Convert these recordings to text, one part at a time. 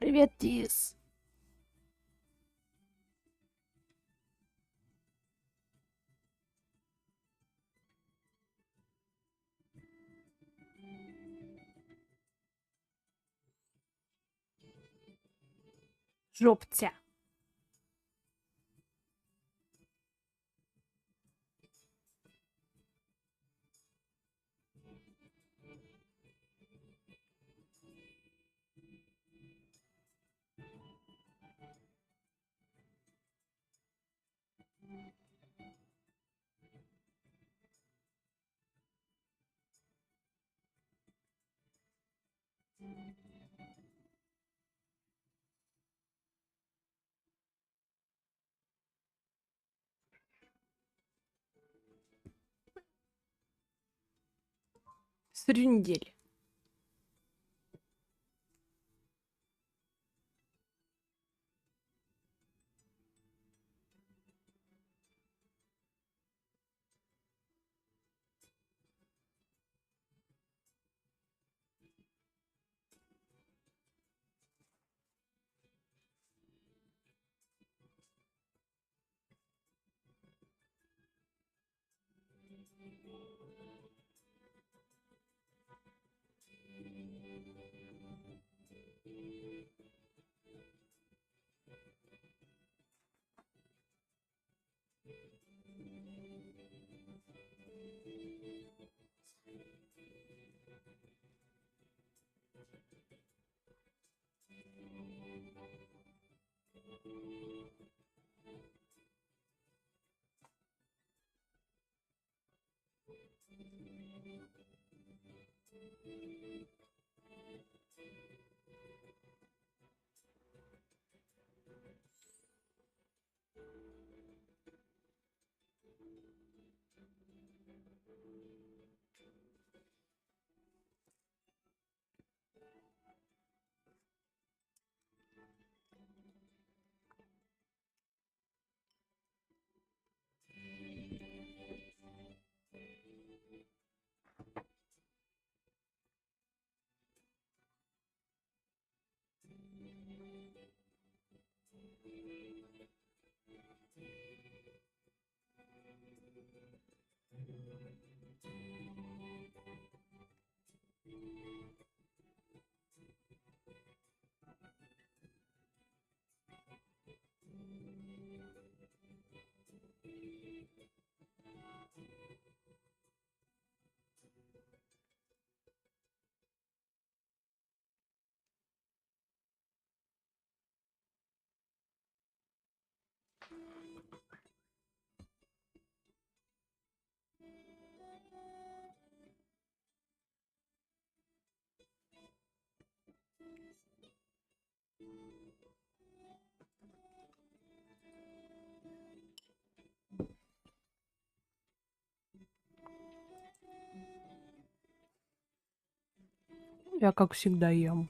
Привет, Тис. Жопця. Срюндель. Я, как всегда, ем.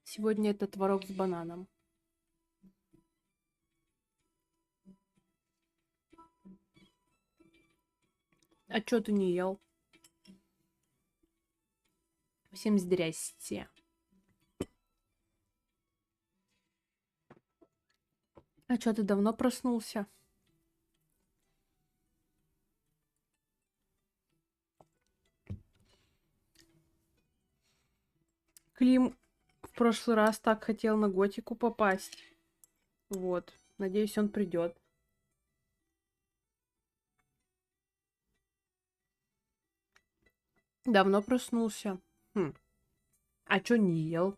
Сегодня это творог с бананом. А чё ты не ел? Всем здрасте. А чё, ты давно проснулся? Клим в прошлый раз так хотел на готику попасть. Вот. Надеюсь, он придет. Давно проснулся. А чё не ел?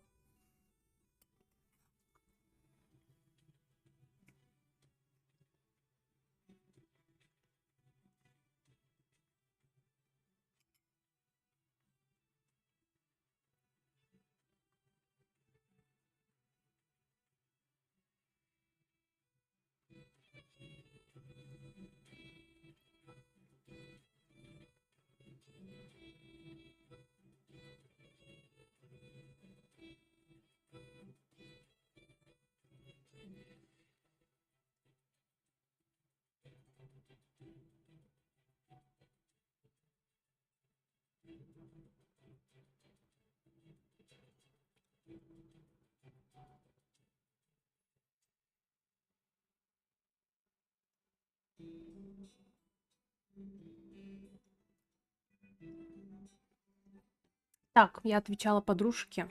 Так, я отвечала подружке.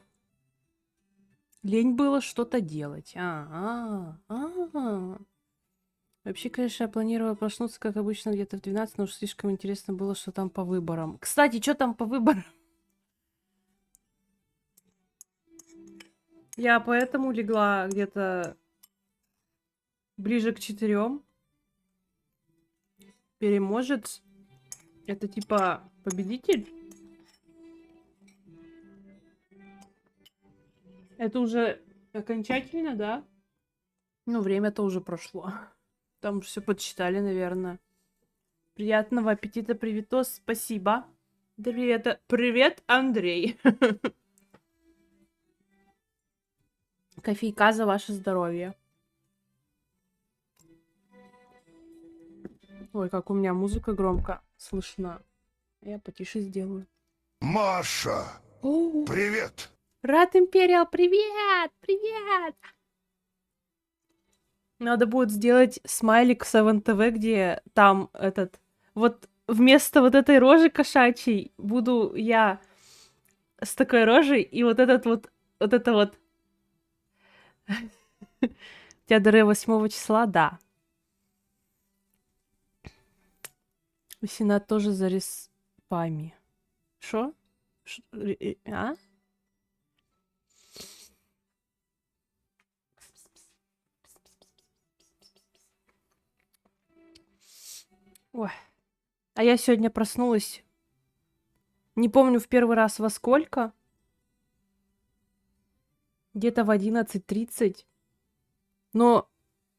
Лень было что-то делать. Вообще, конечно, я планировала проснуться, как обычно, где-то в 12, но уж слишком интересно было, что там по выборам. Кстати, что там по выборам? Я поэтому легла где-то ближе к 4. Переможец. Это типа победитель? Это уже окончательно, да? Ну, время-то уже прошло. Там все подсчитали, наверное. Приятного аппетита, привитос, спасибо. Привет, привет, Андрей. Кофейка за ваше здоровье. Ой, как у меня музыка громко слышна. Я потише сделаю. Маша, О, привет! Рад Империал, привет! Привет! Надо будет сделать смайлик с ТВ, где там этот... Вот вместо вот этой рожи кошачьей буду я с такой рожей, и вот этот вот... Вот это вот... У тебя ДР 8 числа, да. Сенат тоже за респами. Шо? А? Ой. А я сегодня проснулась. Не помню в первый раз во сколько. Где-то в 11:30. Но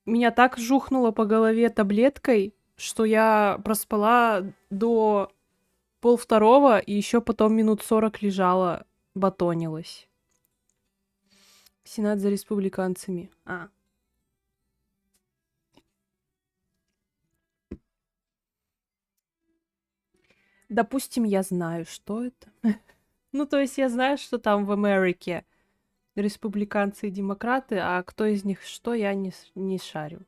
меня так жухнуло по голове таблеткой, что я проспала до 1:30, и еще потом минут 40 лежала, батонилась. Сенат за республиканцами. Допустим, я знаю, что это. Ну, то есть я знаю, что там в Америке республиканцы и демократы, а кто из них что, я не шарю.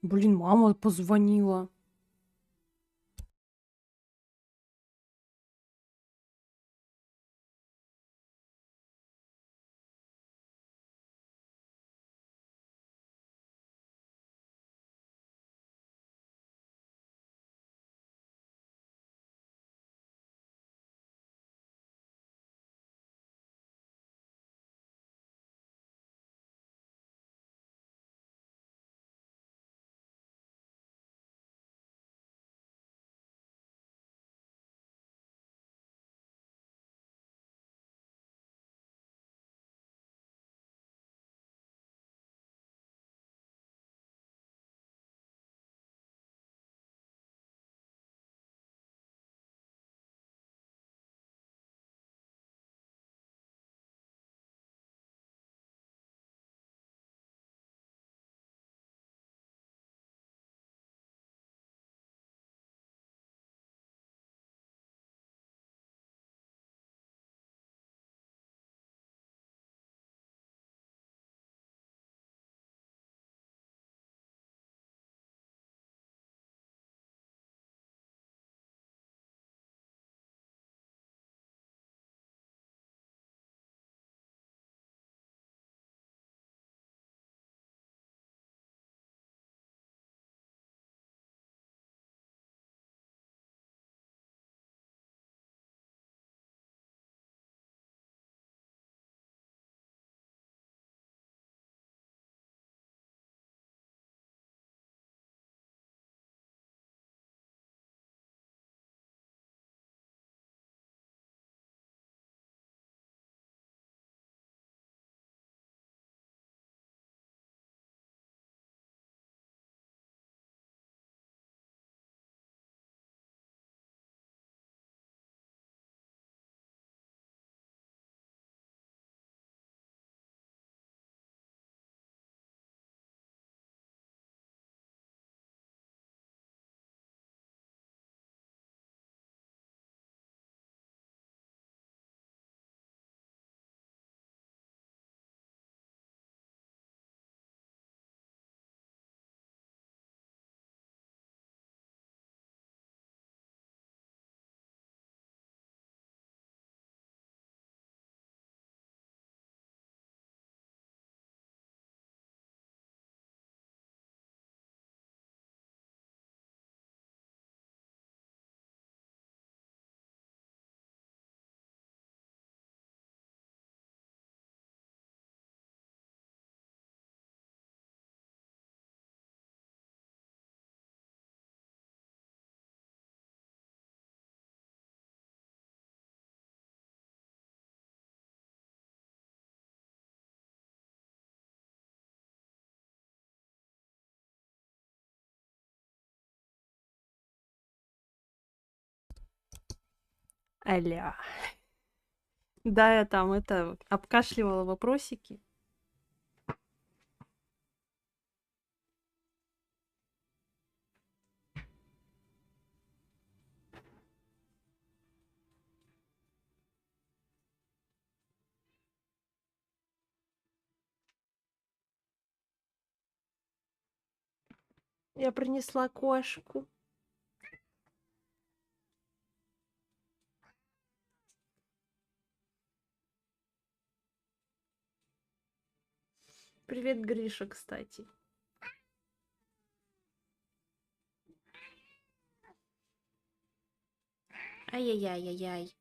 Блин, мама позвонила. Аля. Да, я там это обкашливала вопросики. Я принесла кошку. Привет, Гриша, кстати. Ай-яй-яй-яй-яй.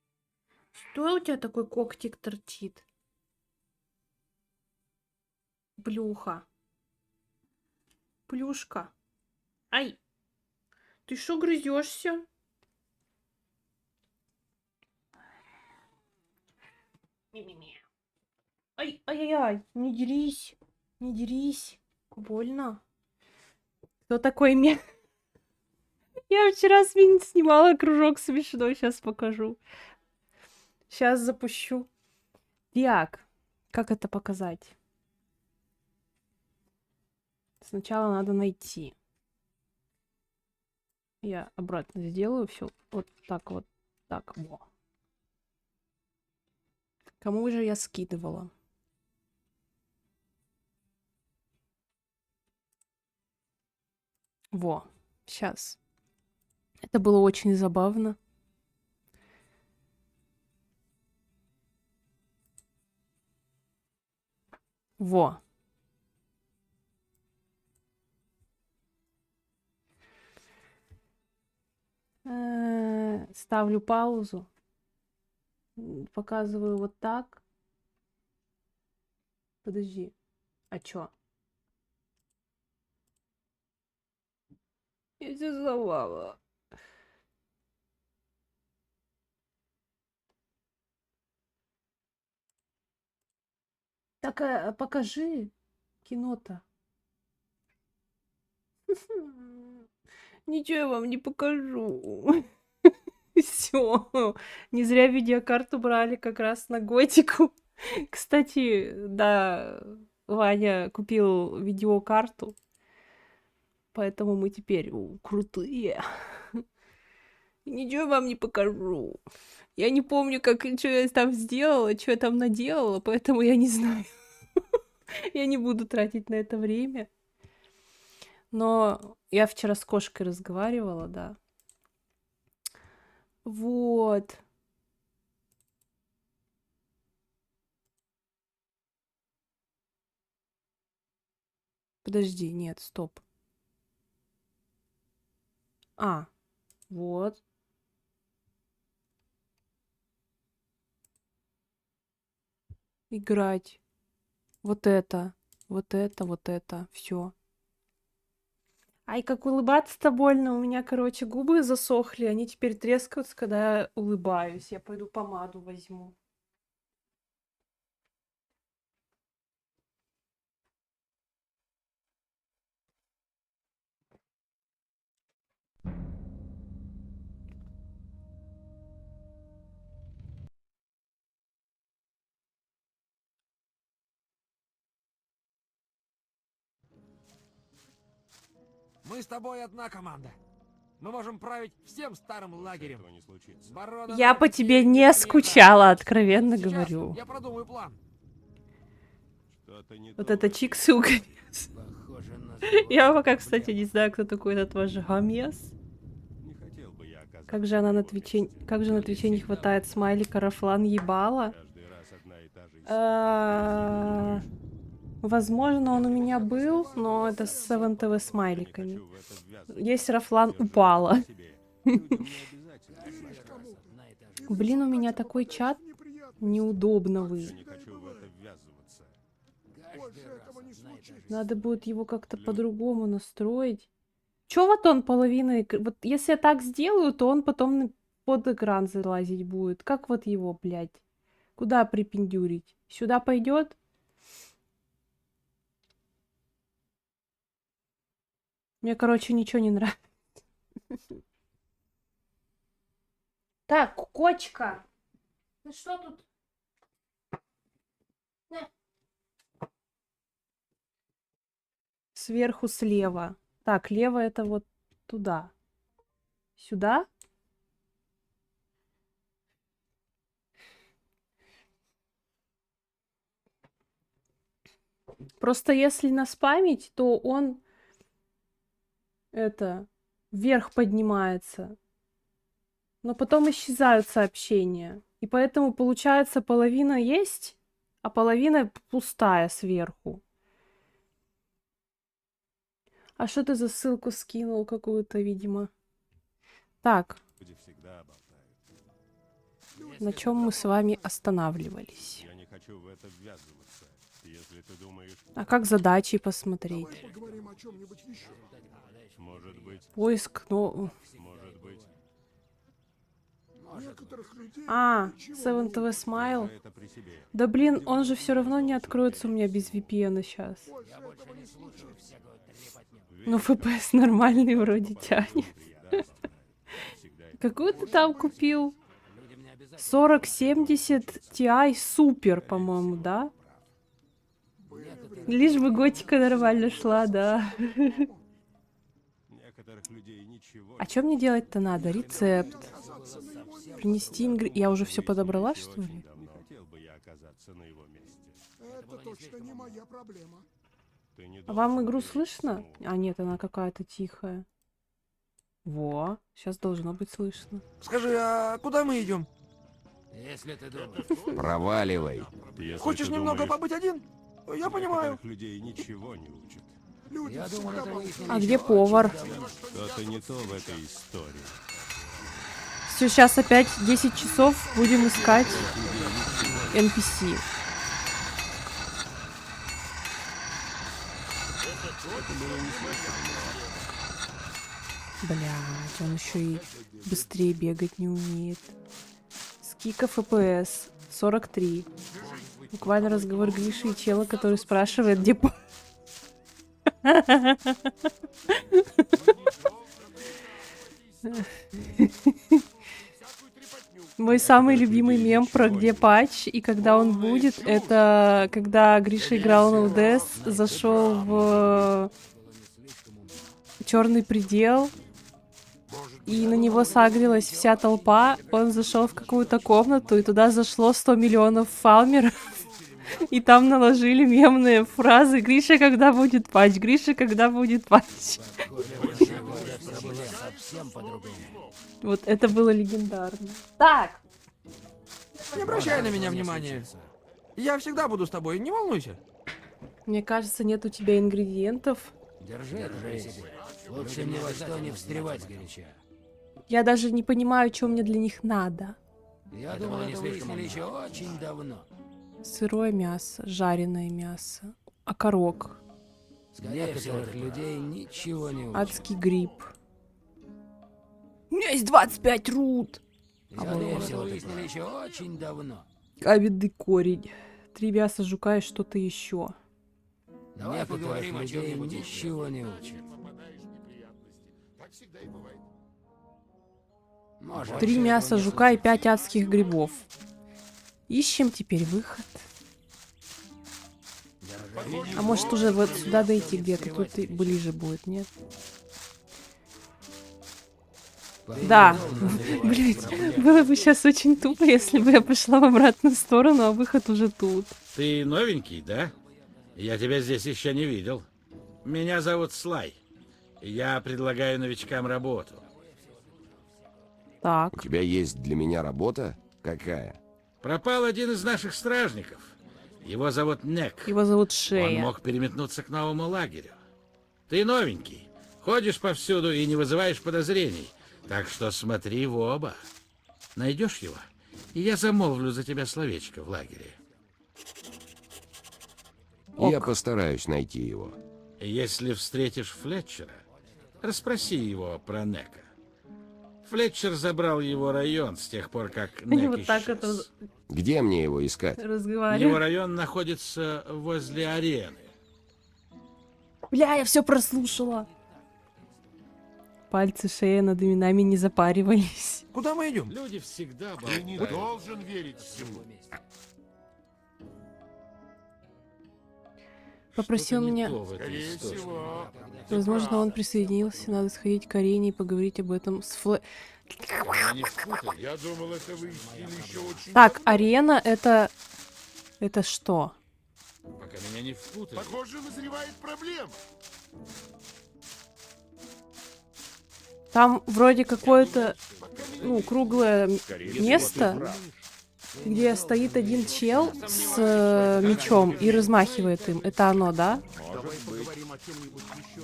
Что у тебя такой когтик торчит? Блюха. Плюшка. Ай, ты что грызешься? Ай, ай-яй-яй, не дерись. Не дерись. Больно. Кто такой мне? Я вчера снимала кружок смешной, сейчас покажу. Сейчас запущу. Так, как это показать? Сначала надо найти. Я обратно сделаю все. Вот так вот. Так, во. Кому же я скидывала? Во. Сейчас. Это было очень забавно. Во. Ставлю паузу. Показываю вот так. Подожди. А чё? Я тебя сломала. Так, покажи кино-то. Ничего я вам не покажу. Все. Не зря видеокарту брали как раз на готику. Кстати, да, Ваня купил видеокарту, поэтому мы теперь крутые. Ничего вам не покажу. Я не помню, как что я там сделала, что я там наделала, поэтому я не знаю. Я не буду тратить на это время. Но я вчера с кошкой разговаривала, да. Вот. Подожди, нет, стоп. А, вот. Играть. Вот это. Вот это, вот это. Все. Ай, как улыбаться-то больно. У меня, короче, губы засохли. Они теперь трескаются, когда я улыбаюсь. Я пойду помаду возьму. Мы с тобой одна команда. Мы можем править всем старым лагерем. Не случится. Барона Я по тебе Наркотиев не нет. скучала, откровенно Сейчас говорю. я продумаю план. Что-то не Вот то это в этом. чиксы. Похоже на Я пока, кстати, не знаю, кто такой этот ваш гамес. Не хотел бы я оказаться Как же она на на его Твиче... месте. Как же на Твиче не хватает смайлика Рафлан ебала? Каждый раз одна и та же история. А, Возможно, он у меня был, но это с 7 ТВ Не смайликами. хочу в это ввязываться. Есть Рафлан Держу упала. это при себе. Людям не обязательно знать правду. Блин, у меня такой чат неудобно вы. Я не хочу в это ввязываться. Надо будет его как-то по-другому настроить. Чё вот он половина... Вот если я так сделаю, то он потом под экран залазить будет. Как вот его, блядь? Куда припендюрить? Сюда пойдет? Мне, короче, ничего не нравится. Так, кочка. Ну что тут? Сверху слева. Так, лево это вот туда. Сюда? Просто если наспамить, то он это вверх поднимается. Но потом исчезают сообщения. И поэтому получается половина есть, а половина пустая сверху. А что ты за ссылку скинул какую-то, видимо? Так, Люди всегда болтают. на чем мы с вами останавливались? Я не хочу в это ввязываться. Если ты думаешь, А как задачи посмотреть? Поговорим о чем-нибудь еще. может быть, Поиск, ну... может быть, Некоторых людей А, ничего 7TV Smile. это при себе. Да блин, он же все равно не откроется у меня без VPN сейчас. больше этого не случится. Ну, FPS нормальный вроде тянет. Всегда Какую ты там купил? 4070 Ti Super, по-моему, да? Лишь бы готика нормально шла, да. некоторых людей ничего А что мне делать-то надо? Рецепт. Принести Я уже все подобрала, что ли? не хотел бы я оказаться на его месте. Это точно не моя проблема. Ты не А вам должен игру верить слышно? всему. А нет, она какая-то тихая. Во, сейчас должно быть слышно. Скажи, а куда мы идем? Если ты думаешь, Проваливай. Если Хочешь ты немного думаешь, побыть один? Я понимаю. некоторых людей ничего не учат. Люди я думал, всегда это болтают. выяснили А еще где очень повар? давно. Что-то не то в этой истории. Все, сейчас опять 10 часов будем искать NPC. Блядь, он еще и быстрее бегать не умеет. Скика FPS 43. Буквально разговор Гриши и чела, который спрашивает, где... Мой самый любимый мем про где патч и когда он будет, это когда Гриша играл на УДС, зашел в черный предел, и на него сагрилась вся толпа, он зашел в какую-то комнату, и туда зашло 100 миллионов фалмеров, и там наложили мемные фразы «Гриша, когда будет патч? Гриша, когда будет патч?» Проблем совсем по-другому. Вот это было легендарно. Так, Не обращай на меня внимания. Я всегда буду с тобой, не волнуйся. мне кажется, нет у тебя ингредиентов. Держи это при себе. Лучше ни во что не встревать сгоряча. Я даже не понимаю, что мне для них надо. Я думал, это выяснили еще очень давно. Сырое мясо, жареное мясо, окорок, Некоторых людей ничего не учат. адский гриб. У меня есть 25 руд. Скорее всего, выяснили еще очень давно. Каменный корень. 3 мяса жука и что-то еще. Давай поговорим о чем-нибудь. Ничего не учат. Может, 3 сейчас мяса не жука и случится. 5 адских грибов. Ищем теперь выход. Держи. А может уже вот сюда дойти где-то? Тут и ближе будет, нет? Да. Блять, было бы сейчас очень тупо, если бы я пошла в обратную сторону, а выход уже тут. Ты новенький, да? Я тебя здесь еще не видел. Меня зовут Слай. Я предлагаю новичкам работу. Так. У тебя есть для меня работа? Какая? Пропал один из наших стражников. Его зовут Нек. Его зовут Он Шея. мог переметнуться к новому лагерю. Ты новенький. Ходишь повсюду и не вызываешь подозрений. Так что смотри в оба. Найдешь его, и я замолвлю за тебя словечко в лагере. Я постараюсь найти его. Если встретишь Флетчера, расспроси его про Нека. Флетчер забрал его район с тех пор, как Они Нек вот так исчез. это Где мне его искать? Его разговаривают. район находится возле арены. Бля, я все прослушала. Пальцы, шея над именами не запаривались. Куда мы идем? Люди всегда Ты не болтают. должен верить всему. Попросил Что-то не меня... то в этой Скорее истории. всего. Возможно, он присоединился. Надо сходить к Арене и поговорить об этом с Флэ... Меня не впутали. Я думал, это выяснили еще очень Так, давно. Арена это... Это что? Пока меня не впутали. Похоже, назревает проблема. Там вроде какое-то, ну, круглое место, где стоит один чел с мечом и размахивает им. Это оно, да? Давай поговорим о чем-нибудь еще.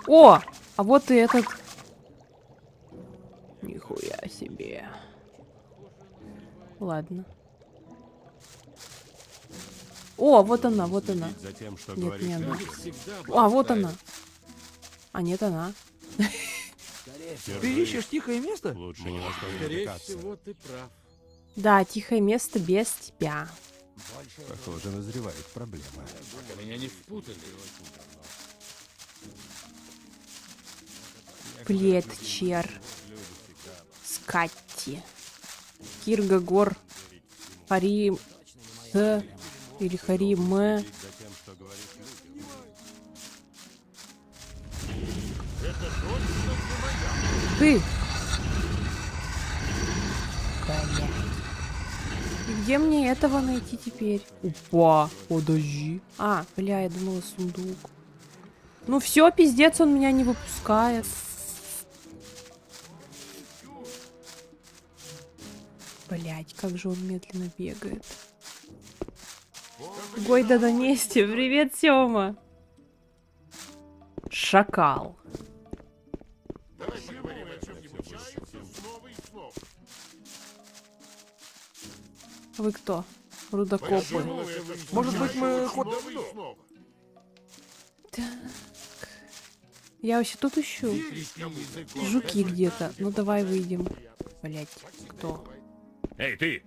О! А вот и этот... Нихуя себе. Ладно. О, вот она, вот она. Следить за тем, что Нет, говорит не она. Люди людям. всегда А, вот болтают. она. А нет, она. Ты ищешь тихое место? Лучше не на что Скорее отвлекаться. всего, ты прав. Да, тихое место без тебя. Похоже, назревает проблема. Пока меня не впутали. Плетчер. Скатти. Киргагор. Харим. Или Харим. За тем, что говорит людям. Ты. Блядь. И где мне этого найти теперь? Опа, подожди. А, бля, я думала сундук. Ну все, пиздец, он меня не выпускает. Блять, как же он медленно бегает. Гойда на месте. Привет, Сёма. Шакал. Давай поговорим о чем-нибудь еще. Снова и снова. Вы кто? Рудокопы. Может быть, мы ход... Снова и снова. Я вообще тут ищу. Жуки где-то. Ну давай выйдем. Блять, кто? Эй, ты!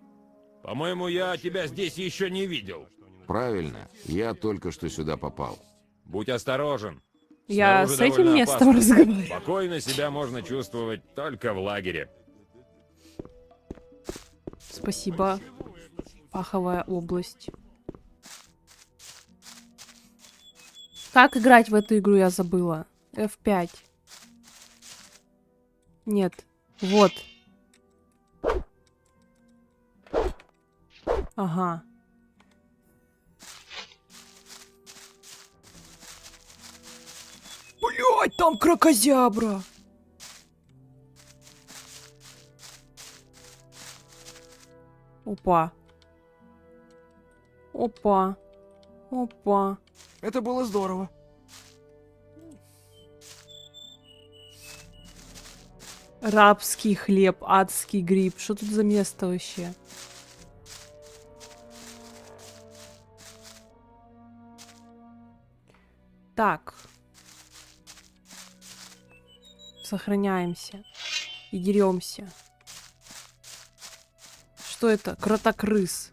По-моему, я тебя здесь еще не видел. Правильно, я только что сюда попал. Будь осторожен. Я Снаружи с этим довольно местом опасно. разговариваю. Спокойно себя можно чувствовать только в лагере. Спасибо. Паховая область. Как играть в эту игру, я забыла. F5. Нет. Вот. Ага. Блять, там крокозябра. Опа. Опа. Опа. Это было здорово. Рабский хлеб, адский гриб. Что тут за место вообще? Так. Сохраняемся. И деремся. Что это? Кротокрыс.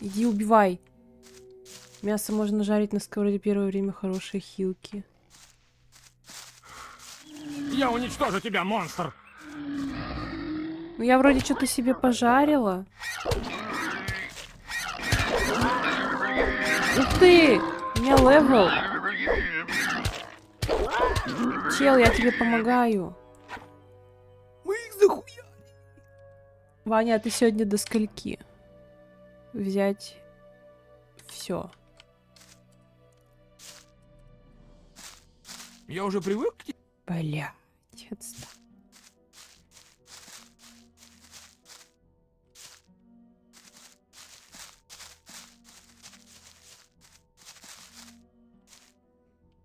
Иди убивай. Мясо можно жарить на сковороде первое время, хорошие хилки. Я уничтожу тебя, монстр! Ну я вроде что-то себе пожарила. Ух ты! У меня левел. Чел, я тебе помогаю. Мы их захуя. Ваня, а ты сегодня до скольки? Взять все. Я уже привык к тебе. Блять, отстань.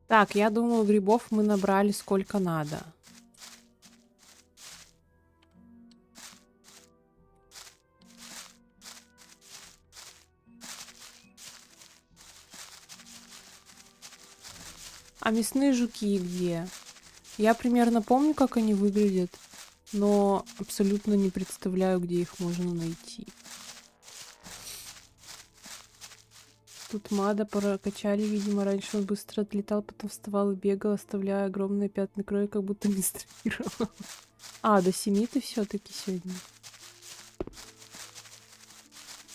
Так, я думаю, грибов мы набрали сколько надо. А мясные жуки где? Я примерно помню, как они выглядят, но абсолютно не представляю, где их можно найти. Тут Мада прокачали, видимо, раньше он быстро отлетал, потом вставал и бегал, оставляя огромные пятна крови, как будто менструировал. А, до 7 ты все-таки сегодня.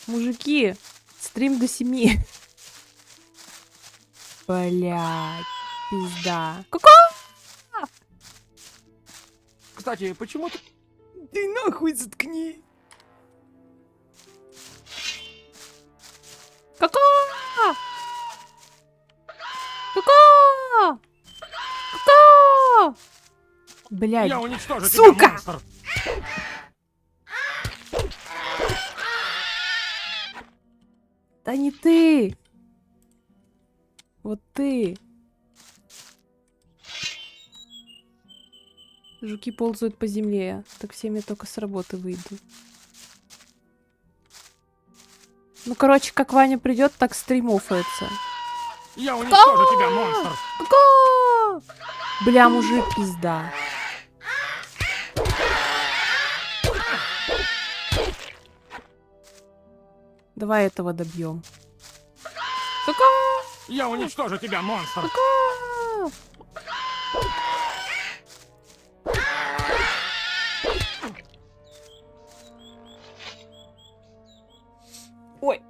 Мужики, стрим до 7. Блять, пизда. Какого? Кстати, почему ты... Ты нахуй заткни. Какого? Какого? Какого? Блядь, Я уничтожу сука! тебя, монстр! Да не ты. Вот ты. Жуки ползают по земле. Так всем я только с работы выйду. Ну, короче, как Ваня придет, так стрим офается. Я уничтожу тебя, монстр! Какого? Бля, мужик, пизда. Давай этого добьем. Какого? Я уничтожу тебя, монстр! Какого? Ой.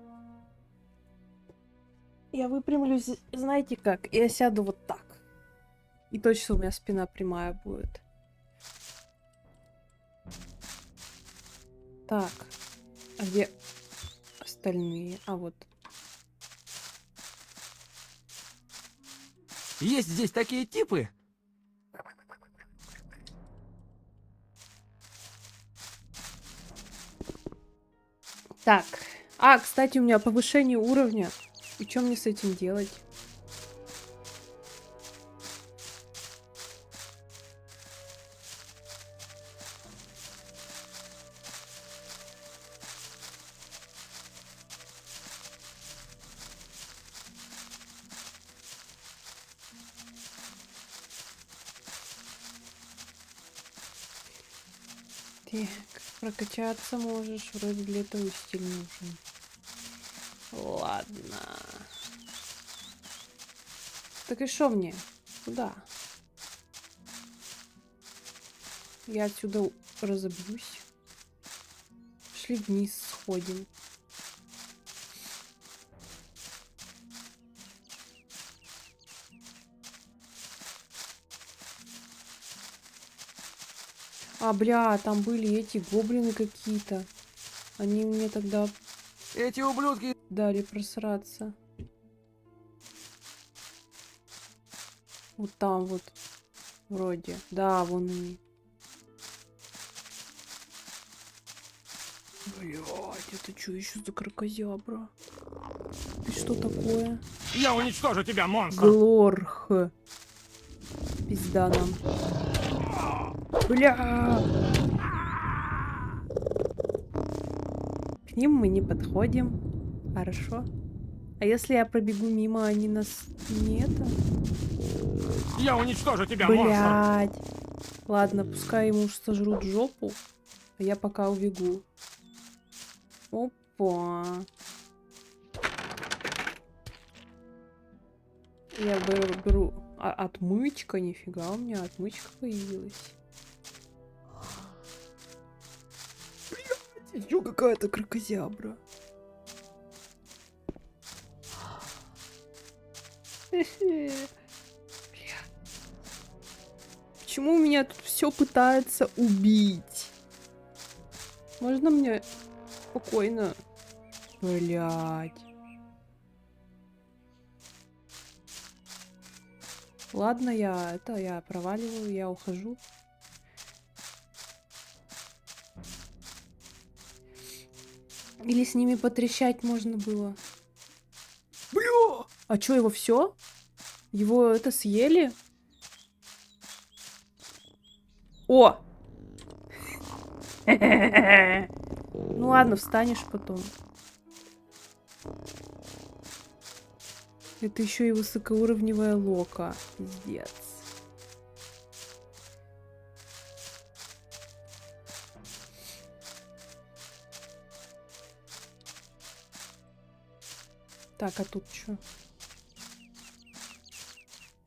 Я выпрямлюсь, знаете как? Я сяду вот так. И точно у меня спина прямая будет. Так. А где остальные? А вот. Есть здесь такие типы? Так. А, кстати, у меня повышение уровня. И что мне с этим делать? Так, прокачаться можешь, вроде для этого стиль нужен. Ладно. Так и шо мне? Куда? Я отсюда разобьюсь. Шли вниз, сходим. А, бля, там были эти гоблины какие-то. Они мне тогда Эти ублюдки... дали просраться. Вот там вот. Вроде. Да, вон они. Блядь, это что еще за кракозябра? И что такое? Я уничтожу тебя, монстр! Глорх. Пизда нам. Бля! К ним мы не подходим. Хорошо. А если я пробегу мимо, они нас не это? Я уничтожу тебя, монстр! Блять. Ладно, пускай ему уж сожрут жопу, а я пока убегу. Опа. Я беру... отмычка, нифига, у меня отмычка появилась. Блять, еще какая-то кракозябра. Почему меня тут все пытается убить? Можно мне спокойно? Блять. Ладно, я проваливаю, я ухожу. Или с ними потрещать можно было? Бля! А чё, его все? Его это съели? О! Ну ладно, встанешь потом. Это еще и высокоуровневая лока. Пиздец. Так, а тут что?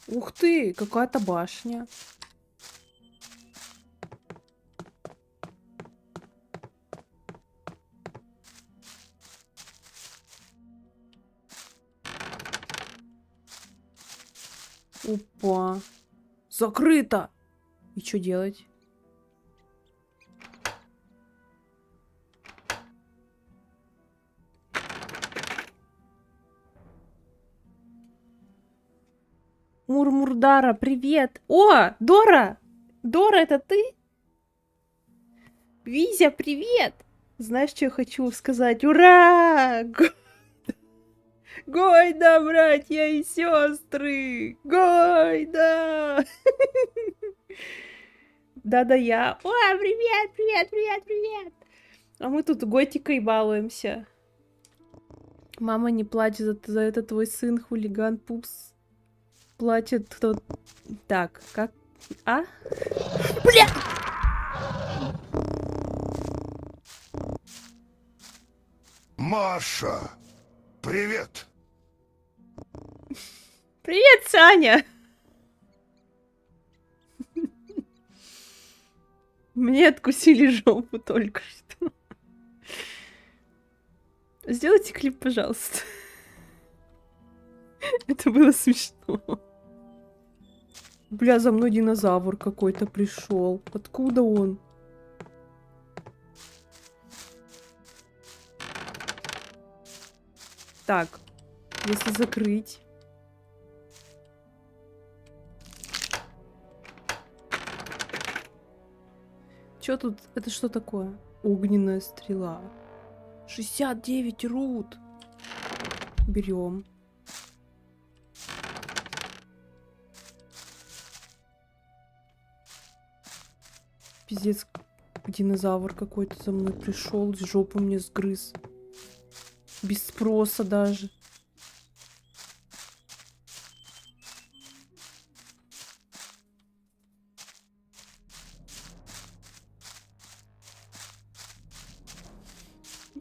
Ух ты, какая-то башня. Опа. Закрыто. И что делать? Мурмурдара, привет! О, Дора! Дора, это ты? Визя, привет! Знаешь, что я хочу сказать? Ура! Гойда, братья и сестры! Гойда! Да-да, я. О, привет, привет, привет, привет! А мы тут готикой балуемся. Мама, не плачь, за это твой сын, хулиган, пупс. Плачет кто... Так, как... А? Бля! Маша! Привет! Привет, Саня! Мне откусили жопу только что. Сделайте клип, пожалуйста. Это было смешно. Бля, за мной динозавр какой-то пришел. Откуда он? Так, если закрыть. Чё тут? Это что такое? Огненная стрела. 69 руд. Берем. Пиздец, динозавр какой-то за мной пришел, жопу мне сгрыз. Без спроса даже.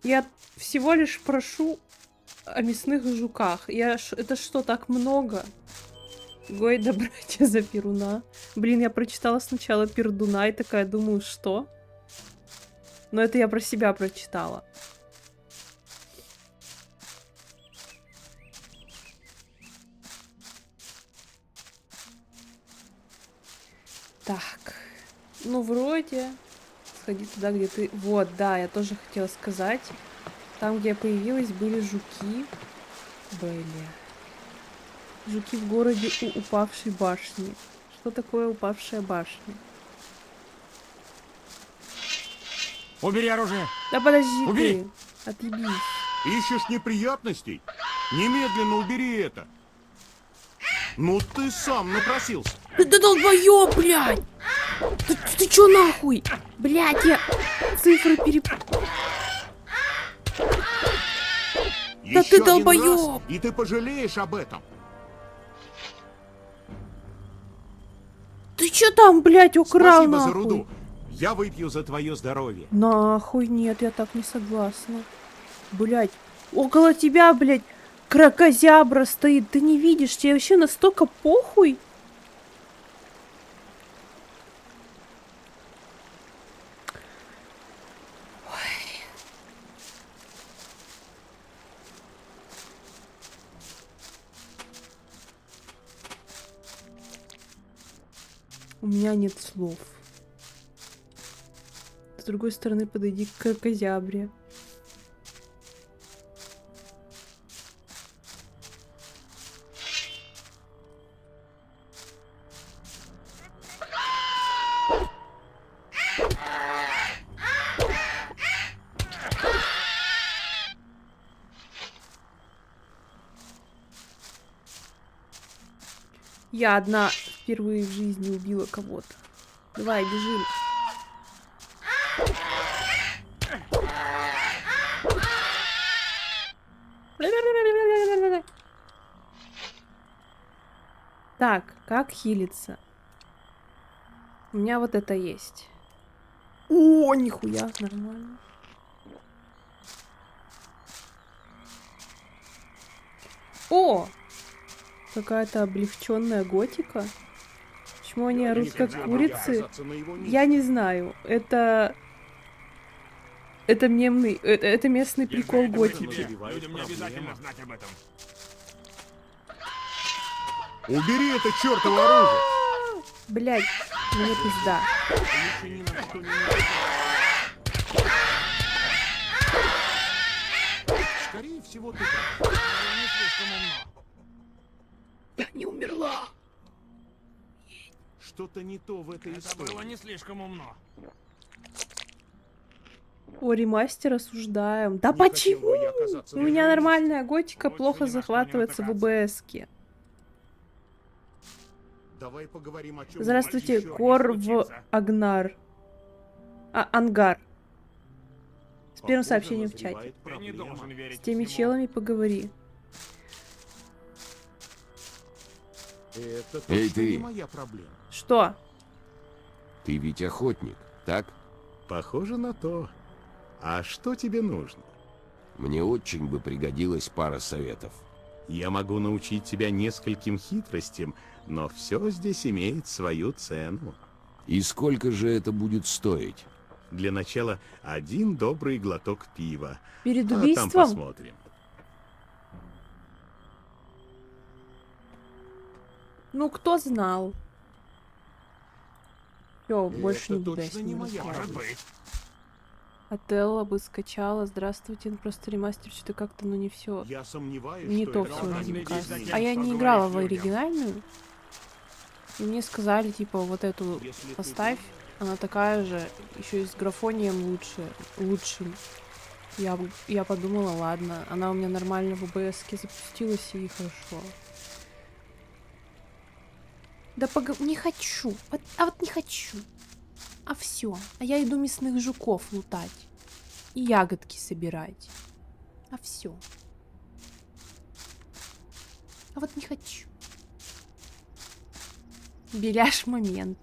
Я всего лишь прошу о мясных жуках. Это что, так много? Гойда, братья, за Перуна. Блин, я прочитала сначала Пердуна и такая думаю, что? Но это я про себя прочитала. Так. Ну, вроде... Сходи туда, где ты... Вот, да, я тоже хотела сказать. Там, где я появилась, были жуки. Бля. Жуки в городе у упавшей башни. Что такое упавшая башня? Убери оружие! Да подожди Убери! ты! Отъебись. Ищешь неприятностей? Немедленно убери это. Ну ты сам напросился. Да долбоёб, блядь! Ты чё нахуй? Блядь, я цифры Да Еще ты один долбоёб! раз, и ты пожалеешь об этом. Ты чё там, блядь, украл Спасибо за нахуй? руду. Я выпью за твое здоровье. Нахуй нет, я так не согласна. Блядь, около тебя, блядь, кракозябра стоит. Ты не видишь, тебе вообще настолько похуй? У меня нет слов. С другой стороны, подойди к кракозябре. Я одна впервые в жизни убила кого-то. Давай, бежим. Так, как хилиться? У меня вот это есть. О, нихуя, нормально. О! Какая-то облегченная готика. Почему они орут как курицы? Я не знаю. Это мемный... Это местный прикол готики. Людям не обязательно знать об этом. Убери это чертово оружие! Блять, мне пизда. Скорее всего, ты Не слишком умно. Я не умерла. что-то не то в этой Это истории. было не слишком умно. О, ремастер осуждаем. Да Не хотел почему? бы я оказаться У на меня его нормальная готика Лучше плохо ни на что не захватывается в натыкаться. ОБСке. Давай поговорим о чем. Здравствуйте, еще не Кор в случится. Агнар. Ангар. С первым сообщением в чате. Ты не должен верить С теми всему. челами поговори. Это Эй, точно не ты. моя проблема. Что? Ты ведь охотник, так? Похоже на то. А что тебе нужно? Мне очень бы пригодилась пара советов. Я могу научить тебя нескольким хитростям, но все здесь имеет свою цену. И сколько же это будет стоить? Для начала один добрый глоток пива. Перед А там убийством? посмотрим. Ну, кто знал? Все, больше не Это буду я точно с не ним моя разговаривать. Может быть. Отелло бы скачала. Здравствуйте, ну просто ремастер что-то как-то, ну не все. Я сомневаюсь, Не что то это все должно уже, мне следить кажется. за тем, А я что не говоришь играла в людям. оригинальную. И мне сказали, типа, вот эту Если ты поставь, она такая же, еще и с графонием лучшим. Я подумала, ладно, она у меня нормально в ОБСке запустилась, и хорошо. Да не хочу. Вот не хочу. А все. А я иду мясных жуков лутать. И ягодки собирать. А все. А вот не хочу. Беляш момент.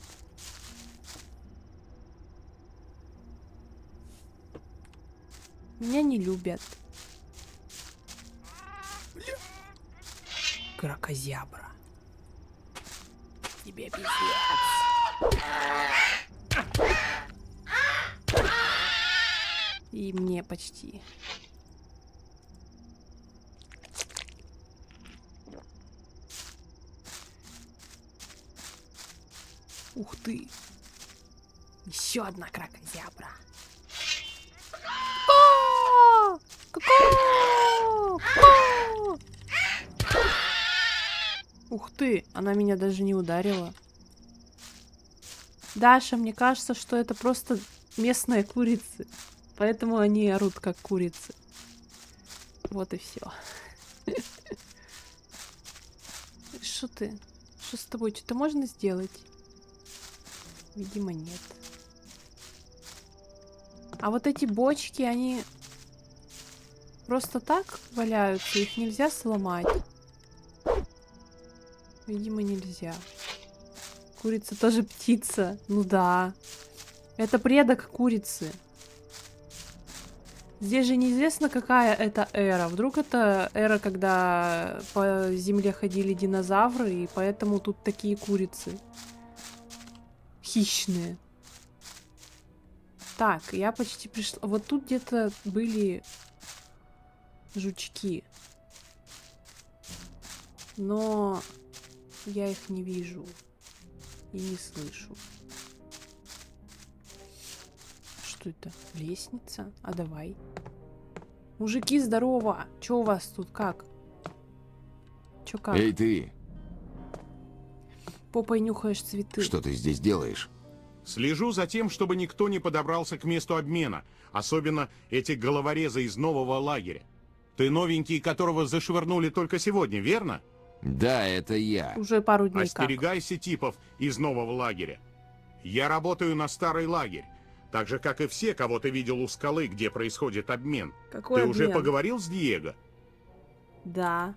Меня не любят. Кракозябра. Тебе пиздец. И мне почти. Ух ты. Еще одна кракозябра. Ух ты, она меня даже не ударила. Даша, мне кажется, что это просто местные курицы. Поэтому они орут как курицы. Вот и все. Что ты? Что с тобой? Что-то можно сделать? Видимо, нет. А вот эти бочки, они просто так валяются, их нельзя сломать. Видимо, нельзя. Курица тоже птица. Ну да. Это предок курицы. Здесь же неизвестно, какая это эра. Вдруг это эра, когда по земле ходили динозавры, и поэтому тут такие курицы. Хищные. Так, я почти пришла. Вот тут где-то были жучки. Но я их не вижу. И не слышу. Что это? Лестница? А давай. Мужики, здорово! Чё у вас тут? Как? Чё как? Эй, ты, Попой нюхаешь цветы. что ты здесь делаешь? Слежу за тем, чтобы никто не подобрался к месту обмена, особенно эти головорезы из нового лагеря. Ты новенький, которого зашвырнули только сегодня, верно? Да, это я. Уже пару дней как. Остерегайся типов из нового лагеря. Я работаю на старый лагерь, так же, как и все, кого ты видел у скалы, где происходит обмен. Какой Ты уже обмен? поговорил с Диего? Да.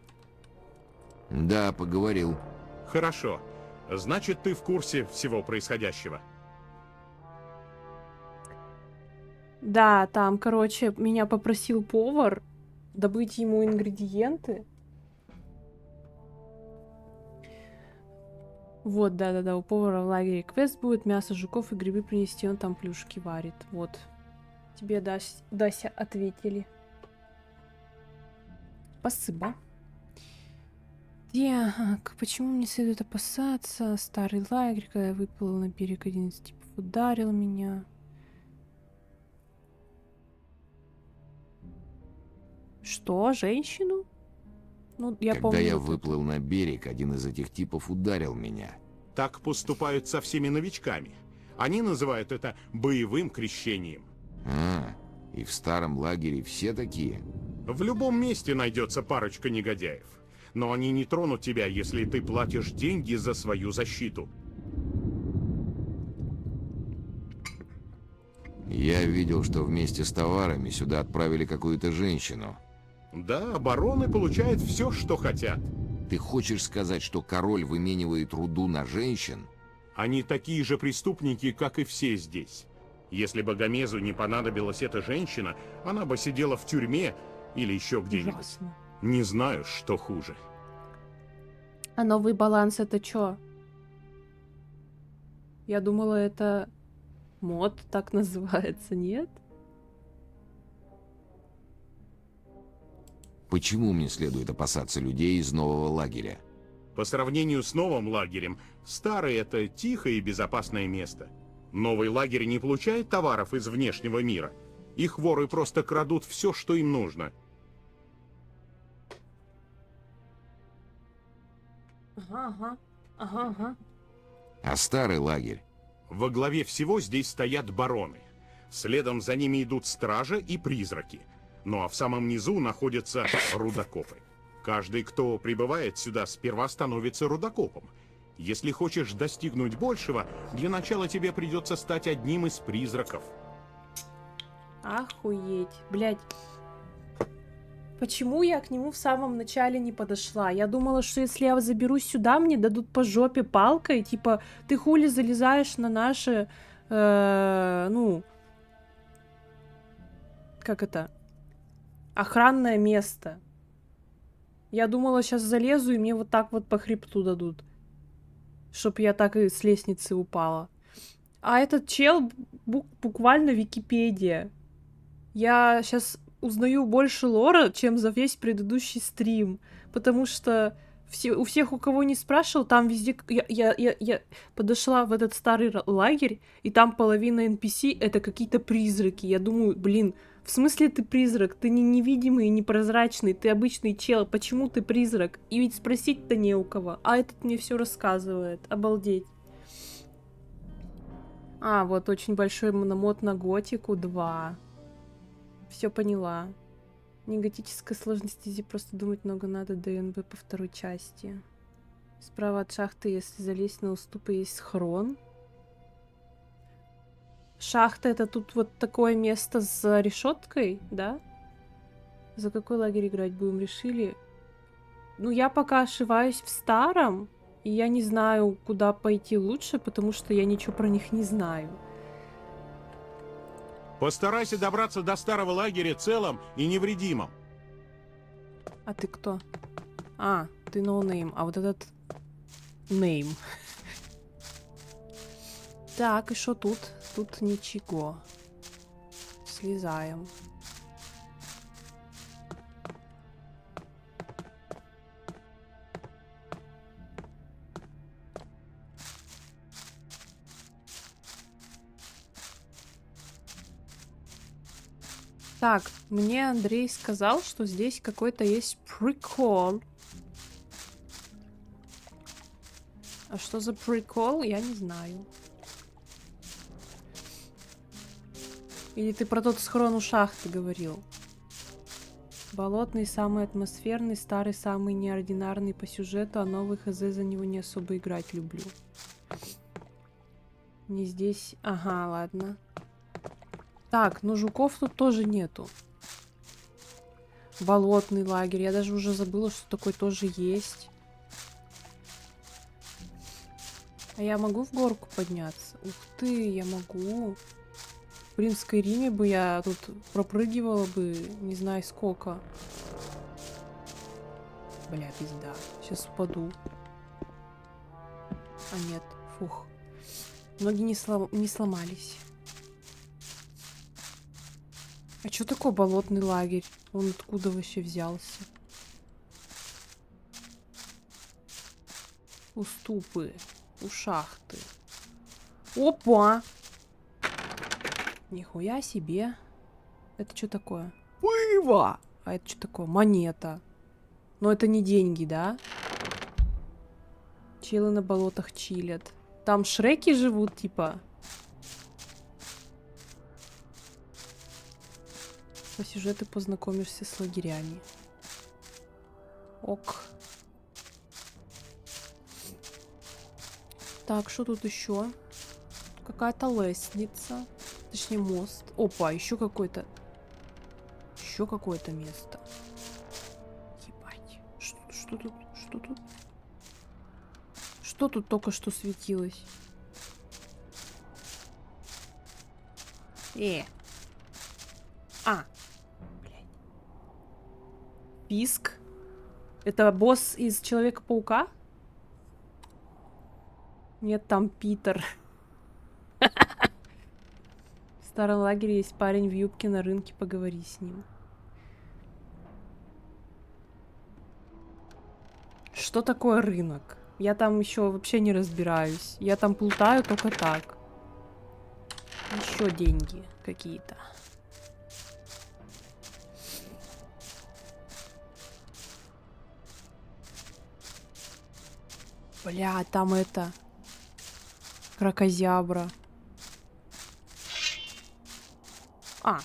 Да, поговорил. Хорошо. Значит, ты в курсе всего происходящего. Да, там, короче, меня попросил повар добыть ему ингредиенты. Вот, да-да-да, у повара в лагере квест будет, мясо жуков и грибы принести, он там плюшки варит. Вот. Тебе, Дася, ответили. Спасибо. Так, почему мне следует опасаться? Старый лагерь, когда я выплыл на берег, один из типов ударил меня. Что, женщину? Ну, я Когда помню. я вот выплыл на берег, один из этих типов ударил меня. Так поступают со всеми новичками. Они называют это боевым крещением. А, и в старом лагере все такие? В любом месте найдется парочка негодяев. Но они не тронут тебя, если ты платишь деньги за свою защиту. Я видел, что вместе с товарами сюда отправили какую-то женщину. Да, бароны получают все, что хотят. Ты хочешь сказать, что король выменивает руду на женщин? Они такие же преступники, как и все здесь. Если бы Гомезу не понадобилась эта женщина, она бы сидела в тюрьме или еще где-нибудь. ужасно. Не знаю, что хуже. А новый баланс это чё? Я думала, это мод так называется, нет? Почему мне следует опасаться людей из нового лагеря? По сравнению с новым лагерем, старый — это тихое и безопасное место. Новый лагерь не получает товаров из внешнего мира. Их воры просто крадут все, что им нужно. Ага. А старый лагерь? Во главе всего здесь стоят бароны. Следом за ними идут стражи и призраки. Ну а в самом низу находятся рудокопы. Каждый, кто прибывает сюда, сперва становится рудокопом. Если хочешь достигнуть большего, для начала тебе придется стать одним из призраков. Охуеть. Блядь. Почему я к нему в самом начале не подошла? Я думала, что если я заберусь сюда, мне дадут по жопе палкой. Типа, ты хули залезаешь на наше... ну... Как это? Охранное место. Я думала, сейчас залезу, и мне вот так вот по хребту дадут. Чтоб я так и с лестницы упала. А этот чел буквально Википедия. Я сейчас узнаю больше лора, чем за весь предыдущий стрим. Потому что у всех, у кого не спрашивал, там везде... Я подошла в этот старый лагерь, и там половина NPC — это какие-то призраки. Я думаю, блин, в смысле ты призрак? Ты не невидимый и непрозрачный, ты обычный чел. Почему ты призрак? И ведь спросить-то не у кого. А этот мне все рассказывает. Обалдеть. А, вот очень большой мод на готику 2. Все поняла. Не готической сложности, здесь просто думать много надо. ДНБ по второй части. Справа от шахты, если залезть на уступы, есть схрон. Шахта — это тут вот такое место с решеткой, да? За какой лагерь играть будем, решили? Ну, я пока ошиваюсь в старом, и я не знаю, куда пойти лучше, потому что я ничего про них не знаю. Постарайся добраться до старого лагеря целым и невредимым. А ты кто? А, ты ноунейм, а вот этот нейм. Так, и что тут? Тут ничего. Слезаем. Так, мне Андрей сказал, что здесь какой-то есть прикол. А что за прикол, я не знаю. Или ты про тот схрон у шахты говорил? Болотный, самый атмосферный, старый, самый неординарный по сюжету, а новый ХЗ за него не особо играть люблю. Не здесь... Ага, ладно. Так, ну жуков тут тоже нету. Болотный лагерь. Я даже уже забыла, что такой тоже есть. А я могу в горку подняться? Ух ты, я могу. Блин, в Скайриме бы я тут пропрыгивала бы, не знаю сколько. Бля, пизда. Сейчас упаду. А нет, фух. Ноги не сломались. А что такое болотный лагерь? Он откуда вообще взялся? Уступы. У шахты. Опа! Нихуя себе. Это что такое? Пиво! А это что такое? Монета. Но это не деньги, да? Челы на болотах чилят. Там шреки живут, типа. По сюжету познакомишься с лагерями. Ок. Так, что тут еще? Какая-то лестница. Точнее, мост. Опа, еще какой-то. Еще какое-то место. Ебать. Что тут? Что тут? Что тут только что светилось? А. Блядь. Писк. Это босс из Человека-паука? Нет, там Питер. В старом лагере есть парень в юбке на рынке, поговори с ним. Что такое рынок? Я там еще вообще не разбираюсь. Я там плутаю только так. Еще деньги какие-то. Бля, там это... Кракозябра. А,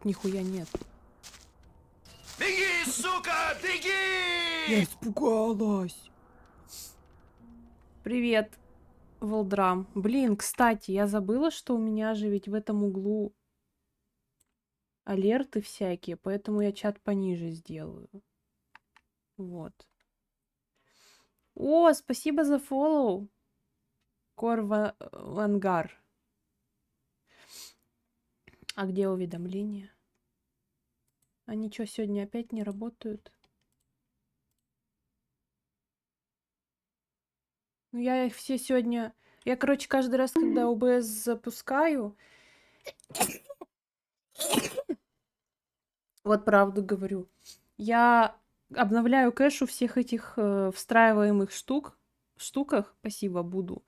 нихуя нет. Беги, сука, беги! Я испугалась. Привет, Волдрам. Блин, кстати, я забыла, что у меня же ведь в этом углу алерты всякие, поэтому я чат пониже сделаю. Вот. О, спасибо за фоллоу. Корвангар. А где уведомления? Они что, сегодня опять не работают? Ну, я их все сегодня... Я, короче, каждый раз, когда OBS запускаю... Вот правду говорю. Я обновляю кэш у всех этих встраиваемых штуках. Спасибо, буду.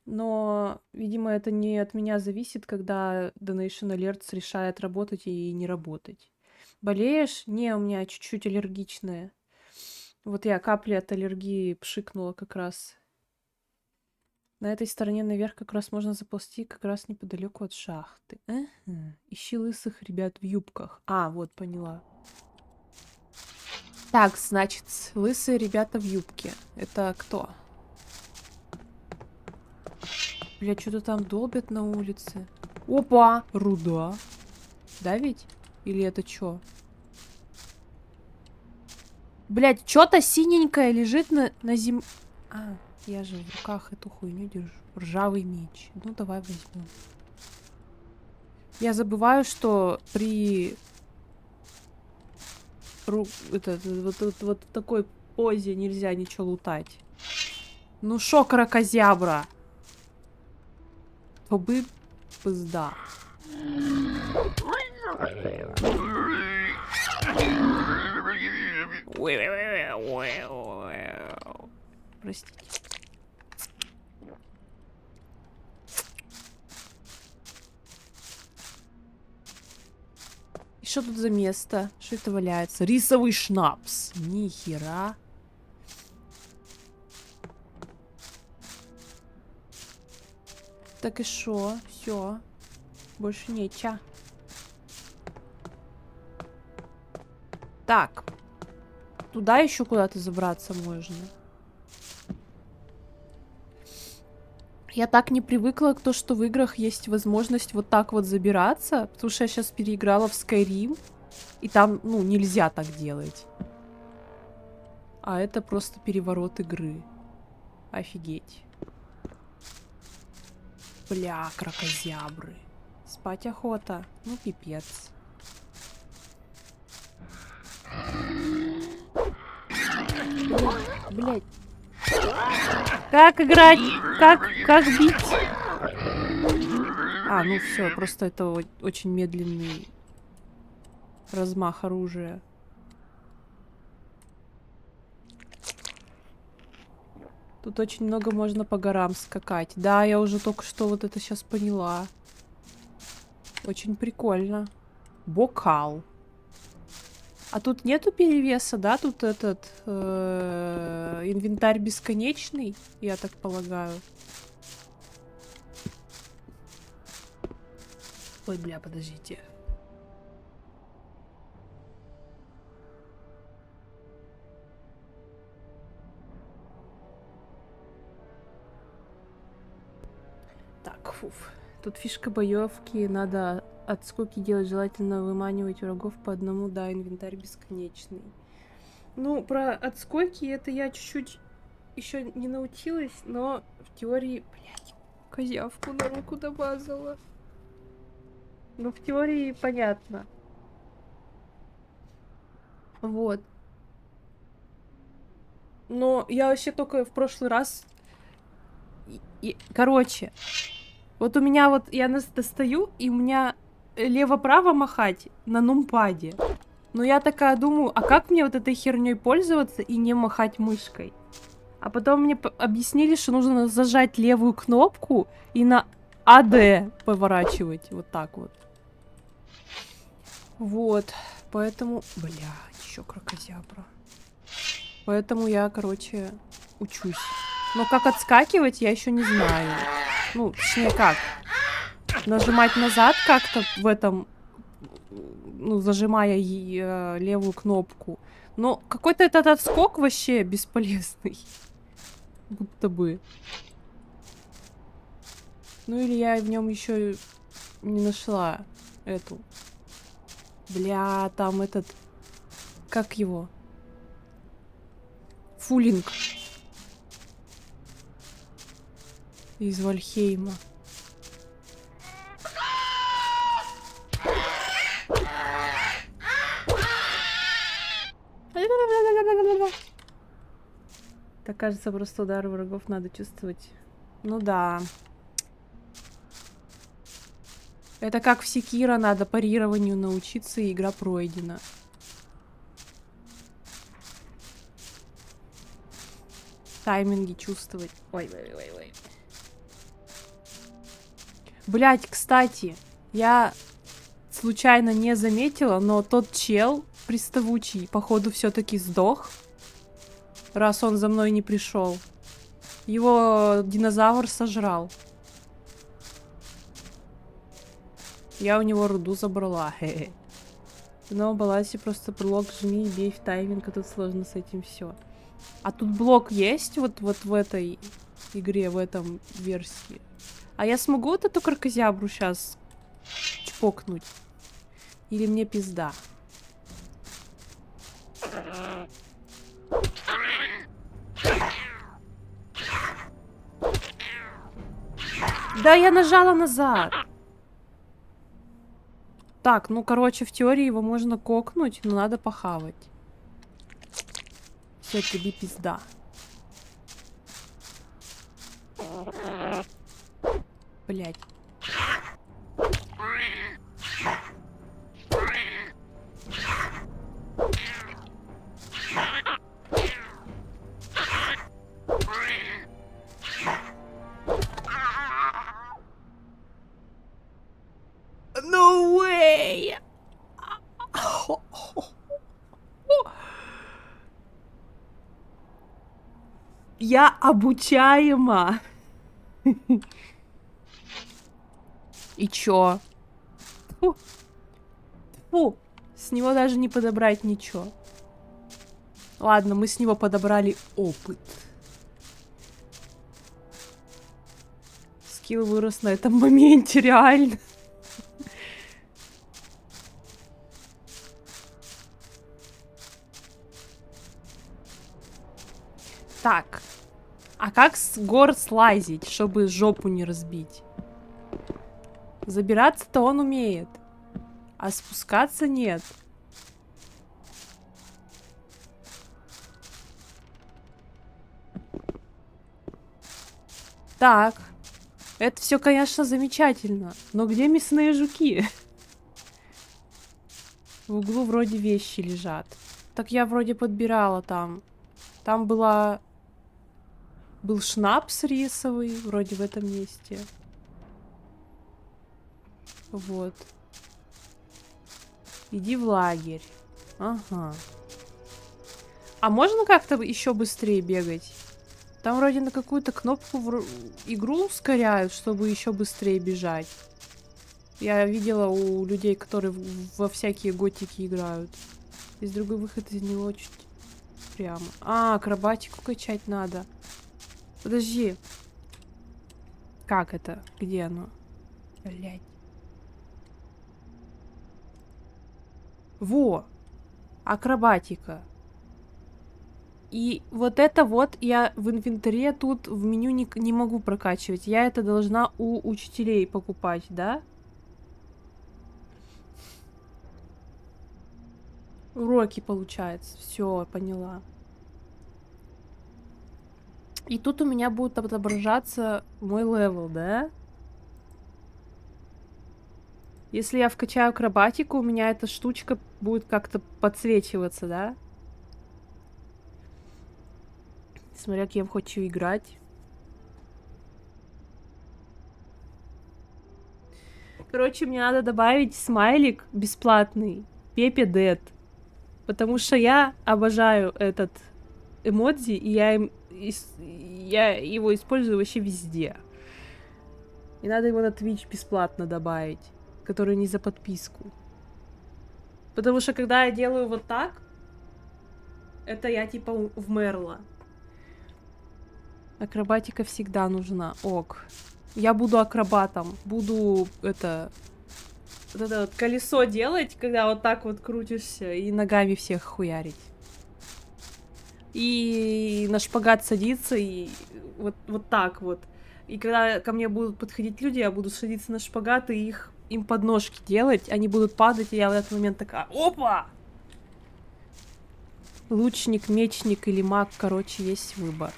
Но, видимо, это не от меня зависит, когда Donation Alerts решает работать и не работать. Болеешь? Не, у меня чуть-чуть аллергичная. Вот я капли от аллергии пшикнула как раз. На этой стороне наверх как раз можно заползти, как раз неподалеку от шахты. Ищи лысых ребят в юбках. А, вот, поняла. Так, значит, лысые ребята в юбке. Это кто? Бля, что-то там долбят на улице. Опа! Руда. Да ведь? Или это что? Блядь, что-то синенькое лежит на земле. А, я же в руках эту хуйню держу. Ржавый меч. Ну, давай возьмем. Я забываю, что при... вот в такой позе нельзя ничего лутать. Ну шо, кракозябра? То бы пизда. Простите. И что тут за место? Что это валяется? Рисовый шнапс. Нихера. Так и шо? Все. Больше нечего. Так. Туда еще куда-то забраться можно. Я так не привыкла к тому, что в играх есть возможность вот так вот забираться, потому что я сейчас переиграла в Skyrim, и там, ну, нельзя так делать. А это просто переворот игры. Офигеть. Бля, кракозябры. Спать охота. Ну, пипец. Блять. Как играть? Как бить? А, ну все, просто это очень медленный размах оружия. Тут очень много можно по горам скакать. Да, я уже только что вот это сейчас поняла. Очень прикольно. Бокал. А тут нету перевеса, да? Тут этот инвентарь бесконечный, я так полагаю. Ой, бля, подождите. Так, фуф. Тут фишка боевки, надо отскоки делать, желательно выманивать врагов по одному, да, инвентарь бесконечный. Ну, про отскоки это я чуть-чуть еще не научилась, но в теории, блядь, козявку на руку добавила. Ну, в теории понятно. Вот. Но я вообще только в прошлый раз... Короче, вот у меня вот, я достаю, и у меня лево-право махать на нумпаде. Но я такая думаю, а как мне вот этой херней пользоваться и не махать мышкой? А потом мне объяснили, что нужно зажать левую кнопку и на АД поворачивать. Вот так вот. Вот. Поэтому... Блядь, еще крокозябра. Поэтому я, короче, учусь. Но как отскакивать, я еще не знаю. Ну, точнее, как? Нажимать назад как-то в этом... Ну, зажимая левую кнопку. Но какой-то этот отскок вообще бесполезный. Будто бы. Ну, или я в нем еще не нашла эту. Бля, там этот... Как его? Фулинг. Из Вальхейма. Так кажется, просто удар врагов надо чувствовать. Ну да. Это как в Секиро, надо парированию научиться, и игра пройдена. Тайминги чувствовать. Ой. Блять, кстати, я случайно не заметила, но тот чел приставучий, походу, все-таки сдох, раз он за мной не пришел. Его динозавр сожрал. Я у него руду забрала. Хе-хе. На балансе просто блок жми и бей в тайминг, а тут сложно с этим все. А тут блок есть вот в этой игре, в этом версии. А я смогу вот эту крокозябру сейчас чпокнуть? Или мне пизда? Да, я нажала назад. Так, ну, короче, в теории его можно кокнуть, но надо похавать. Все, тебе пизда. Блять. No way! Я обучаема. И чё? Фу. Фу. С него даже не подобрать ничего. Ладно, мы с него подобрали опыт. Скилл вырос на этом моменте, реально. Так. А как с гор слазить, чтобы жопу не разбить? Забираться-то он умеет. А спускаться нет. Так. Это все, конечно, замечательно. Но где мясные жуки? В углу вроде вещи лежат. Так я вроде подбирала там. Там был шнапс рисовый, вроде в этом месте. Вот. Иди в лагерь. Ага. А можно как-то еще быстрее бегать? Там вроде на какую-то кнопку игру ускоряют, чтобы еще быстрее бежать. Я видела у людей, которые во всякие готики играют. Есть другой выход из него чуть прямо. А, акробатику качать надо. Подожди. Как это? Где оно? Блять. Во! Акробатика. И вот это вот я в инвентаре тут в меню не могу прокачивать. Я это должна у учителей покупать, да? Уроки, получается. Все, поняла. И тут у меня будет отображаться мой левел, да? Если я вкачаю акробатику, у меня эта штучка будет как-то подсвечиваться, да? Смотря, как я хочу играть. Короче, мне надо добавить смайлик бесплатный. Пепе Дед. Потому что я обожаю этот эмодзи, и я его использую вообще везде. И надо его на Twitch бесплатно добавить, который не за подписку. Потому что когда я делаю вот так, это я типа вмерла. Акробатика всегда нужна. Ок. Я буду акробатом. Буду это вот колесо делать, когда вот так вот крутишься и ногами всех хуярить. И на шпагат садиться и вот так вот. И когда ко мне будут подходить люди, я буду садиться на шпагат и им подножки делать. Они будут падать, и я в этот момент такая: опа! Лучник, мечник или маг, короче, есть выбор.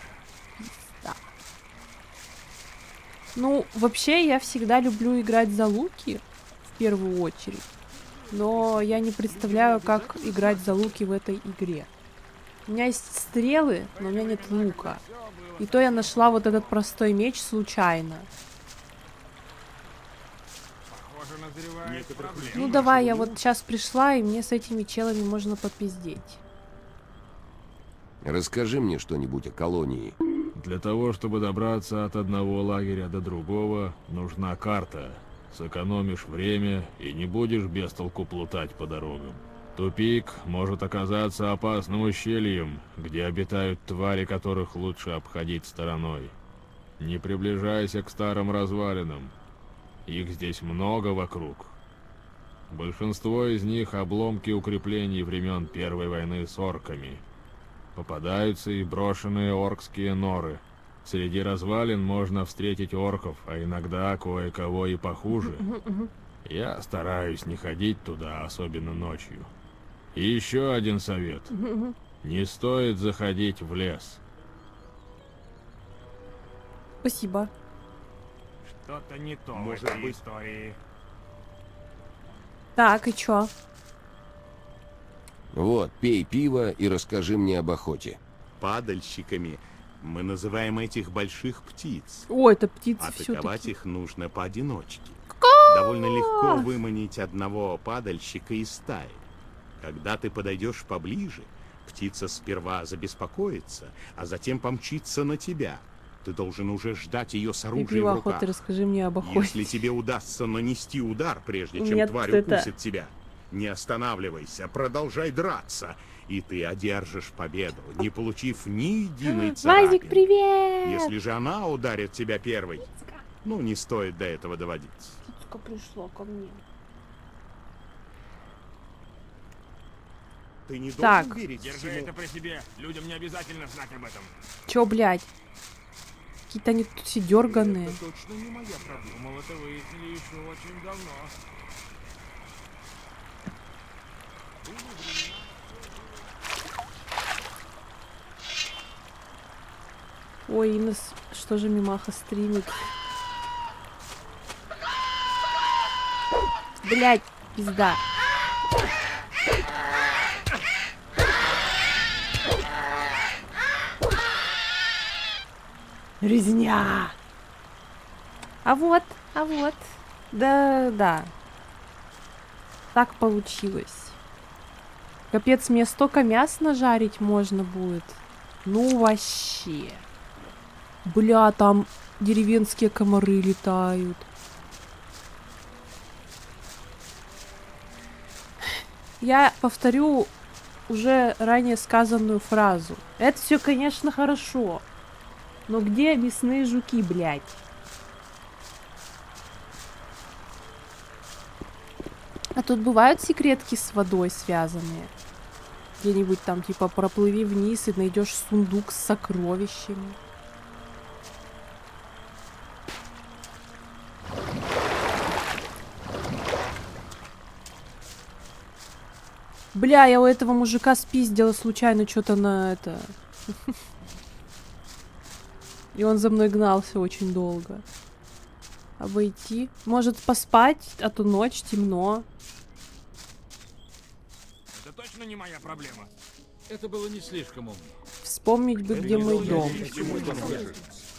Да. Ну, вообще, я всегда люблю играть за луки, в первую очередь. Но я не представляю, как играть за луки в этой игре. У меня есть стрелы, но у меня нет лука. И то я нашла вот этот простой меч случайно. Ну давай, я вот сейчас пришла, и мне с этими челами можно попиздеть. Расскажи мне что-нибудь о колонии. Для того, чтобы добраться от одного лагеря до другого, нужна карта. Сэкономишь время и не будешь без толку плутать по дорогам. Тупик может оказаться опасным ущельем, где обитают твари, которых лучше обходить стороной. Не приближайся к старым развалинам. Их здесь много вокруг. Большинство из них — обломки укреплений времен Первой войны с орками. Попадаются и брошенные оркские норы. Среди развалин можно встретить орков, а иногда кое-кого и похуже. Я стараюсь не ходить туда, особенно ночью. И еще один совет. Не стоит заходить в лес. Спасибо. Что-то не то Может в этой быть. истории. Так, и чё? Вот, пей пиво и расскажи мне об охоте. Падальщиками мы называем этих больших птиц. О, это птицы Атаковать все-таки. их нужно поодиночке. Довольно легко выманить одного падальщика из стаи. Когда ты подойдешь поближе, птица сперва забеспокоится, а затем помчится на тебя. Ты должен уже ждать ее с И оружием пиво в руках. охоты, расскажи мне об охоте. Если тебе удастся нанести удар, прежде чем Нет, тварь это- укусит тебя, не останавливайся, продолжай драться, и ты одержишь победу, не получив ни единой царапины. Вазик, привет! Если же она ударит тебя первой, ну, не стоит до этого доводиться. Птичка пришла ко мне. Ты не Так. должен верить Держи всему. это при себе. Людям не обязательно знать об этом. Чё, блядь? Какие-то они тут все дерганые. Это точно не моя проблема. Думал, это выяснили еще очень давно. Ой, Инес, что же Мимаха стримит? Блять, пизда. Резня. А вот. Да. Так получилось. Капец, мне столько мяса нажарить можно будет. Ну вообще. Бля, там деревенские комары летают. Я повторю уже ранее сказанную фразу. Это все, конечно, хорошо. Но где мясные жуки, блядь? А тут бывают секретки с водой связанные? Где-нибудь там, типа, проплыви вниз и найдешь сундук с сокровищами. Бля, я у этого мужика спиздила случайно что-то на это. И он за мной гнался очень долго. Обойти. Может поспать, а то ночь, темно. Это точно не моя проблема. Это было не слишком умно. Вспомнить бы, где мой дом.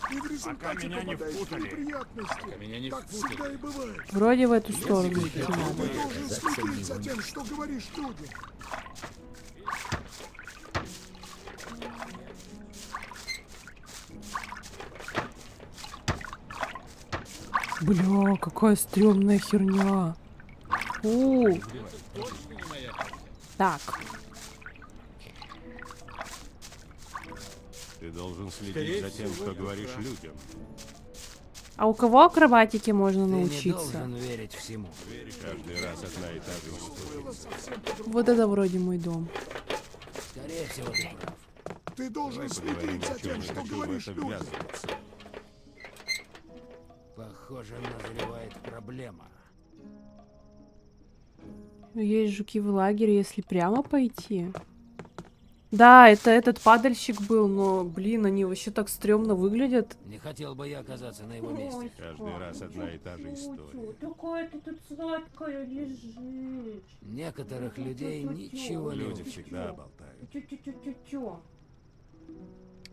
И в результате меня не попадаешь в впутали. неприятности. Меня не Так впутали. всегда и бывает. Вроде в эту сторону идти Ты надо. должен следить за тем, что говоришь людям. Бля, какая стрёмная херня. Фу. Так. Ты должен следить за тем, что говоришь людям. А у кого акробатике можно Ты не научиться? должен верить всему. Каждый раз одна и та же история. Вот это вроде мой дом. Скорее всего, ты прав. Ты должен Поговорим следить за о чем тем, не что хочу в говоришь это людям. ввязываться. Похоже, назревает проблема. Есть жуки в лагере, если прямо пойти. Да, это этот падальщик был, но, блин, они вообще так стрёмно выглядят. Не хотел бы я оказаться на его месте. Каждый раз одна и та же история. Такая ты тут сладкая лежишь. Некоторых людей ничего не Люди учат. всегда болтают. Чё-чё-чё-чё.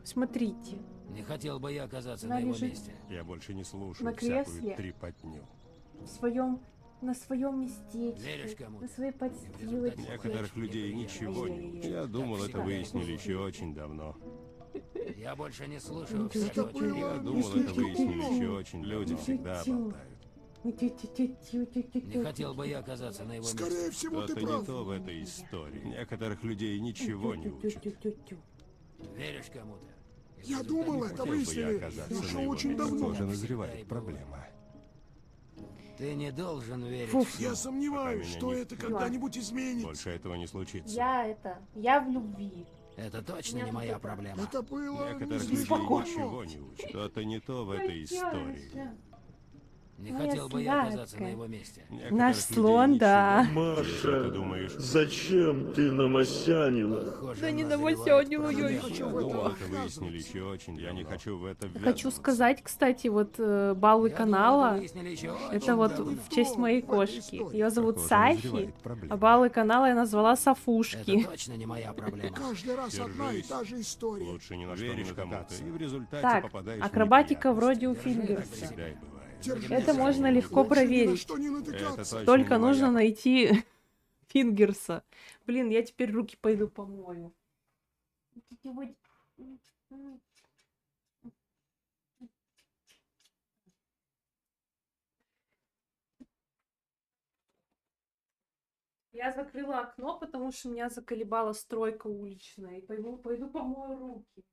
Смотрите. Не хотел бы я оказаться Она на его лежит месте. Я больше не слушаю На всякую кресле. трепотню. На своем местечке, Веришь кому-то? на своей подстилочке. Некоторых людей ничего не учат. Я думал, это выяснили еще очень давно. Я больше не слушаю Это всякого было чего. Я не думал, это слишком выяснили умно. еще очень. Люди всегда болтают. Не хотел бы я оказаться на его месте. Скорее всего, ты Что-то не прав. то в этой истории. Некоторых людей ничего не учат. Веришь кому-то? Я думал, это Хотел бы я выяснили оказаться еще на его очень месте. давно. Похоже, назревает проблема. Ты не должен верить Фу. всему. Я сомневаюсь, меня что не это когда-нибудь изменится. Больше этого не случится. Я в любви. Это точно не моя проблема. Это было не Некоторых людей слишком давно. ничего не учат. Что-то не то в этой истории. Не Моя хотел бы я оказаться на сладкая. его месте. Некоторых Наш людей слон, ничего да. не учат. Что ты думаешь? Зачем ты намасянила? Похоже, Да не назревает намасянила я проблема. еще. Я думал, это выяснили еще очень. Я не хочу в это Хочу ввязываться. сказать, кстати, вот баллы Я думал, канала. это выяснили еще Это очень вот давно. в честь моей кошки. Ее зовут Похоже, Сафи, назревает проблема. а баллы канала я назвала Это Сафушки. точно не моя проблема. Каждый раз одна и Держись. та же история. Лучше ни на что не натыкаться. И в результате Так, попадаешь в акробатика неприятности. вроде у Держи, Фингерса. как Всегда и бывает. Держись. Это можно легко Лучше ни на проверить. что не Это натыкаться. точно Только не моя нужно найти Фингерса. Блин, я теперь руки пойду помою. Я закрыла окно, потому что меня заколебала стройка уличная. И пойду помою руки.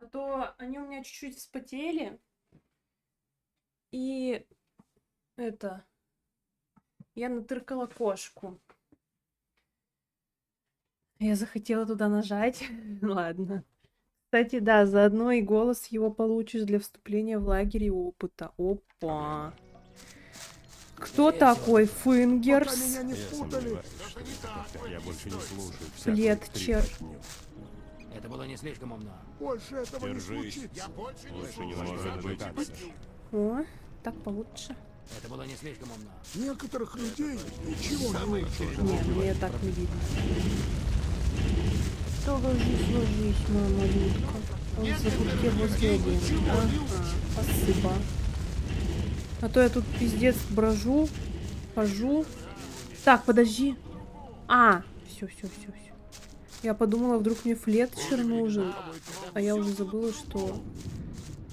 А то они у меня чуть-чуть вспотели. И это... Я натыркала кошку. Я захотела туда нажать. Ладно. Кстати, да, заодно и голос его получишь для вступления в лагерь и опыта. Опа. Кто такой Пока меня Фингерс? не Я спутали. сомневаюсь, что это так. Я больше не слушаю всякую Флетчер. трепотню. Это было не слишком умно. Больше этого не Держись. случится. Больше не может быть. О, так получше. Это было не слишком умно. Некоторых людей ничего не учат. Не, мне так не видно. Что ложись, мама Людка. Он в закутке возле Алены. Ага, спасибо. А то я тут пиздец брожу, хожу. Так, подожди. А, все. Я подумала, вдруг мне Флетчер нужен. А я уже забыла, что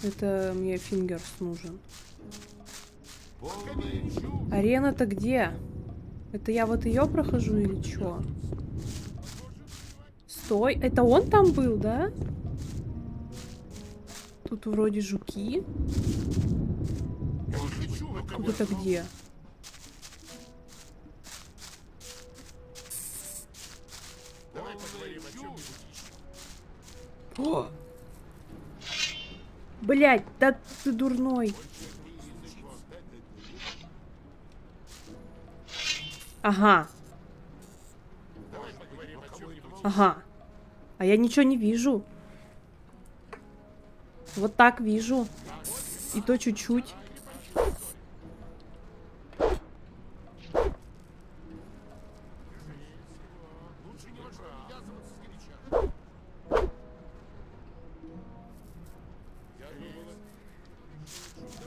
это мне Фингерс нужен. Арена-то где? Это я вот ее прохожу или что? Стой, это он там был, да? Тут вроде жуки. Тут это где? О! Блять, да ты дурной. Ага. Ага. А я ничего не вижу. Вот так вижу. И то чуть-чуть.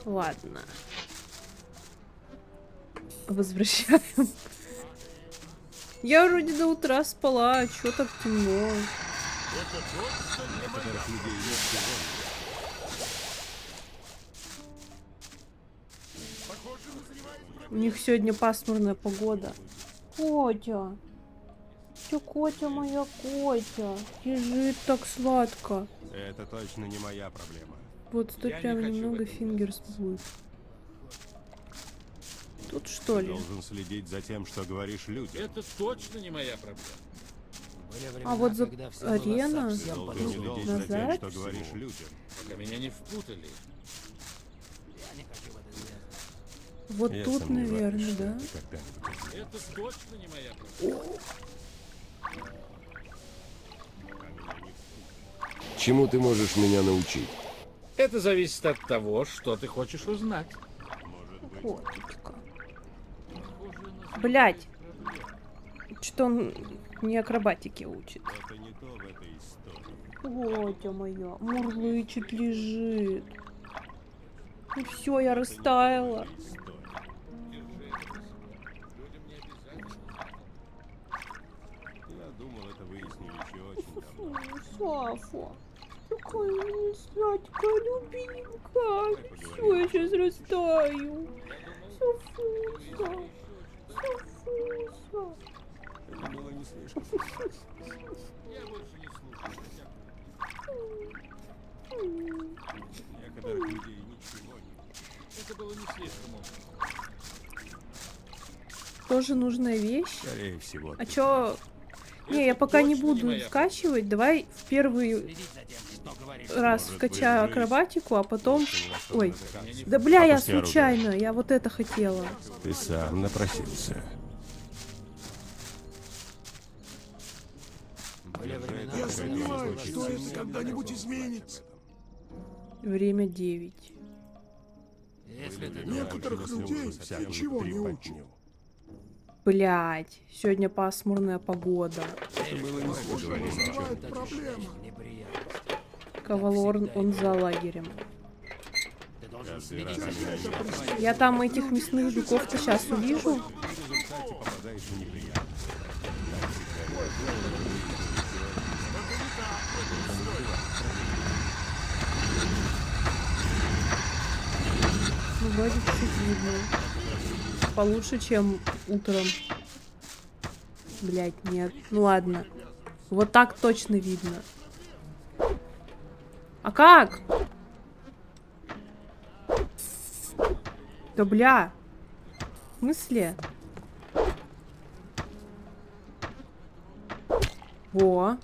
Ладно. Возвращаем. Я вроде до утра спала, а чё так темно? У них сегодня пасмурная погода. Котя. Чё, Котя моя Котя? Лежит так сладко. Это точно не моя проблема. Вот тут прям немного Фингерс будет. Тут что Ты ли? должен следить за тем, что говоришь людям. Это точно не моя проблема. Были времена, А вот за когда всё было арена? Ты совсем должен по-другому. следить за тем, назад? что говоришь людям. Пока меня не впутали. Я не хочу в это влезть. Вот Я тут, сомневаюсь, наверное, что да? это когда-нибудь Это точно не моя проблема. Чему ты можешь меня научить? Это зависит от того, что ты хочешь узнать. Котечка. Блять. Что он не акробатики учит? Это не то в этой истории. Котя моя, мурлычет, лежит. Ну все, я растаяла. Я думал, это выяснили еще очень давно. Сафа, какая мне сладкая любимка. Все, я сейчас растаю. Софуся. Софуся. Это было не слишком. Некоторых людей ничего не... Это было не слишком умно. Тоже нужная вещь. Скорее всего. А ты чё? Не, я пока не точно буду моя скачивать. Давай в первый Следить за тем, что говоришь. раз Может, вкачаю выжить. акробатику, а потом... не во что Ой, натыкаться. да бля, я Опусти оружие. случайно. Я вот это хотела. Ты сам напросился. Были времена, Я когда сомневаюсь, всё что было это совсем когда-нибудь по-другому. изменится. Время 9. Если ты думаешь, Некоторых людей ничего не учат. Блять, сегодня пасмурная погода. Бывает проблема. неприятности, Кавалорн, он за лагерем. ты должен Каждый раз следить за тем, меняешь что Я там этих мясных жуков-то сейчас увижу. в результате попадаешь в неприятности. Ну, вроде чуть видно. Получше, чем утром. Блять, нет. Ну ладно. Вот так точно видно. А как? Да бля. В смысле? Во.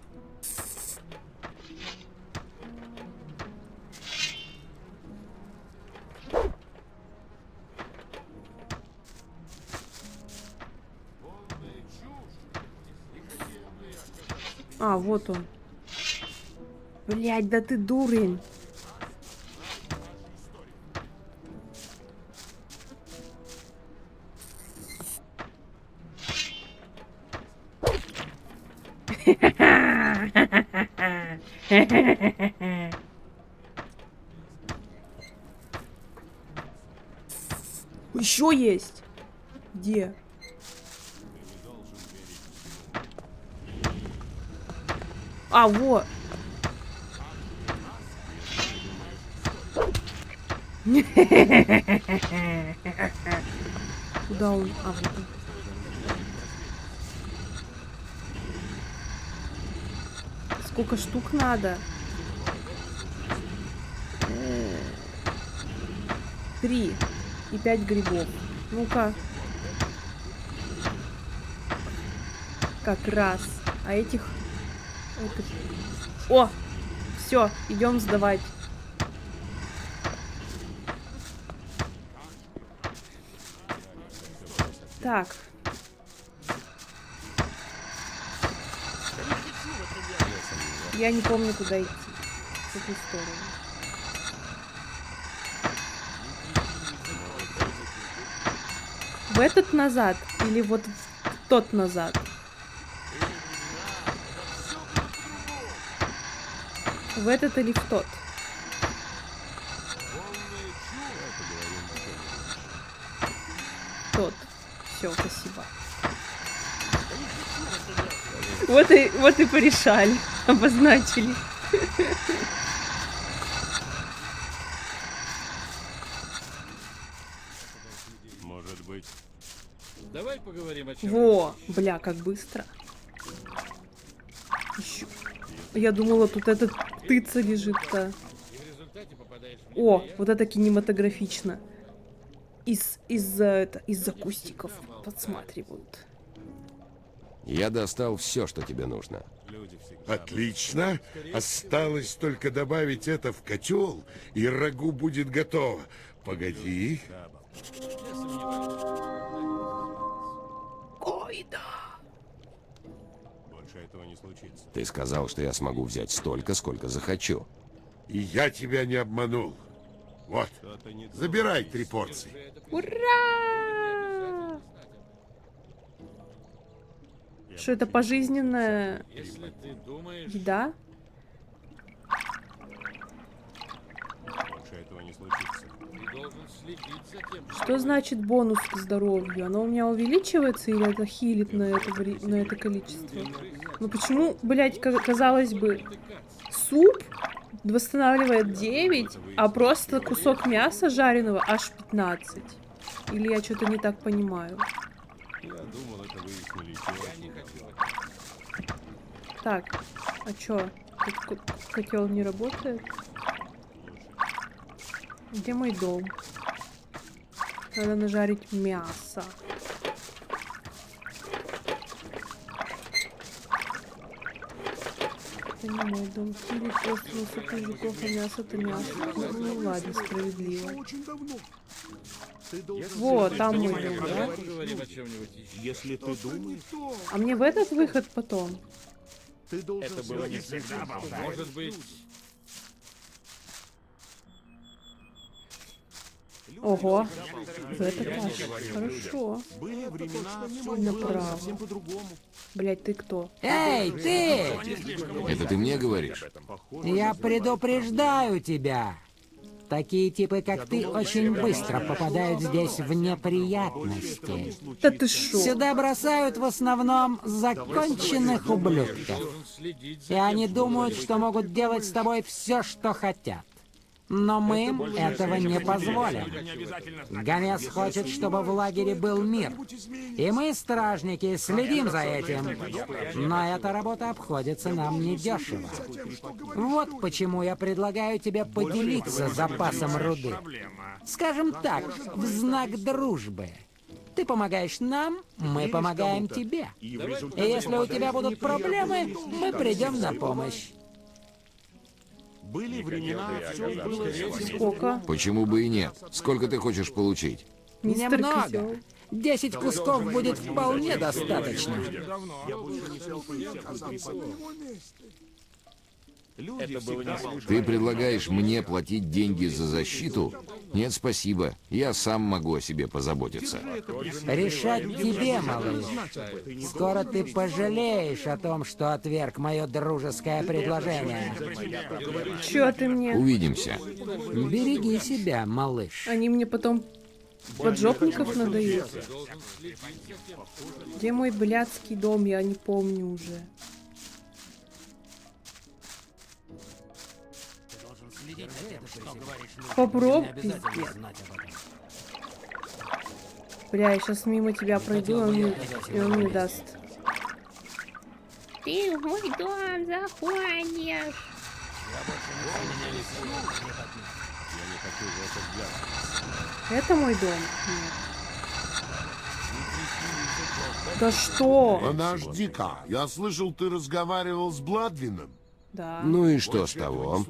А, вот он. Блядь, да ты дурень. Еще есть. Где? А, вот. Куда он? А, вот он. Сколько штук надо? 3 и 5 грибов. Ну-ка. Как раз. А этих... О! Все, идем сдавать. Так. Я не помню, куда идти. В какую сторону. В этот назад или вот в тот назад? В этот или в тот? Тот. Все, спасибо. Вот и порешали. Обозначили. Может быть. Давай поговорим о чем. Во, бля, как быстро. Ещё. Я думала, тут этот птица лежит-то. О, вот это кинематографично. Из-за кустиков подсматривают. Я достал все, что тебе нужно. Отлично. Осталось только добавить это в котел, и рагу будет готово. Погоди. Ой, да. Больше этого не случится. Ты сказал, что я смогу взять столько, сколько захочу. И я тебя не обманул. Вот, забирай 3 порции. Ура! Что это пожизненная Если ты думаешь... еда? Больше этого не случится. Ты должен следить за тем, Что значит бонус к здоровью? Оно у меня увеличивается или это хилит на это количество? Ну почему, блядь, казалось бы, суп восстанавливает 9, а просто кусок мяса жареного аж 15? Или я что-то не так понимаю? Я думал, это выяснили еще. Так, а чё? Тут котел не работает? Где мой дом? Надо нажарить мясо. Это не мой дом. Кири, космос, суп, языков, а мясо это мясо. Ну ладно, справедливо. Очень давно. Вот, там мой дом, да? давай поговорим о чем-нибудь еще. Если ты думаешь, А мне в этот выход потом? Это было не всегда, может быть... Ого, в этот этаж. Хорошо. были времена, все Направо. было совсем по-другому. Блять, ты кто? Эй, ты! Это ты мне говоришь? Я предупреждаю тебя. Такие типы, как ты, очень быстро попадают здесь в неприятности. Да ты шо? Сюда бросают в основном законченных ублюдков. И они думают, что могут делать с тобой все, что хотят. Но мы им этого не позволим. Гомес хочет, чтобы в лагере был мир. И мы, стражники, следим за этим. Но эта работа обходится нам недешево. Вот почему я предлагаю тебе поделиться запасом руды. Скажем так, в знак дружбы. Ты помогаешь нам, мы помогаем тебе. И если у тебя будут проблемы, мы придем на помощь. Были времена, все было... Сколько? Почему бы и нет? Сколько ты хочешь получить? Мистер Немного. Козёл. 10 кусков будет вполне достаточно. Ты предлагаешь мне платить деньги за защиту? Нет, спасибо. Я сам могу о себе позаботиться. Решать тебе, малыш. Скоро ты пожалеешь о том, что отверг мое дружеское предложение. Чё ты мне? Увидимся. Береги себя, малыш. Они мне потом поджопников надают. Где мой блядский дом? Я не помню уже. Попробуй, пиздец. Бля, я сейчас мимо тебя пройду, и он мне даст. Ты в мой дом заходишь. Это мой дом? Нет. Да что? Подожди-ка, я слышал, ты разговаривал с Бладвином. Да. Ну и что с того?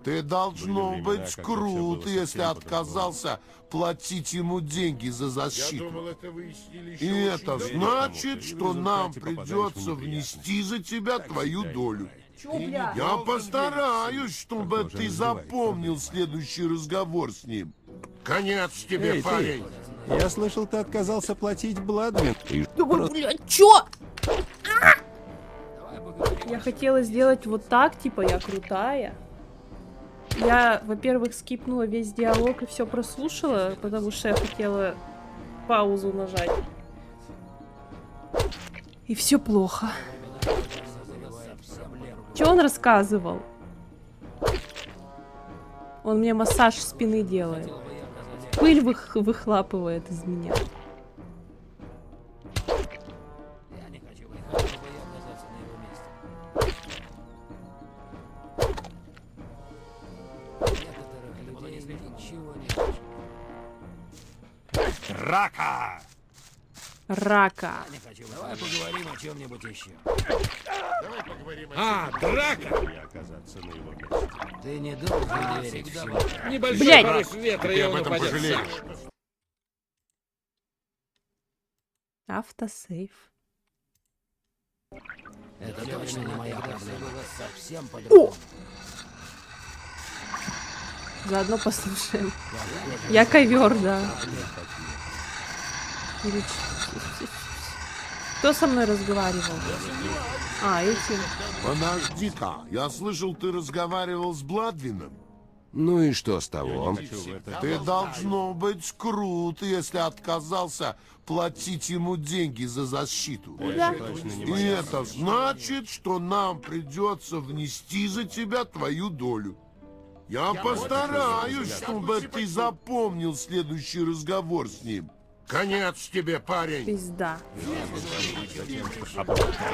Ты должно быть крут, если отказался платить ему деньги за защиту. И это значит, что нам придется внести за тебя твою долю. Я постараюсь, чтобы ты запомнил следующий разговор с ним. Конец тебе, Эй, парень. Я слышал, ты отказался платить Бладвин. Блядь, чё? Я хотела сделать вот так, типа я крутая. Я, во-первых, скипнула весь диалог и все прослушала, потому что я хотела паузу нажать. И все плохо. Что он рассказывал? Он мне массаж спины делает. Пыль выхлапывает из меня. Рака! Рака. Давай поговорим о чем-нибудь еще. Драка! Оказаться на его месте. Ты не должен верить всему. Небольшой Блядь. порыв ветра, и Ты об он этом упадет пожалеешь. сам. Автосейв. Это точно не моя проблема. Совсем О! по-другому. Заодно послушаем. Я ковер, да. Или кто со мной разговаривал? А, эти. Подожди-ка, я слышал, ты разговаривал с Бладвином. Ну и что с того? Ты должно быть крут, если отказался платить ему деньги за защиту. И это значит, что нам придется внести за тебя твою долю. Я постараюсь, чтобы ты запомнил следующий разговор с ним. Конец тебе, парень. Пизда.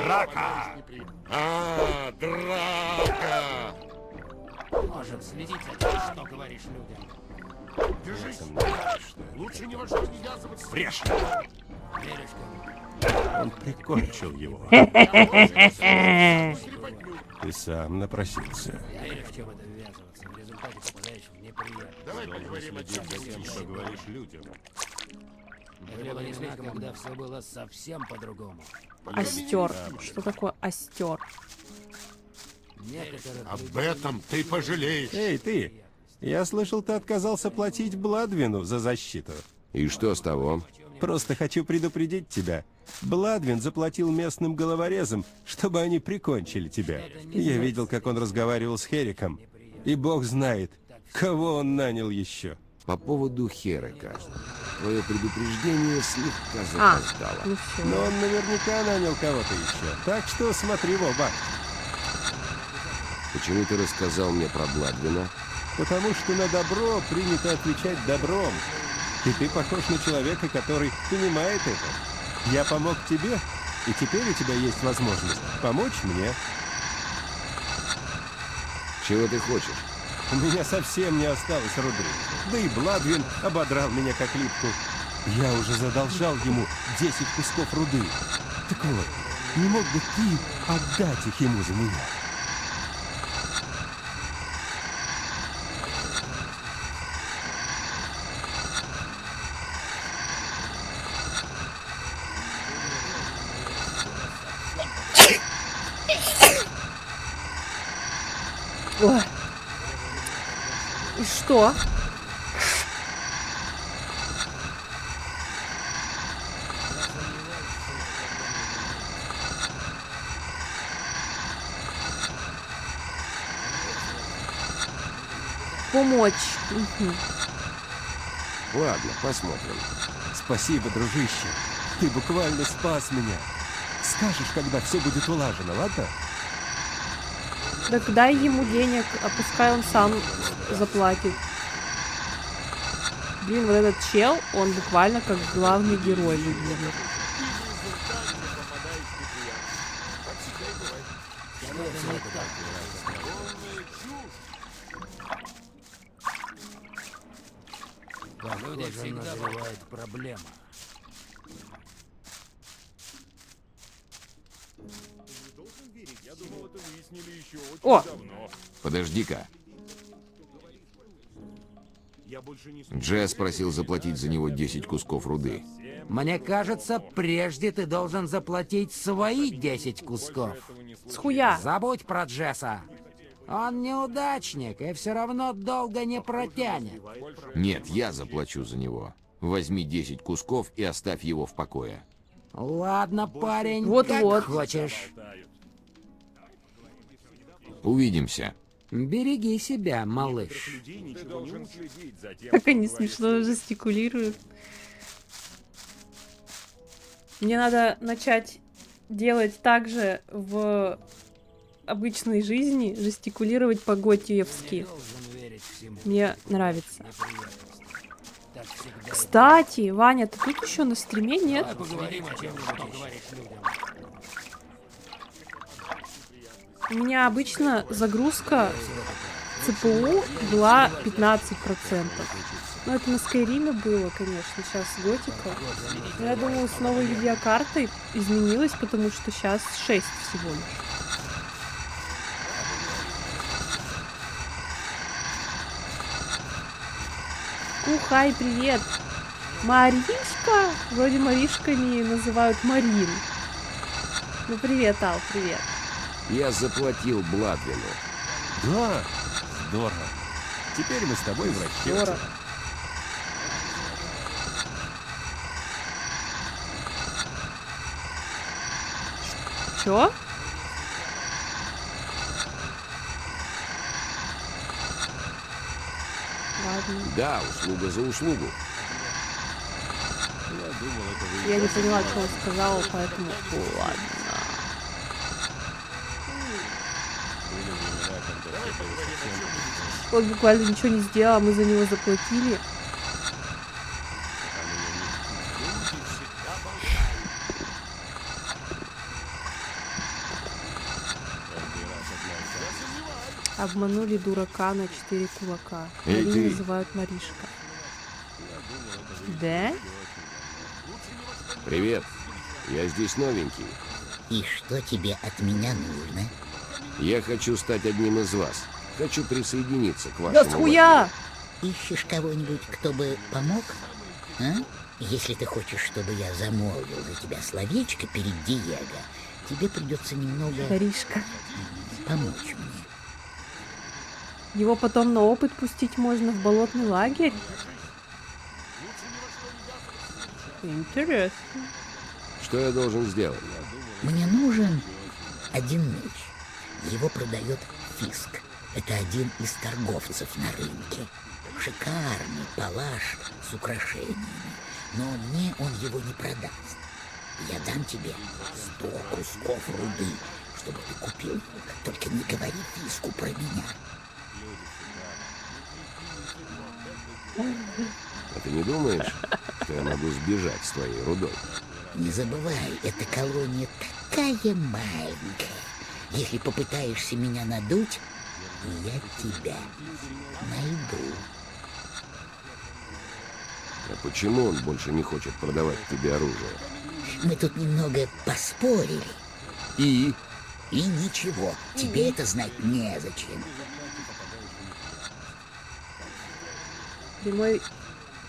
Драка! Драка! Можем следить за тем, что говоришь людям. Держись! Лучше ни во что не ввязываться. Врежь! Веришь ко мне? Он прикончил его. Ты сам напросился. Веришь, в чем это ввязываться? В результате попадаешь в неприятность. Давай поговорим о чем Затем, что говоришь людям. Были времена, когда все было совсем по-другому. Остер. Что такое остер? Некоторых Об этом ты пожалеешь. Эй, ты! Я слышал, ты отказался платить Бладвину за защиту. И что с того? Просто хочу предупредить тебя. Бладвин заплатил местным головорезам, чтобы они прикончили тебя. Я видел, как он разговаривал с Хериком. И бог знает, кого он нанял еще. По поводу Херека. Твое предупреждение слегка А, запоздало. ну все. Но он наверняка нанял кого-то еще. Так что смотри в оба. Почему ты рассказал мне про Бладвина? Потому что на добро принято отвечать добром. И ты похож на человека, который понимает это. Я помог тебе, и теперь у тебя есть возможность помочь мне. Чего ты хочешь? У меня совсем не осталось руды. Да и Бладвин ободрал меня как липку. Я уже задолжал ему 10 кусков руды. Так вот, не мог бы ты отдать их ему за меня? что? Помочь. Мгм. Ладно, посмотрим. Спасибо, дружище. Ты буквально спас меня. Скажешь, когда все будет улажено, ладно? Так дай ему денег, а пускай он сам заплатит. Блин, вот этот чел, он буквально как главный герой выглядит. Люди всегда бывает проблема. О! Подожди-ка. Джесс просил заплатить за него 10 кусков руды. Мне кажется, прежде ты должен заплатить свои 10 кусков. Схуя. Забудь про Джесса. Он неудачник и все равно долго не протянет. Нет, я заплачу за него. Возьми 10 кусков и оставь его в покое. Ладно, парень, Вот-вот. как хочешь. Увидимся. Береги себя, малыш. Как они смешно жестикулируют. Мне надо начать делать так же в обычной жизни, жестикулировать по-готиевски. Мне нравится. Кстати, Ваня, ты тут еще на стриме, нет? У меня обычно загрузка ЦПУ была 15%. Ну, это на Скайриме было, конечно, сейчас Готика. Но я думаю, с новой видеокартой изменилось, потому что сейчас 6 всего лишь. Хай, привет! Маришка! Вроде Маришками называют Марин. Ну, привет, Ал, привет. Я заплатил Бладвину. Да, здорово. Теперь мы с тобой вращаемся. Здорово. Чё? Ладно. Да, услуга за услугу. Я не поняла, что он сказал, поэтому... Ладно. Он буквально ничего не сделал, а мы за него заплатили. Обманули дурака на 4 кулака. Эй, Они ты. называют Маришка. Да? Привет. Я здесь новенький. И что тебе от меня нужно? Я хочу стать одним из вас. Хочу присоединиться к Да вашему схуя! Ищешь кого-нибудь, кто бы помог? А? Если ты хочешь, чтобы я замолвил за тебя словечко перед Диего, тебе придется немного Маришка. помочь мне. Его потом на опыт пустить можно в болотный лагерь? Интересно. Что я должен сделать? Мне нужен один меч. Его продает Фиск. Это один из торговцев на рынке. Шикарный палаш с украшениями. Но мне он его не продаст. Я дам тебе 100 кусков руды, чтобы ты купил его. Только не говори Фиску про меня. А ты не думаешь, что я могу сбежать с твоей рудой? Не забывай, эта колония такая маленькая. Если попытаешься меня надуть, я тебя найду. А почему он больше не хочет продавать тебе оружие? Мы тут немного поспорили. И? И ничего, тебе это знать незачем. Прямой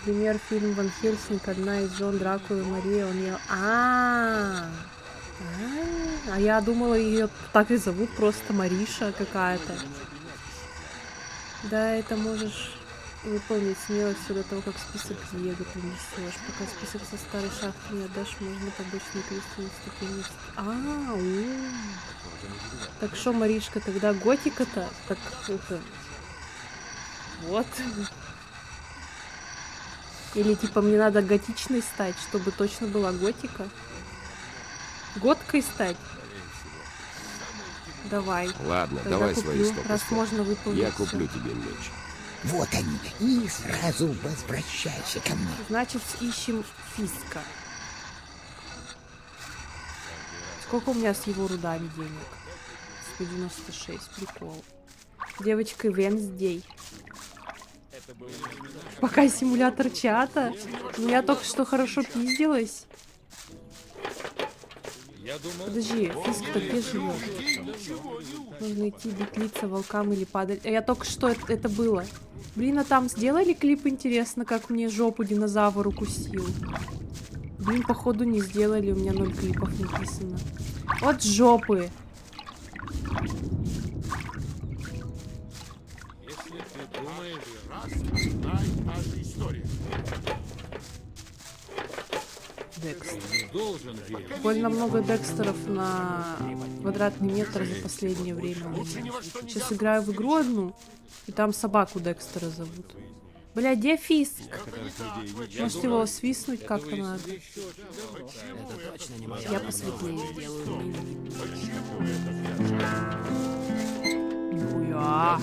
пример фильм Ван Хельсинг, одна из жен Дракулы, Мария, он ее... А я думала, ее так и зовут, просто Мариша какая-то. Да, это можешь Выполнить смело все до того, как список Диего принесешь. Пока список со старой шахты не отдашь, можно побочные квесты на ступени. Так что, Маришка, тогда готика-то? Так это... Вот. Или типа мне надо готичной стать, чтобы точно была готика? Готкой стать? Давай. Ладно, Тогда давай куплю, свои 100 раз кусков. можно выполнить Я всё. куплю тебе меч. Вот они, и сразу возвращайся ко мне. Значит, ищем Фиска. Сколько у меня с его рудами денег? 196, прикол. Девочка Венсдей. Пока симулятор чата. Ну я только что хорошо пиздилась. Подожди, Фиск-то где живет? Нужно идти бить лица волкам или падать. А я только что это было. Блин, а там сделали клип, интересно, как мне жопу динозавр укусил. Блин, походу не сделали, у меня 0 клипов написано. Вот жопы. Декстер. Больно много Декстеров на квадратный метр за последнее время. Сейчас играю в игру одну, и там собаку Декстера зовут. Бля, где Фиск? Может его свистнуть как-то надо? Я посветлее сделаю. Нихуя.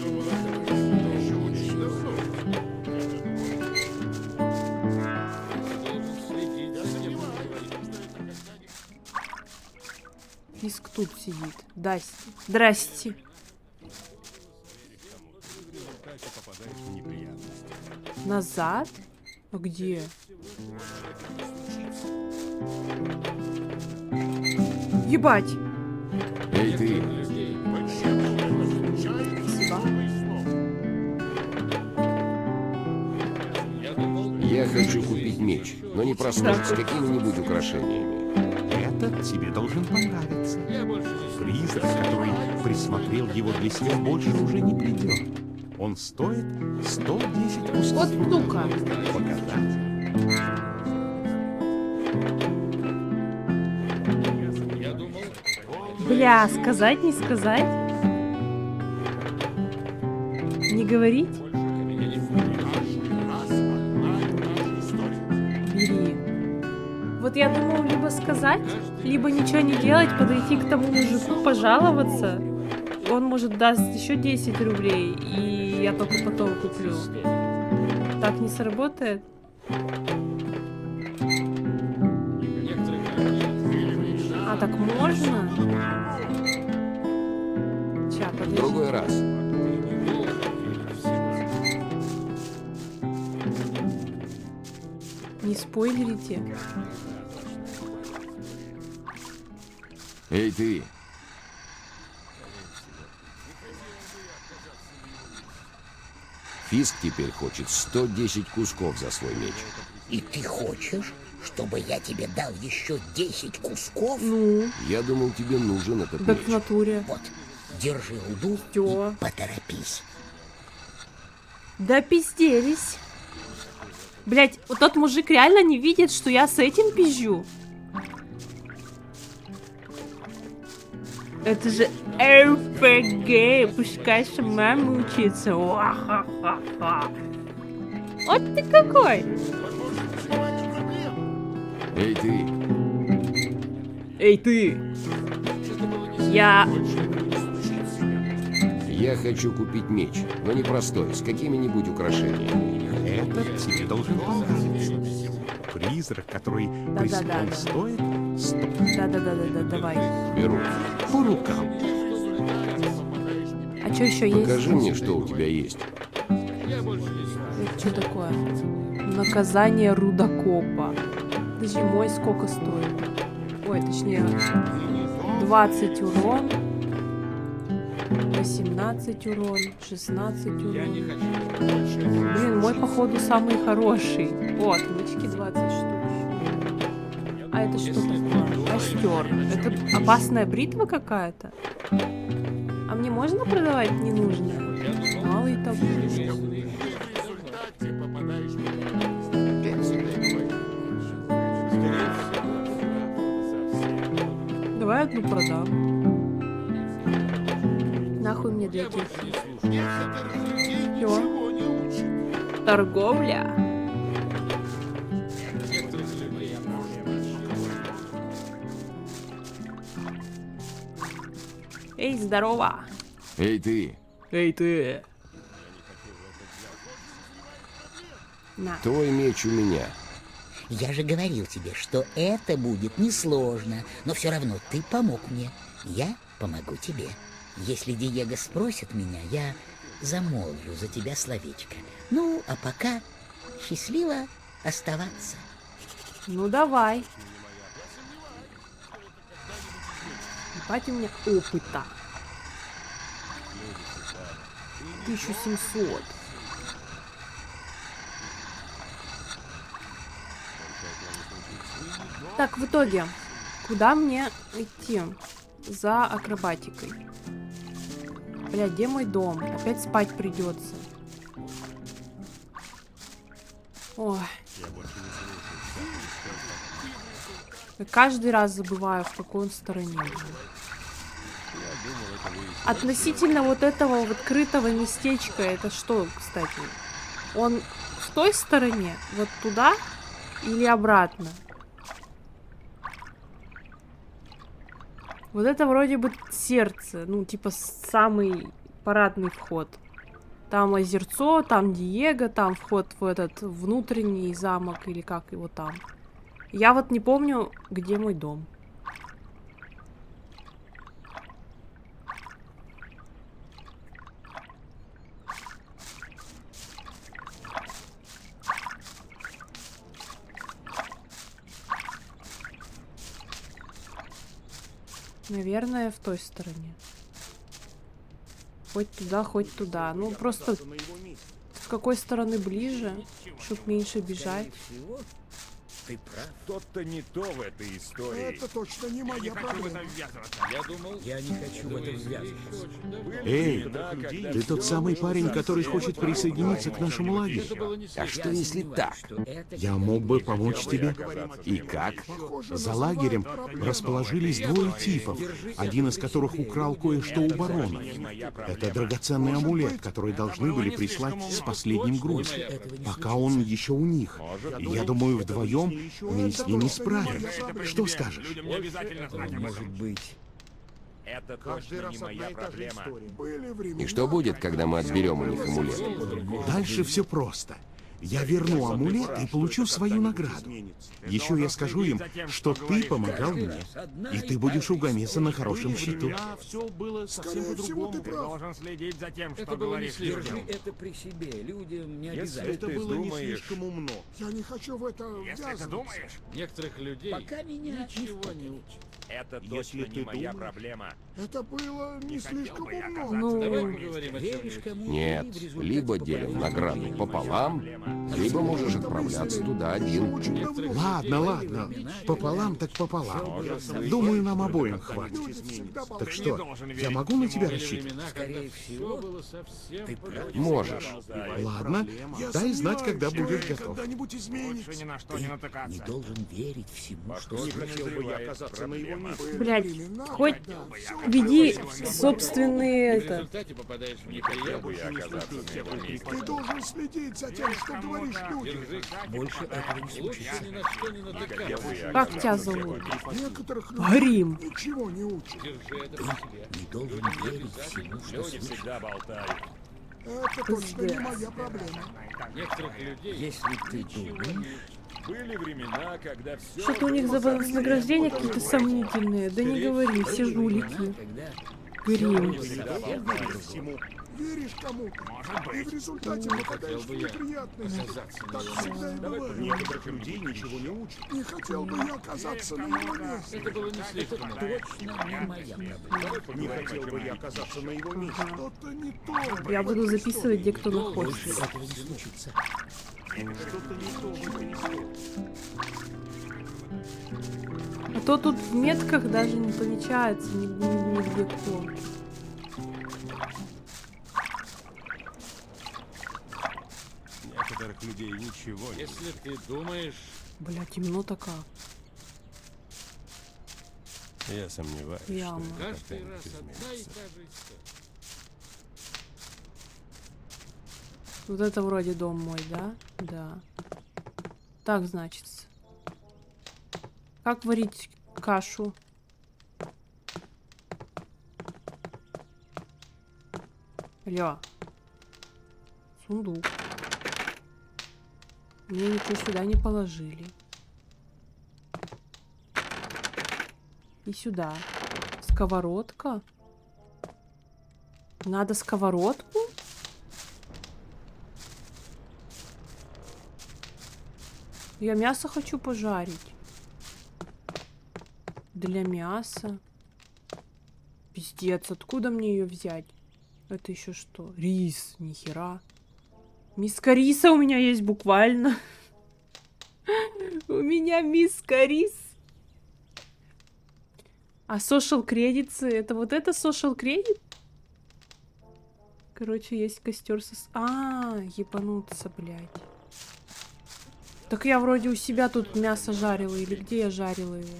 Фиск тут сидит. Здрасте. Назад? А где? Ебать! Эй, ты! Спасибо. Я хочу купить меч, но не простой, с какими-нибудь украшениями. Этот тебе должен понравиться. Призрак, который присмотрел его для себя, больше уже не придет. Он стоит 110 кусков. Вот сука! Показать? Бля, сказать, не сказать? Не говорить? Бери. Вот я думала либо сказать, либо ничего не делать, подойти к тому мужику, пожаловаться. Он, может, даст еще 10 рублей, и я только потом куплю. Так не сработает? А, так можно? Ща, В подожди. другой раз. Не спойлерите. Эй, ты! Фиск теперь хочет 110 кусков за свой меч. И ты хочешь, чтобы я тебе дал еще 10 кусков? Ну, Я думал, тебе нужен этот так меч. в натуре. Вот, держи руду Всё. и поторопись. Да пизделись. Блять, вот тот мужик реально не видит, что я с этим пизжу. Это же РПГ, пускай сама мучается. Ва-ха-ха-ха. Вот ты какой. Эй, ты! Эй, ты. Я хочу купить меч, но не простой, с какими-нибудь украшениями. Этот тебе должен понравиться. Призрак, который Да-да-да. он стоит 100 Да-да-да-да-да, давай. Беру. по рукам. А что еще есть? Покажи мне, что у тебя есть. Это что такое? Наказание рудокопа. Подожди, мой сколько стоит? Ой, точнее, 20 урон, 18 урон, 16 урон. Блин, мой, походу, самый хороший. О, отмычки 20 штук. А это что такое? Костер. Это опасная бритва какая-то? А мне можно продавать ненужное? Малый табу. Давай одну продам. Нахуй мне для этих. Чё? Торговля. Эй, здорово. Эй, ты! Эй, ты. На. Твой меч у меня. Я же говорил тебе, что это будет несложно, но все равно ты помог мне. Я помогу тебе. Если Диего спросит меня, я замолвлю за тебя словечко. Ну, а пока счастливо оставаться. Ну давай. Ебать у меня опыта. 1700. Так, в итоге, куда мне идти за акробатикой? Бля, где мой дом? Опять спать придется. Ой. Я каждый раз забываю, в какой он стороне. Относительно вот этого вот открытого местечка, это что, кстати? Он в той стороне, вот туда или обратно? Вот это вроде бы сердце, ну типа самый парадный вход. Там озерцо, там Диего, там вход в этот внутренний замок или как его там. Я вот не помню, где мой дом. Наверное, в той стороне. Хоть туда, хоть туда. Ну, просто с какой стороны ближе, чтобы меньше бежать. Ты прав. Что-то не то в этой истории. Это точно не моя проблема. Я думал, Я не хочу в это ввязываться. Эй, ты тот самый парень, который хочет присоединиться к нашему лагерю. А что если так? Я мог бы помочь тебе. И как? За лагерем расположились двое типов, один из которых украл кое-что у барона. Это драгоценный амулет, который должны были прислать с последним грузом. Пока он еще у них. И я думаю, вдвоем мы с ними справимся. Что скажешь? Может быть. это точно не моя проблема. И что будет, когда мы отберем у них амулет? Дальше все просто. Я верну амулет и получу свою награду. Еще я скажу им, что ты помогал мне, и ты будешь у Гомеса на хорошем счету. Все было совсем по-другому. Ты должен следить за тем, что говоришь людям. Это при себе. Людям не Если обязательно. Это ты было не думаешь, слишком умно. Я не хочу в это Если ты ввязываться. думаешь, Некоторых людей Пока меня не ничего не учат. это Если точно ты не моя думаешь- проблема. Это было не слишком бы я умно. Ну, Давай поговорим о Веришь чем-нибудь. кому-то, Нет, и в результате либо делим попадаешь награду в пополам, либо можешь отправляться туда один. Очень давно. Ладно, ладно. Пополам так пополам. Думаю, нам обоим хватит. Так что, я могу на тебя Были рассчитывать? времена, когда Скорее все всего, было совсем ты прав. Можешь. Ладно, Я дай знать, когда сомневаюсь, будешь что готов. когда-нибудь лучше изменится. ни на что не Не натыкаться. должен верить всему, что Не слышишь. хотел бы я оказаться на его месте. блядь, Времена, хоть когда всё веди было собственные И в это. результате попадаешь в неприятности. Ты должен следить за тем, что говоришь людям. Больше этого не Лучше случится. ни на что не натыкаться. Как тебя зовут? Некоторых людей Грим. ничего не учат. Держи это при себе. Не должен верить всему, что Люди слышишь. всегда болтают. Это точно не моя проблема. Некоторых людей Если ты думаешь, Были времена, когда все... Что-то у них за вознаграждения какие-то сомнительные. Да не говори, все жулики. когда Грим. Веришь кому-то, и в результате попадаешь в неприятности. Так всегда и бывает. Некоторых людей ничего не учат. Не хотел бы я оказаться на его месте. это было не слишком. точно не моя проблема. Не хотел бы я оказаться на его месте. Что-то не то. Я буду записывать, где кто Больше находится. этого не случится. Что-то не то в этой истории. А то тут в метках даже не помечается нигде кто. Некоторых людей ничего не... Если ты думаешь, Бля, темно-то как. Я сомневаюсь, Яма. что это Каждый раз когда-нибудь одна и изменится. та же история. Вот это вроде дом мой, да? Да. Так, значит. Как варить кашу? Ля. Сундук. Мне ничего сюда не положили. И сюда. Сковородка. Надо сковородку? Я мясо хочу пожарить. Для мяса. Пиздец, откуда мне ее взять? Это еще что? Рис, нихера. Миска риса у меня есть буквально. У меня миска рис. А social credits, это вот это social credit? Короче, есть костер со... ебануться, блядь. Так я вроде у себя тут мясо жарила, или где я жарила его?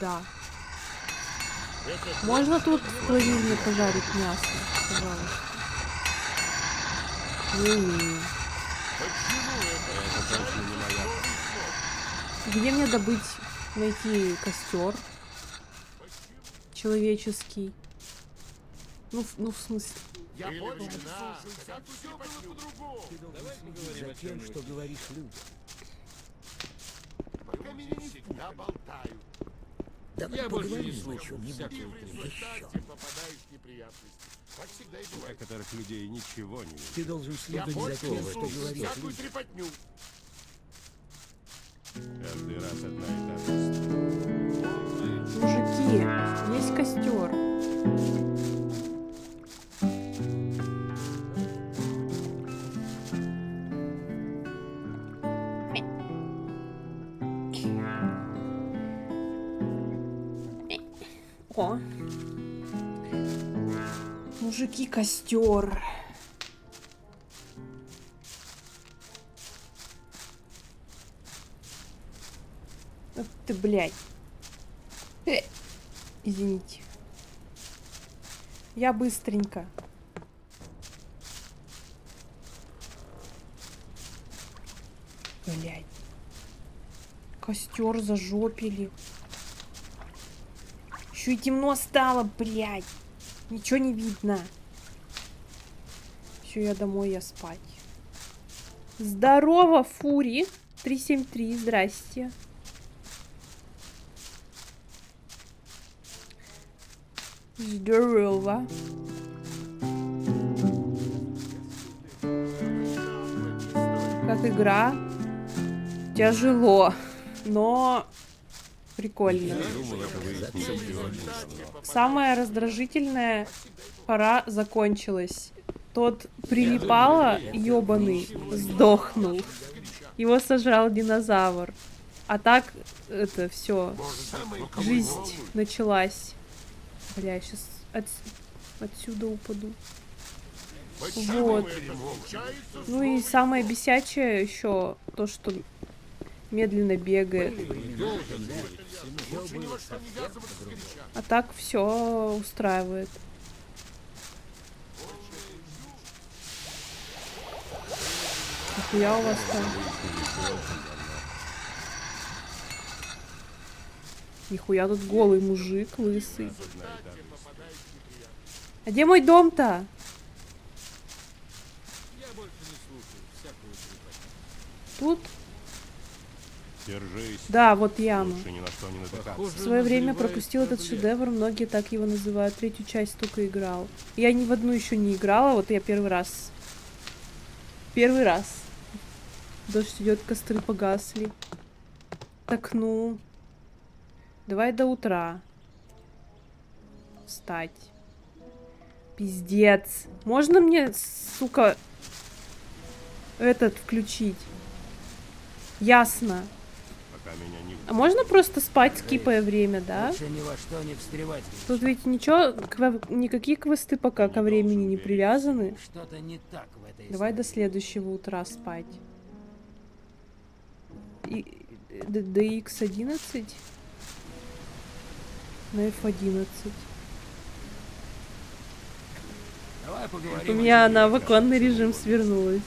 Да. Можно тут в плавильне пожарить мясо, пожалуйста? Не умею. Где мне найти костер человеческий? Ну, в смысле? Я больше не слушаю, как все было по-другому. Затем, что говоришь людям. Пока меня не впустят, я болтаю. Давай Я больше не поговорим о слушаю чем-нибудь всякую еще. попадаешь в неприятности. Так всегда и У бывает. некоторых людей ничего не видно. Ты должен Я следовать за больше тем, не что слушаю говоришь всякую людям. трепотню. Каждый раз одна и та же история. Мужики, есть костер. О. Мужики, костер. Ах ты, блядь. Извините. Я быстренько. Блядь. Костер зажопили. Еще и темно стало, блядь. Ничего не видно. Все, я домой, я спать. Здорово, Фури. 373, здрасте. Здорово. Как игра? Тяжело, но прикольно. Самое раздражительное, пора закончилась. Тот прилипало, ёбаный, сдохнул. Его сожрал динозавр. А так, это все, жизнь началась. Бля, сейчас отсюда упаду. Вот. Ну и самое бесячее еще то, что медленно бегает. А так все устраивает. Нихуя у вас там? Нихуя тут голый мужик, лысый. А где мой дом-то? Тут? Держись. Да, вот яма. Лучше ни на что не натыкаться. В свое время пропустил этот шедевр, многие так его называют. Третью часть только играл. Я ни в одну еще не играла, вот я первый раз. Первый раз. Дождь идет, костры погасли. Так ну. Давай до утра. Встать. Пиздец. Можно мне, сука, этот включить? Ясно. Пока меня не... А можно просто спать, скипая время, да? Лучше ни во что не встревать. Тут ведь ничего, никакие квесты пока ко времени не привязаны. Что-то не так в этой Давай до истории. следующего утра спать. DX11? На F11. Давай У поговорим. меня на эвакуационный режим свернулась.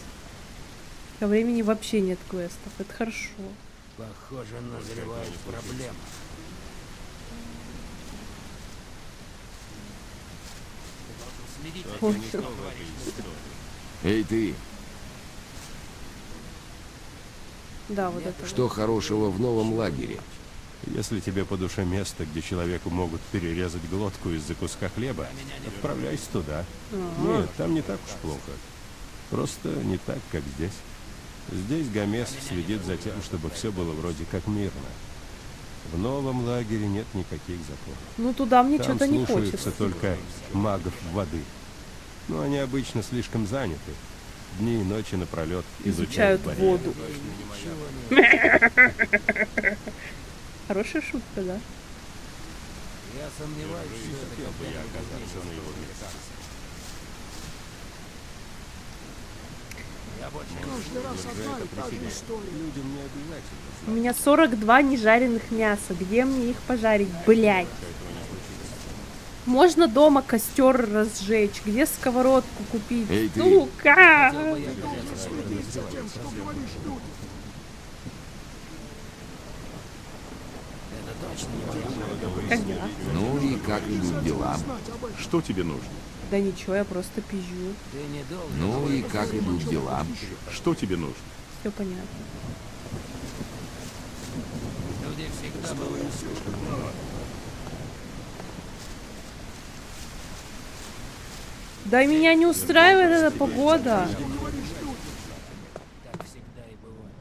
Ко времени вообще нет квестов. Это хорошо. Похоже, назревает проблема. В общем, Эй, ты, да, вот это. что хорошего в новом лагере? Если тебе по душе место, где человеку могут перерезать глотку из-за куска хлеба, отправляйся туда. Нет, там не так уж плохо. Просто не так, как здесь. Здесь Гомес следит за тем, чтобы все было вроде как мирно. В новом лагере нет никаких законов. Ну туда мне Там что-то не слушаются хочется. только магов воды. Но они обычно слишком заняты. Дни и ночи напролет Изучают изучают барьеры. воду. Хорошая шутка, да? Я сомневаюсь, что это Хотел бы я оказаться на его месте. Каждый раз одна и та же история. Людям не обязательно. У меня 42 нежаренных мяса. Где мне их пожарить? Блять. Можно дома костер разжечь. Где сковородку купить? Эй, ты. Сука! Следить за тем, что говоришь людям. Как дела? Ну и как идут дела? Что тебе нужно? Да ничего, я просто пизжу. Ты не должен. Ну и как идут дела? Что тебе нужно? Все понятно. Люди всегда бывают. Да меня не устраивает эта погода. Так всегда и бывает.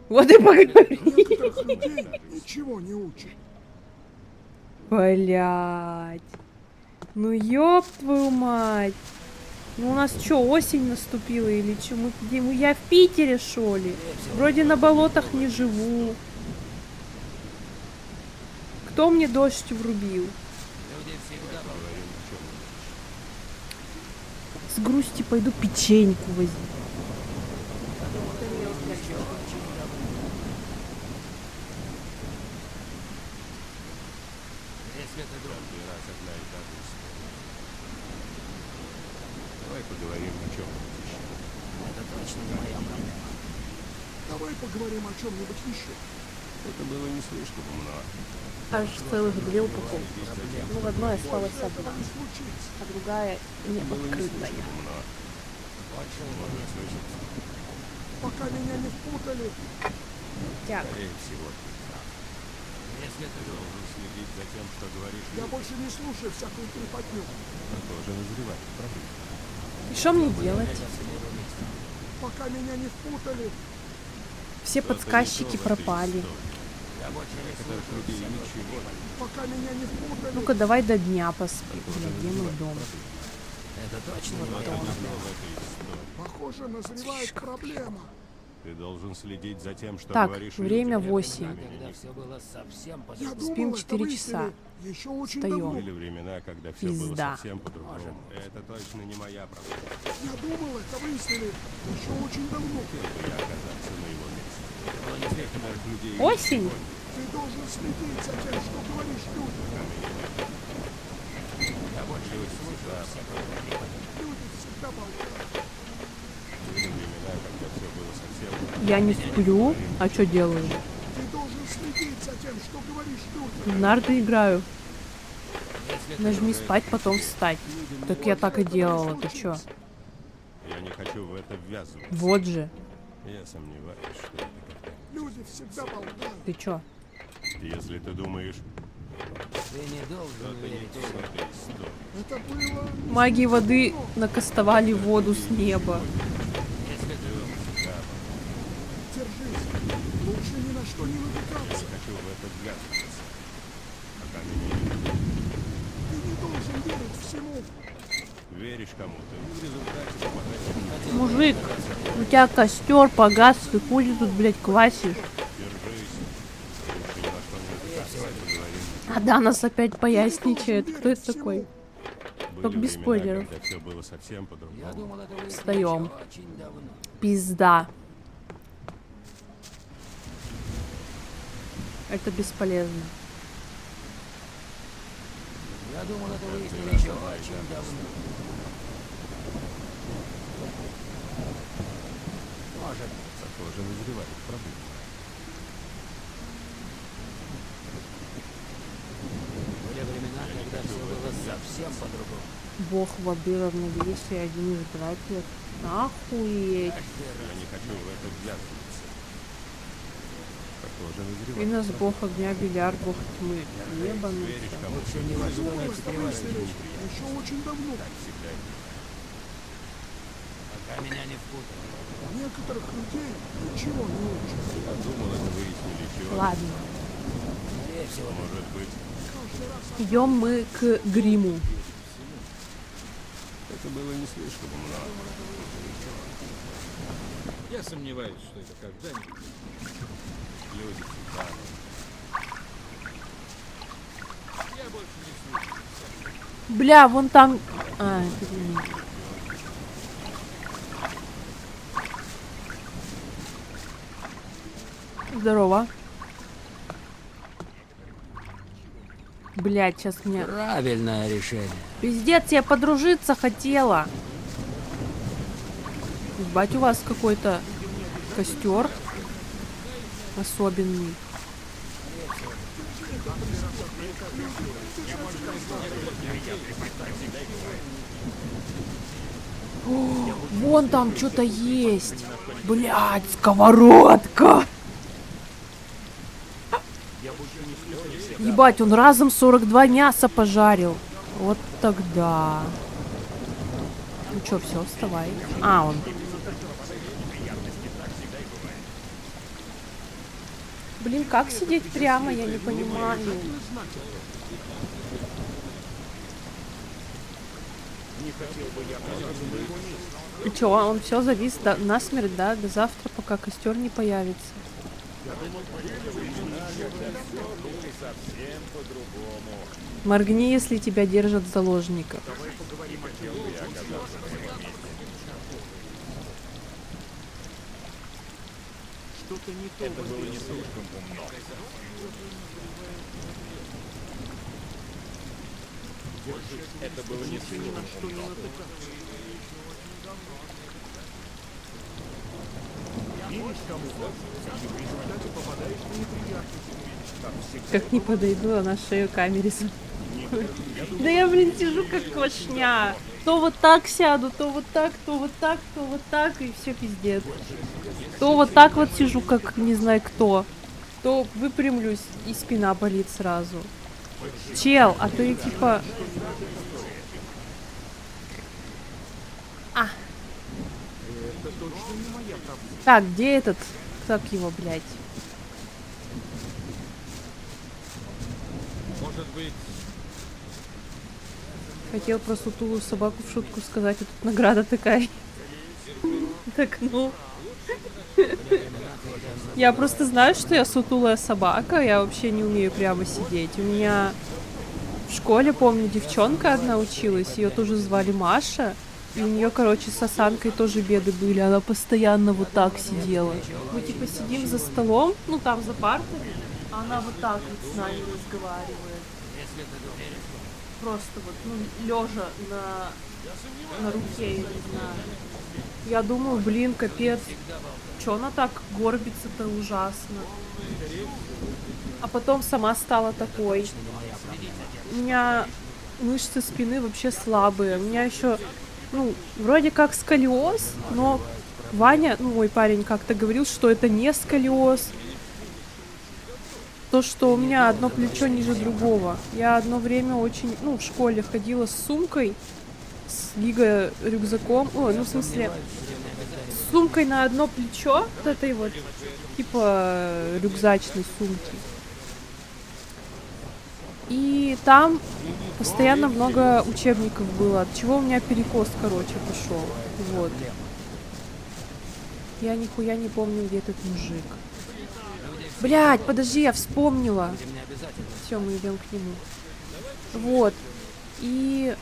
Вот и поговори. Некоторых людей ничего не учат. Блять. Ну ёб твою мать. Ну у нас что, осень наступила или что? Я в Питере, шо ли? Вроде на болотах не живу. Кто мне дождь врубил? Люди всегда бывают. С грусти пойду печеньку возьму. Если ты друг. Давай поговорим о чем. Это точно не моя проблема. Давай поговорим о чем-нибудь еще. Это было не слишком умно. Аж целых две упаковки. Ну, в одной осталась одна, а другая не открытая. Пока меня не впутали. Так. Скорее всего, ты прав. Если ты друг. Должен следить за тем, что говоришь. Я больше не слушаю всякую трепотню. Это тоже назревает проблема. И что мне делать? Пока меня не впутали. Все подсказчики пропали. Некоторых людей ничего. Пока меня не впутали. Ну-ка, давай до дня поспи. Блин, где мой дом? Это точно не моя проблема. Похоже, назревает проблема. Ты должен следить за тем, что Так, говоришь. время людям. 8. Когда все было совсем Я по-другому. думал, Спим это 4 выяснили часа. еще очень Встаем. давно. Были времена, когда все было Пизда. совсем по-другому. Это точно не моя проблема. Я думал, это выяснили еще очень давно. Я оказаться на его месте. Некоторых людей Осень? Ты должен следить за тем, что говоришь людям. Я больше не слушаю. Люди всегда болтают. Были времена, когда все было совсем. Я не сплю. А что делаю? Ты должен следить за тем, что говоришь людям. В нарды играю. Нажми спать, потом встать. Так я так и делала. Ты чё? Я не хочу в это ввязываться. Вот же. Я сомневаюсь, что это когда. Люди всегда болтают. Ты чё? Если ты думаешь, Ты не должен это не верить то в всему. этой истории. Это было... Маги воды накастовали воду с неба. Если ты друг. Держись. Лучше ни на что не натыкаться. Я хочу в это ввязываться. Пока меня не видно. Ты не должен верить всему. Веришь кому-то, и в результате попадаешь. Мужик, у тебя костер погас, ты хули тут, блядь, квасишь? Держись. Лучше ни на что не натыкаться. Давай поговорим. А да, нас опять поясничает. Кто это такой? Были Только без времена, спойлеров. когда все было совсем по-другому. Я думал, это выяснили Встаем. еще очень давно. Пизда. Это бесполезно. думал, это выяснили еще очень давно. Может, Похоже, назревает проблема. были времена, когда все было совсем по-другому. Бог воды равновесия, один из братьев. Охуеть. Я не хочу в это ввязываться. Похоже, назревает Винос, проблема. бог огня, Беляр, бог тьмы. Ебануться. Лучше ни во что не встревать. Еще очень давно. Пока меня не впутали. Некоторых людей ничего не учат. Я думал, это выяснили еще. Ладно. Скорее всего, Может быть, Идем мы к гриму. это было не слишком много. Я сомневаюсь, что это когда-нибудь. Люди всегда. Я больше не слышу. Бля, вон там... А, это не. Здорово. Блядь, сейчас мне... правильное решение. Пиздец, я подружиться хотела. Ебать, у вас какой-то костер особенный. О, вон там что-то есть. Блядь, сковородка. Ебать, он разом 42 мяса пожарил. Вот тогда. Ну чё, все, вставай. А, он. Блин, как сидеть прямо, я не понимаю. И чё, он все завис насмерть, да? До завтра, пока костер не появится. Моргни, если тебя держат заложников. Это было не слишком умно. Это было не слишком умно. Как не подойду, а на шею камерису. Да я, блин, сижу как квашня. То вот так сяду, то вот так, то вот так, то вот так, и все пиздец. То вот так вот сижу, как не знаю кто. То выпрямлюсь, и спина болит сразу. Чел, а ты типа... А. Так, где этот? Как его, блядь? Может быть, Хотел про сутулую собаку в шутку сказать, а тут награда такая. Так, ну... Я просто знаю, что я сутулая собака, я вообще не умею прямо сидеть. У меня в школе, помню, девчонка одна училась, ее тоже звали Маша. И у нее, короче, с осанкой тоже беды были, она постоянно вот так сидела. Мы типа сидим за столом, ну там за партами, а она вот так вот с нами разговаривает. Просто вот, ну, лежа на руке, я не знаю. Я думаю, блин, капец, чё она так горбится-то ужасно. А потом сама стала такой. У меня мышцы спины вообще слабые. У меня еще, ну, вроде как сколиоз, но Ваня, ну, мой парень как-то говорил, что это не сколиоз. То, что у меня одно плечо ниже другого. Я одно время очень, ну, в школе ходила с сумкой, с гига-рюкзаком. Ой, ну, в смысле, с сумкой на одно плечо, вот этой вот, типа, рюкзачной сумки. И там постоянно много учебников было, от чего у меня перекос, короче, пошел. Вот. Я нихуя не помню, где этот мужик. Блядь, подожди, я вспомнила. Все, мы идем к нему. Вот. И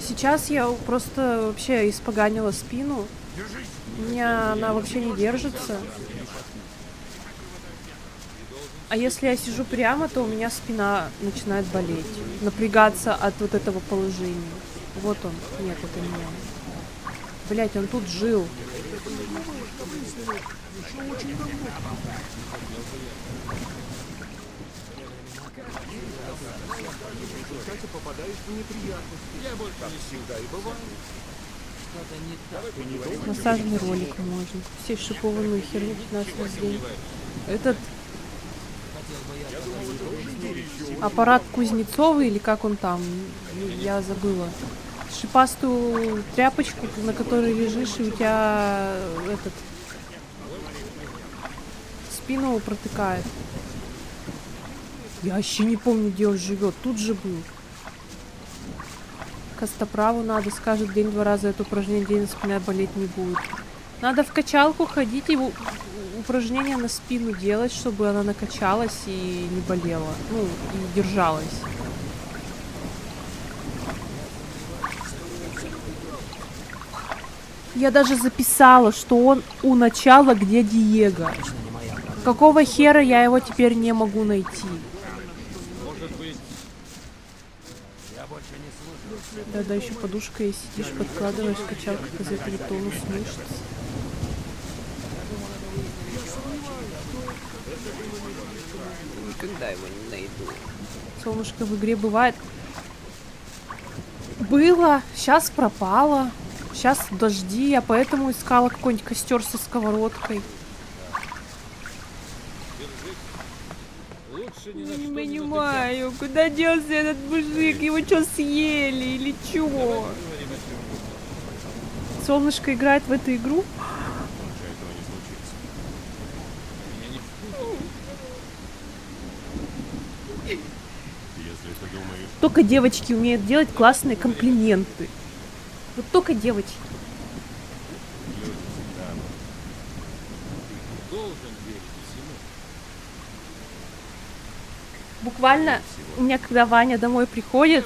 сейчас я просто вообще испоганила спину. У меня она вообще не держится. А если я сижу прямо, то у меня спина начинает болеть. Напрягаться от вот этого положения. Вот он. Нет, это не он. Блять, он тут жил. Массажный ролик можно. Все шипованную херню 15 раз в день. Этот аппарат Кузнецова или как он там, я забыла. Шипастую тряпочку, на которой лежишь, и у тебя этот спину протыкает. Я вообще не помню, где он живет. Тут же был. Костоправу надо, скажет, день-два раза это упражнение, день спина болеть не будет. Надо в качалку ходить и упражнения на спину делать, чтобы она накачалась и не болела. Ну, и держалась. Я даже записала, что он у начала, где Диего. Какого хера я его теперь не могу найти? Да, еще подушкой сидишь, подкладываешь, качалка, показатель тонус мышц. Никогда его не найду. Солнышко в игре бывает. Было, сейчас пропало. Сейчас дожди, я поэтому искала какой-нибудь костер со сковородкой. Не понимаю, куда делся этот мужик? Его что, съели или чего? Солнышко играет в эту игру? Только девочки умеют делать классные комплименты. Вот только девочки. Буквально, у меня когда Ваня домой приходит,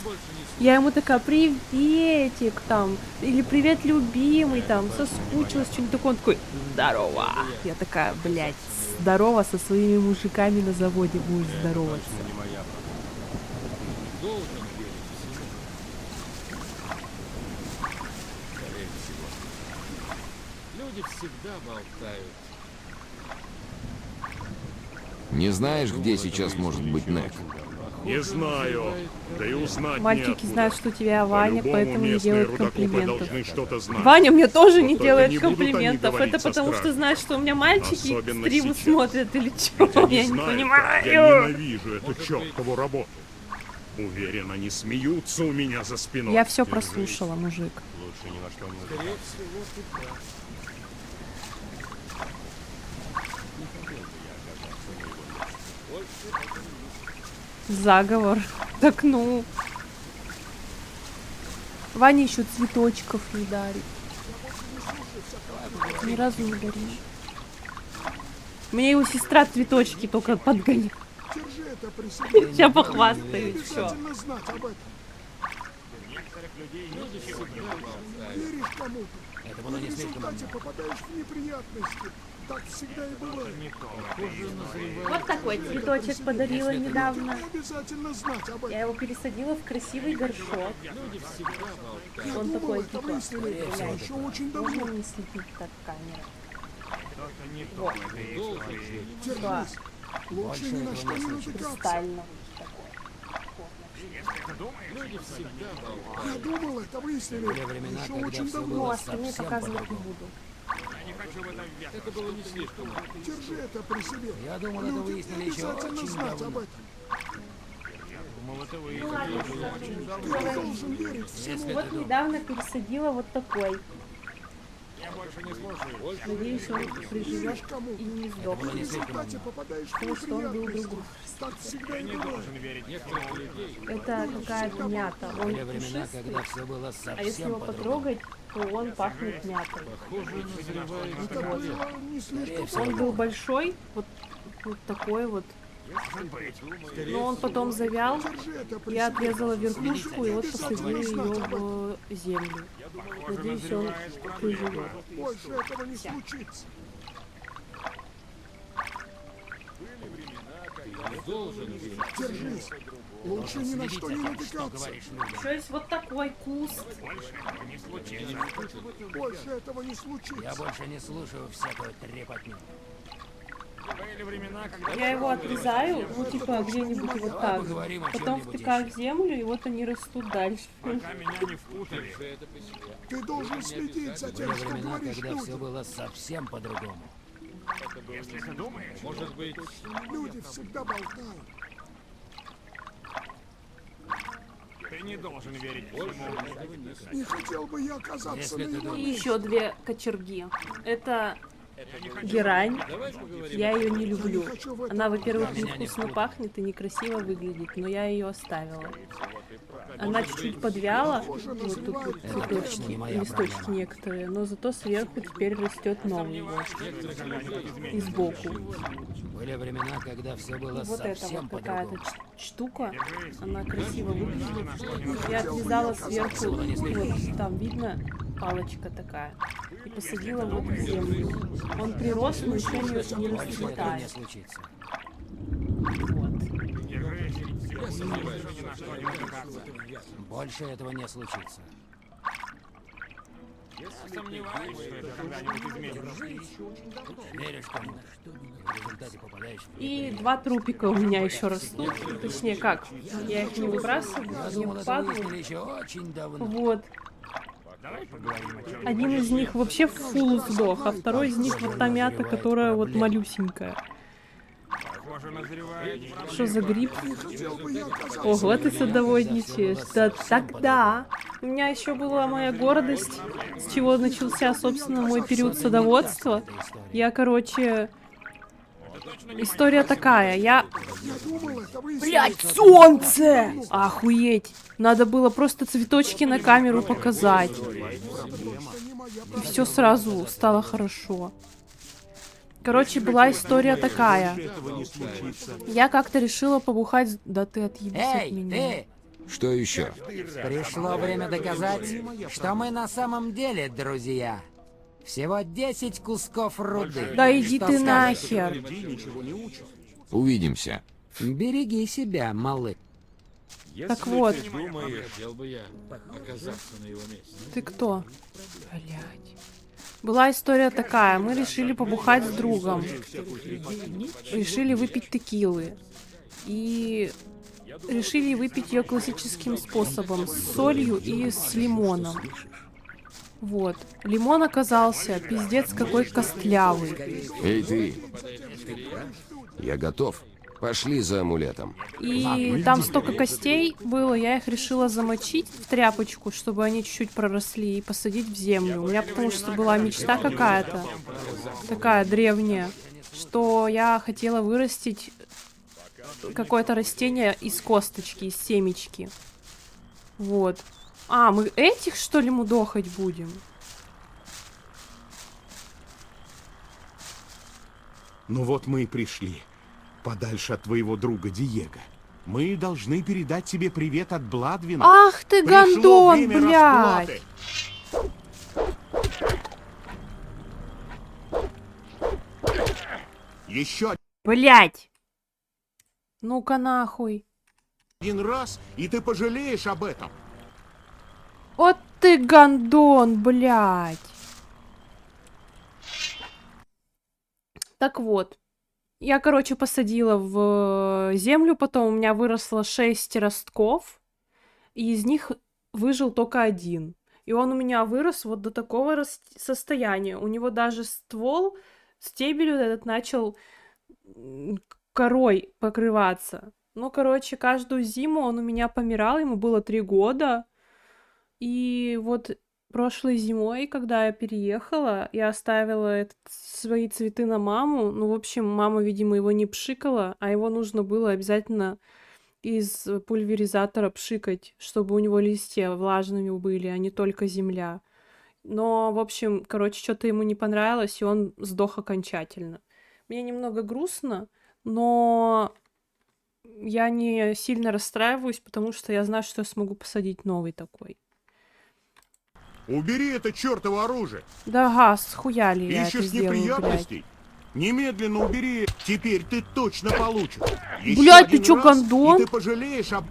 я ему такая: приветик там, или привет, любимый, там, соскучилась, что-нибудь такое. Он такой: здорово. Я такая: блядь, здорово, со своими мужиками на заводе будешь здороваться. Люди всегда болтают. Не знаешь, где сейчас может быть Нек? Не знаю. Да и узнать Мальчики неоткуда. знают, что у тебя Ваня, поэтому не делают комплиментов. Что-то знать. Ваня мне тоже не Вот делает только не будут они комплиментов. говорить Это со потому что стражей. знает, что у меня мальчики Особенно стримы сейчас. смотрят или Ведь что. они Я не знают, понимаю. как я ненавижу эту чертову работу. Уверен, они смеются у меня за спиной. Я все прослушала, мужик. Лучше ни на что не называться. Заговор. Так ну. Ваня еще цветочков не дарит. Ни разу не дарил. Мне его сестра цветочки только подгоняет. Сейчас похвастаюсь, все. Это было не слишком. Попадаешь в неприятности. Так всегда и бывает. Вот такой цветочек подарила недавно. Обязательно знать об этом. Я его пересадила в красивый горшок. Он такой, типа, блядь, Еще очень можно давно. не следить так камера? Вот. Да. Лучше ни на что не натыкаться. Кристально. Я думал, это выяснили. Еще очень Ну, давно. остальные показывать не буду. Это было не слишком. Держи это при себе. Я думал, это Люди выяснили еще обязательно очень знать давно. об этом. Ты должен верить всему. Вот недавно пересадила вот такой. Надеюсь, он приживет и не сдохнет. В результате попадаешь в Потому что он был неприятности. другой. Так всегда и бывает. Это какая-то мята. Он Были времена, пушистый, когда все было а если его совсем по-другому. потрогать, то он пахнет мятой. Это было не слишком. Он был большой, вот такой вот. Но он потом завял. Держи это при Я себе. отрезала верхушку и вот Обязательно посадила ее знать об этом. в землю. Надеюсь, он приживет. Больше этого не случится. Держись. Лучше ни на что не натыкаться. Что есть вот такой куст? Больше этого не случится. Я больше не слушаю всякую трепотню. Были времена, когда... Я его отрезаю, ну типа где-нибудь вот так. поговорим о Потом чем-нибудь втыкаю в землю, и вот они растут дальше. Пока меня не впутали. Ты должен следить за тем, Были что времена, говоришь когда все людям. было совсем по-другому. Если ты думаешь, может быть... Люди всегда болтают. Ты не должен верить всему. Не хотел бы я оказаться на его И месте. еще две кочерги. Это герань. Я ее не люблю. Она, во-первых, невкусно пахнет и некрасиво выглядит, но я ее оставила. Она чуть-чуть подвяла, вот тут вот цветочки, листочки некоторые, но зато сверху теперь растет новый вот. И сбоку. Были времена, когда все было Вот это совсем вот какая-то по-другому. штука, она красиво выглядит. Я отвязала сверху, вот там видно палочка такая, и посадила вот в землю. Он прирос, но еще не Больше этого не расцветает. случится. Больше этого не случится. Я сомневаюсь, что это когда-нибудь изменится. Веришь кому? В результате попадаешь в И два трупика у меня еще растут. Точнее, как? Я их не выбрасываю, Я не думал, это вкладываю. выяснили еще очень давно. Вот. Один из них вообще фул сдох, а второй из них вот та мята, которая вот малюсенькая. Что за гриб? Ого, ты садоводничаешь. Да тогда. У меня еще была моя гордость, с чего начался, собственно, мой период садоводства. Я, короче... История такая, я... Блять, солнце! Охуеть! Надо было просто цветочки на камеру показать. И все сразу стало хорошо. Короче, была история такая. Я как-то решила побухать... Да ты отъебись от Эй, меня. ты! Что еще? Пришло время доказать, что мы на самом деле друзья. Всего 10 кусков руды. Да иди Что ты скажешь? нахер. Увидимся. Береги себя, малыш. Так вот, Хотел бы я оказаться на его месте. ты кто? Блять. Была история такая. Мы решили побухать с другом. Решили выпить текилы. И решили выпить ее классическим способом. С солью и с лимоном. Вот. Лимон оказался пиздец какой костлявый. Эй, ты! Я готов. Пошли за амулетом. И там столько костей было, я их решила замочить в тряпочку, чтобы они чуть-чуть проросли, и посадить в землю. У меня потому что была мечта какая-то, такая древняя, что я хотела вырастить какое-то растение из косточки, из семечки. Вот. А, мы этих, что ли, мудохать будем? Ну вот мы и пришли. Подальше от твоего друга Диего. Мы должны передать тебе привет от Бладвина. Ах ты, Пришло гондон, время блядь! расплаты. Еще Блядь! Ну-ка нахуй. один раз, и ты пожалеешь об этом. Вот ты гондон, блядь! Так вот. Я, короче, посадила в землю, потом у меня выросло 6 ростков, и из них выжил только один. И он у меня вырос вот до такого состояния. У него даже ствол, стебель вот этот начал корой покрываться. Ну, короче, каждую зиму он у меня помирал, ему было 3 года. И вот прошлой зимой, когда я переехала, я оставила свои цветы на маму. Ну, в общем, мама, видимо, его не пшикала, а его нужно было обязательно из пульверизатора пшикать, чтобы у него листья влажными были, а не только земля. Но, в общем, короче, что-то ему не понравилось, и он сдох окончательно. Мне немного грустно, но я не сильно расстраиваюсь, потому что я знаю, что я смогу посадить новый такой. Убери это чертово оружие. Да га, схуяли я это Ищешь сделаю, блядь. неприятностей? Немедленно убери. Теперь ты точно получишь. Еще Блядь, ты один чё, раз, гондон? И ты пожалеешь об...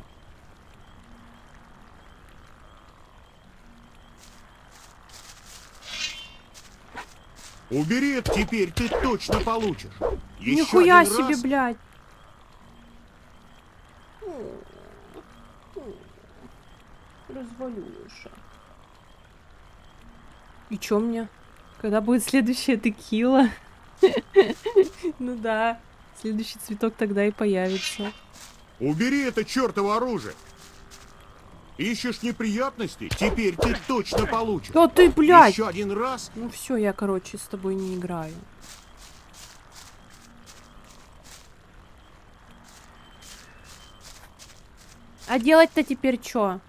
Убери, теперь ты точно получишь. Еще Нихуя один себе, раз, блядь. Развалюша. И чё мне? Когда будет следующая текила? Ну да, следующий цветок тогда и появится. Убери это чертово оружие. Ищешь неприятности? Теперь ты точно получишь. Да ты, блядь! Еще один раз. Ну все, я, короче, с тобой не играю. А делать-то теперь чё?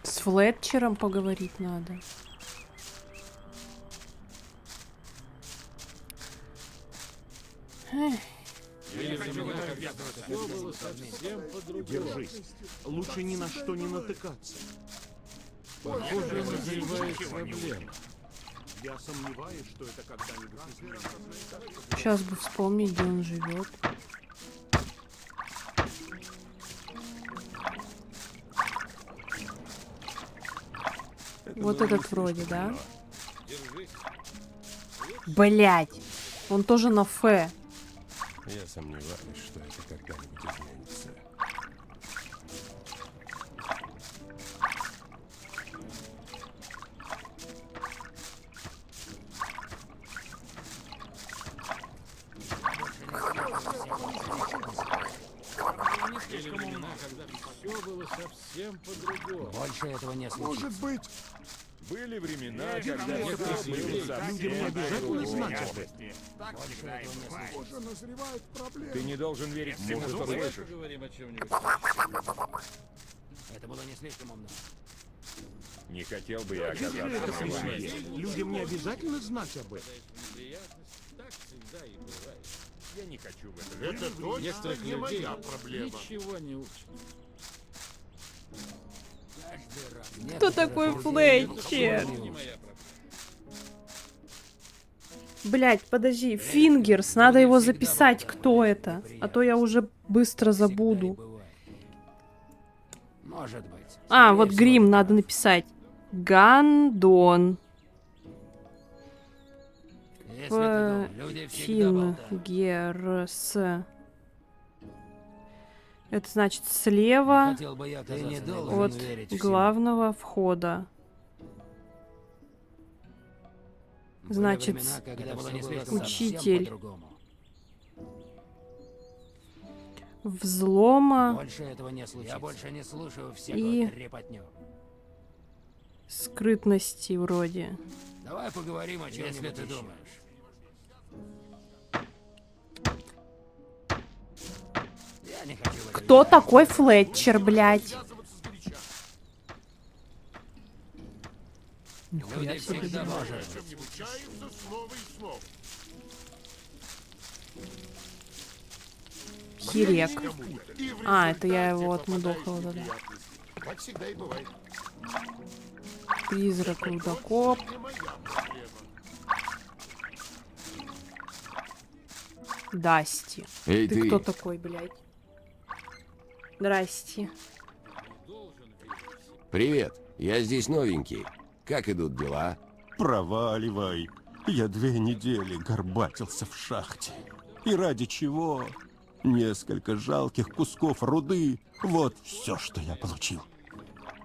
С Флетчером поговорить надо. Эх. Держись. Лучше ни на что не натыкаться. Похоже, назревает проблема. Я сомневаюсь, что это когда-нибудь изменится. Сейчас бы вспомнить, где он живет. Вот этот вроде, да? Блять, он тоже на Ф. Я сомневаюсь, что это когда-нибудь изменится. Все было совсем по-другому. Больше этого не случится. Может быть, были времена, Один когда раз это людям не обязательно знать об этом. Похоже, назревают проблемы. Ты не должен верить всему, что Давай слышишь. поговорим о чем-нибудь. Это было не слишком умно. Не хотел бы я Если это оказаться при в себе, людям не обязательно знать об этом. Так всегда и бывает. Я не хочу в это верить. Это точно Некоторых не людей моя проблема. ничего не учат. Кто такой Флетчер? Не моя проблема. Блять, подожди, Фингерс, надо его записать, кто это, а то я уже быстро забуду. Может быть. А, вот грим надо написать. Гандон. Фингерс. Это значит слева от главного входа. Значит, учитель взлома Больше этого не случится. Я больше не слушаю всякую и трепотню. скрытности вроде. Давай поговорим о чем-нибудь, если ты думаешь. Я не хочу в это Кто такой Флетчер, блядь? Люди всегда может. Встречаются снова и снова. Хирек. А, это я его отмудохала, да-да. Так всегда и бывает. Призрак Рудокоп. Не моя проблема. Дасти. Эй, Ты ты. кто такой, блядь? Здрасте. Привет, я здесь новенький. Как идут дела? Проваливай. Я 2 недели горбатился в шахте. И ради чего? Несколько жалких кусков руды. Вот все, что я получил.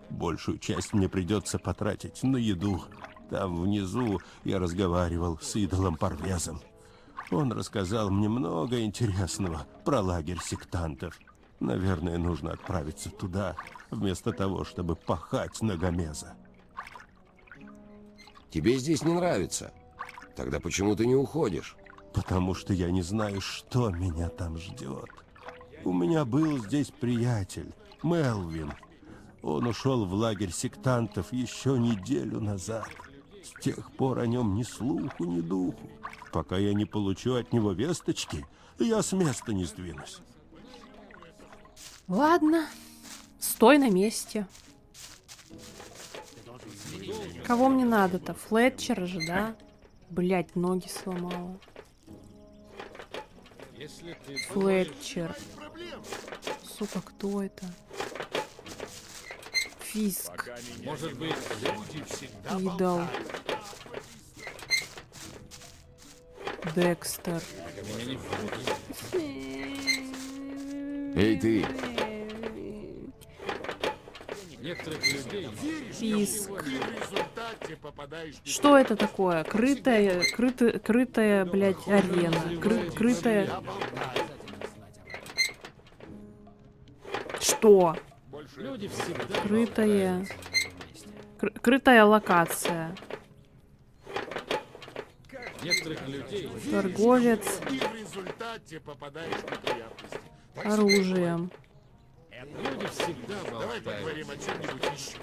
Большую часть мне придется потратить на еду. Там внизу я разговаривал с идолом Парвезом. Он рассказал мне много интересного про лагерь сектантов. Наверное, нужно отправиться туда, вместо того, чтобы пахать на Гомеза. Тебе здесь не нравится? Тогда почему ты не уходишь? Потому что я не знаю, что меня там ждет. У меня был здесь приятель, Мелвин. Он ушел в лагерь сектантов еще неделю назад. С тех пор о нем ни слуху, ни духу. Пока я не получу от него весточки, я с места не сдвинусь. Ладно. Стой на месте. Кого мне надо-то? Флетчера же, да? Блять, ноги сломала. Флетчер. Сука, кто это? Фиск. Может быть, люди всегда Идол. Декстер. Эй, ты! Фиск. Что это такое? Крытая, блядь, арена. Крытая... Что? Крытая... Крытая локация. Торговец оружием. Люди всегда болтают. Давай поговорим о чем-нибудь еще.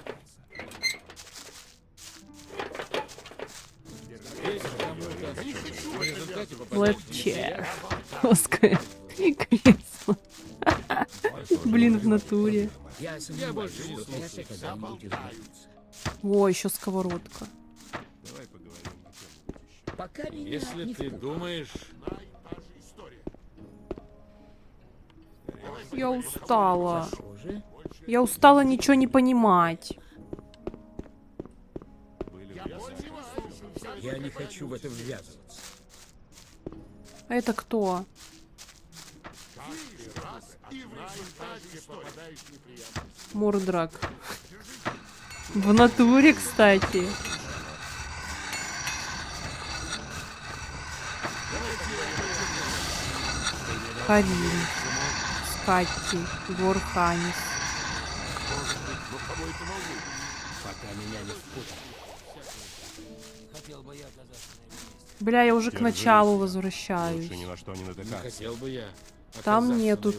Флетчер. Плоское кресло. Блин, в натуре. Я больше не слушаю. О, еще сковородка. Если ты думаешь... Я устала. Я устала ничего не понимать. Я не хочу в это ввязываться. А это кто? Мордрак. В натуре, кстати. Харин. Скатти. Горханис. Пока меня не впутали. Хотел бы я оказаться на месте. Бля, я уже к началу возвращаюсь. Ни на что не натыкаться. Хотел бы я. Там нету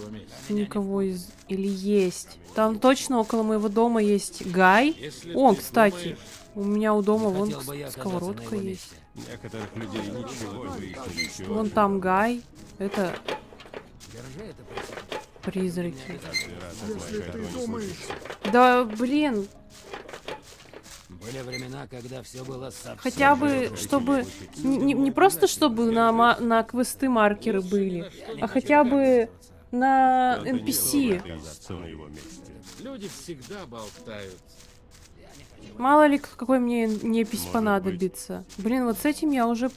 никого из... Или есть. Там точно около моего дома есть Гай. О, кстати, у меня у дома вон сковородка есть. Некоторых людей ничего выяснили. Вон там Гай. Это... Призраки. Если ты думаешь... Да, блин. Были времена, когда все было совсем... Хотя бы, чтобы... Не просто, чтобы на квесты маркеры были, а хотя бы на NPC. Люди всегда болтают. Мало ли, какой мне непись понадобится. Блин, вот с этим я уже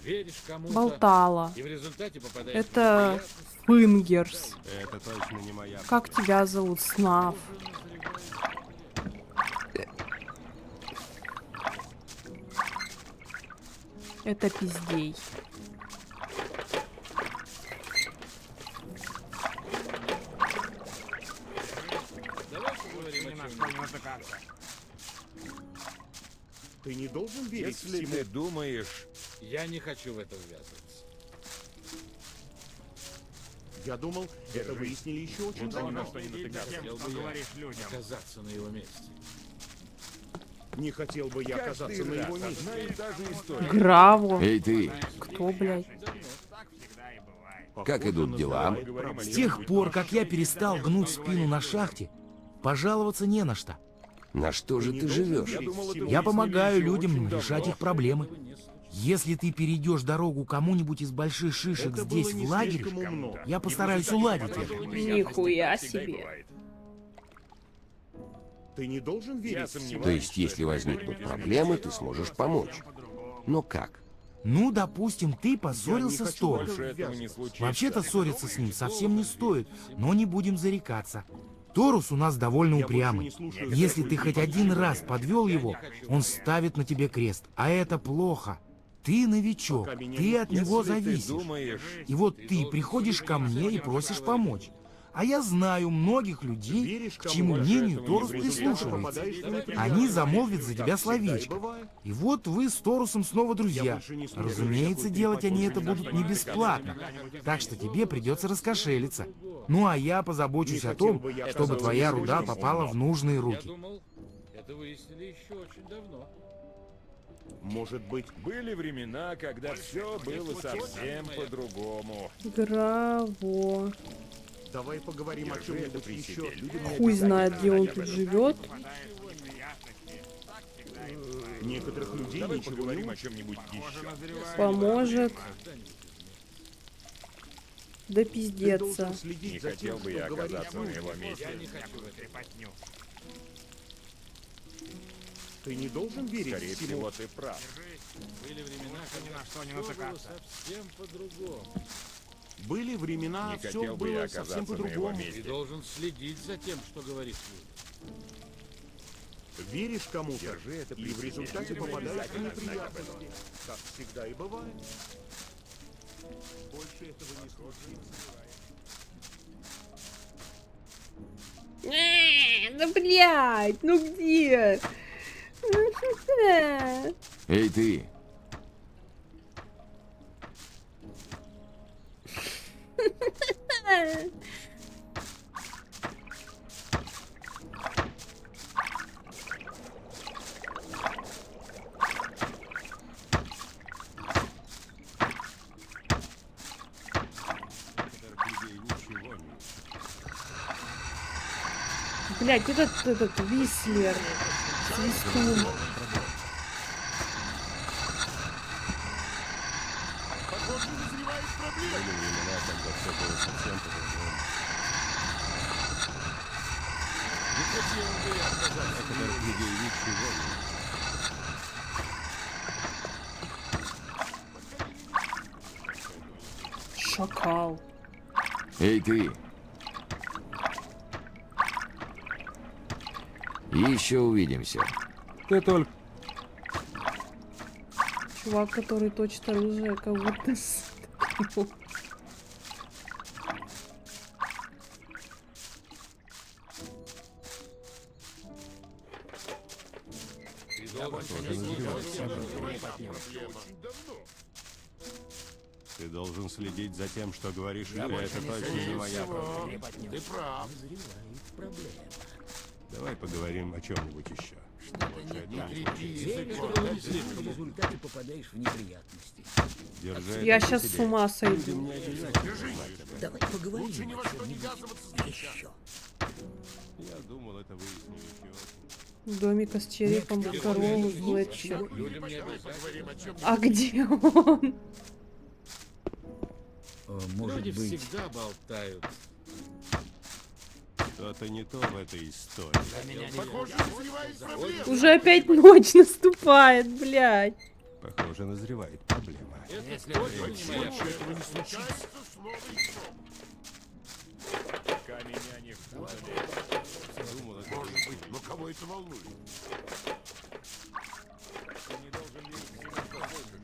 болтала. И в результате попадаешь Это Фингерс. Это точно не моя. Как тебя зовут? Снаф. Это пиздей. Ты не должен верить Если всему. ты думаешь... Я не хочу в это ввязываться. Я думал, это выяснили еще очень давно. Хотел бы я оказаться на его месте. Не хотел бы я оказаться на его месте. Граво. Эй, ты! Кто, блядь? Как идут дела? С тех пор, как я перестал гнуть спину на шахте, пожаловаться не на что. На что же ты живешь? Я помогаю людям решать их проблемы. Если ты перейдешь дорогу кому-нибудь из больших шишек здесь, в лагере, я постараюсь уладить это. Нихуя себе. Ты не должен верить всему. То есть, если возникнут проблемы, ты сможешь помочь. Но как? Ну, допустим, ты поссорился с Торусом. Вообще-то ссориться с ним совсем не стоит, но не будем зарекаться. Торус у нас довольно упрямый. Если ты хоть один раз подвел его, он ставит на тебе крест. А это плохо. Ты новичок, ты от него зависишь. И вот ты приходишь ко мне и просишь помочь. А я знаю многих людей, к чьему мнению Торус прислушивается. Они замолвят за тебя словечко. И вот вы с Торусом снова друзья. Разумеется, делать они это будут не бесплатно. Так что тебе придется раскошелиться. Ну а я позабочусь о том, чтобы твоя руда попала в нужные руки. Это выяснили еще очень давно. Может быть, Были времена, когда все было совсем по-другому. Граво. Давай поговорим о чем-нибудь еще. Хуй знает, где он тут живет. Некоторых людей ничего не о чем-нибудь еще. Поможет. Да пиздеца. Не хотел бы я оказаться на его месте. Ты не должен верить. Скорее всего, ты прав. Были времена, когда все было совсем по-другому. Были времена, Не все хотел бы я было оказаться совсем на его по-другому. месте. Ты должен следить за тем, что говорит Веришь кому-то, Держи это и при в себе. результате Не попадаешь в обязательно неприятности. Как всегда и бывает. Больше этого не случится. Да блядь, ну где? Эй, ты! Блядь, этот Вислер. Свистун. Шакал. Эй, ты! Еще увидимся. Ты только... Чувак, который точит оружие, как будто Ты должен следить за тем, что говоришь, Люля. Это точно не моя проблема. Ты прав. Давай поговорим о чем-нибудь еще. В результате попадаешь в неприятности. Держи Я это при сейчас себе. с ума сойду. Людям не обязательно знать об этом. Давай поговорим о чем-нибудь еще. Я думал, это выясню еще. Домика с черепом, корову, Флетчер. Людям не обязательно. А где он? Может Люди быть, всегда болтают. Что-то не то в этой истории. Уже опять ночь наступает, блядь. Похоже, назревает проблема. Это точно не моя проблема. Пока меня не впутали. Думал, это Может быть, но кого это волнует? Ты не должен верить всему, что слышишь.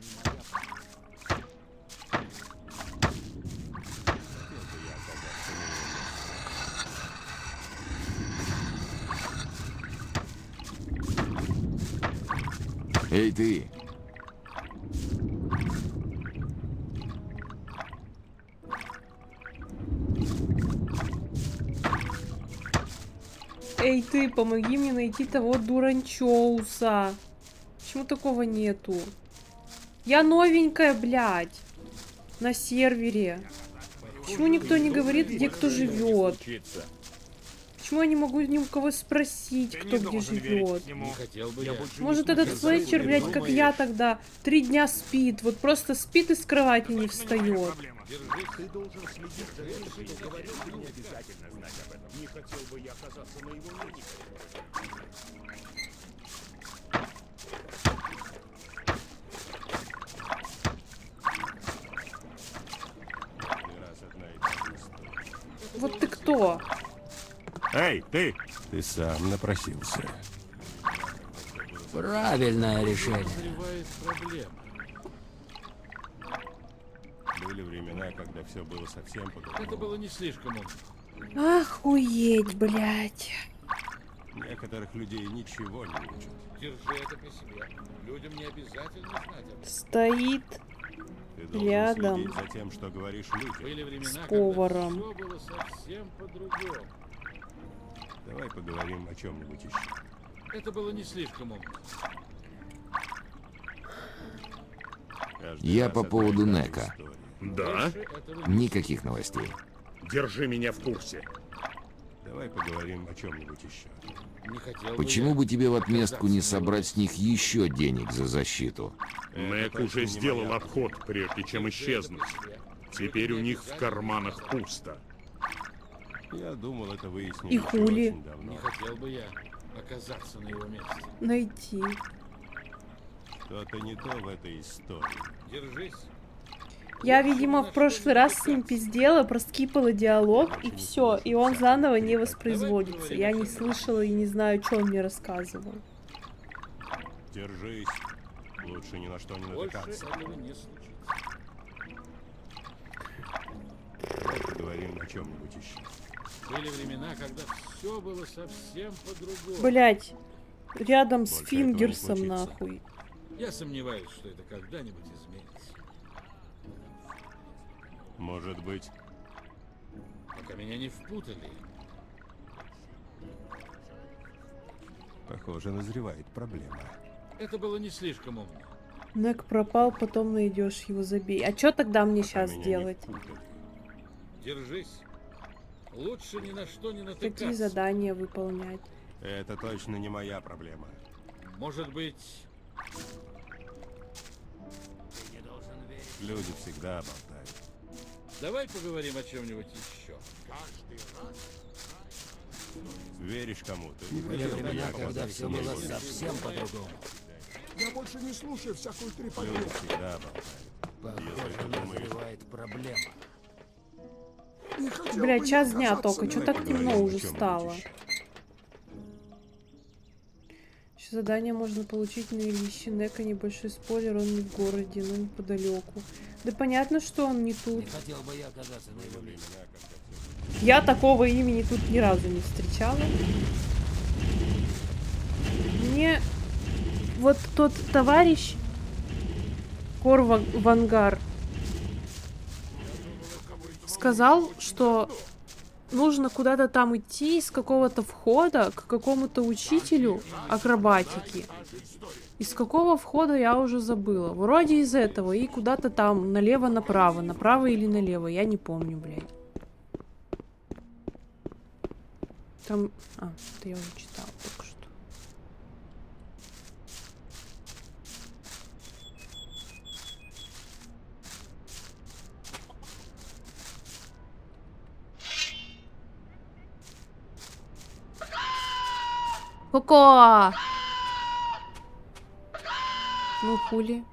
Эй, ты! Эй, ты, помоги мне найти того Дуранчоуса. Почему такого нету? Я новенькая, блядь. На сервере. Почему никто не говорит, где кто живет? Почему я не могу ни у кого спросить, кто где живет? Не хотел бы я. Может, этот Флетчер, блядь, как я тогда, 3 дня спит. Вот просто спит и с кровати не встает. Ты должен следить за тем, что говорил, ты не обязательно знать об этом. Не хотел бы я оказаться на его месте. Вот ты кто? Эй, ты! Ты сам напросился. правильное решение. Назревает проблема. Были времена, когда все было совсем по-другому. Это было не слишком умно. Охуеть, блядь. Некоторых людей ничего не учат. Держи это при себе. Людям не обязательно знать об этом. Стоит Ты должен рядом следить за тем, что говоришь людям. Были времена, с когда поваром. все было совсем по-другому. Давай поговорим о чем-нибудь еще. Это было не слишком умно. Я по поводу Нека. Да? Никаких новостей. Держи меня в курсе. Давай поговорим о чем-нибудь еще. Почему бы тебе в отместку не собрать с них еще денег за защиту? Нэк уже сделал обход, прежде чем исчезнуть. Теперь у них в карманах пусто. Я думал, это выяснили И еще хули. очень давно. Не хотел бы я оказаться на его месте. Найти. Что-то не то в этой истории. Держись. Я, видимо, в прошлый раз с ним пиздела, проскипала диалог, и все, и он заново не воспроизводится. Я не слышала и не знаю, что он мне рассказывал. Держись. Лучше ни на что не Больше натыкаться. этого не случится. Давай поговорим о чем-нибудь еще. Были времена, когда все было совсем по-другому. Блять, рядом с Больше этого не Фингерсом, случится. нахуй. Я сомневаюсь, что это когда-нибудь изменится. Может быть, Пока меня не впутали. похоже, назревает проблема. Это было не слишком умно. Нэк пропал, потом найдешь его, забей. А что тогда мне сейчас меня не делать? впутали. Держись. Лучше ни на что не натыкаться. Какие задания выполнять? Это точно не моя проблема. Может быть, Люди всегда болтают. давай поговорим о чем-нибудь еще. Веришь кому-то? Были времена, когда все было совсем по-другому. Я больше не слушаю всякую трепотню. Люди всегда болтают. Похоже, назревает проблема. Бля, час дня только, что так поговорим темно о уже чем-нибудь стало. еще. Еще задание можно получить на Ильище Нэка, небольшой спойлер, он не в городе, но неподалеку. Да понятно, что он не тут. Не хотел бы я оказаться на его месте. Я такого имени тут ни разу не встречала. Мне вот тот товарищ Вангар сказал, что нужно куда-то там идти из какого-то входа к какому-то учителю акробатики. Из какого входа я уже забыла. Вроде из этого и куда-то там налево-направо. Направо или налево, я не помню, блядь. Там... А, это я уже читала только что. Коко! Ну хули.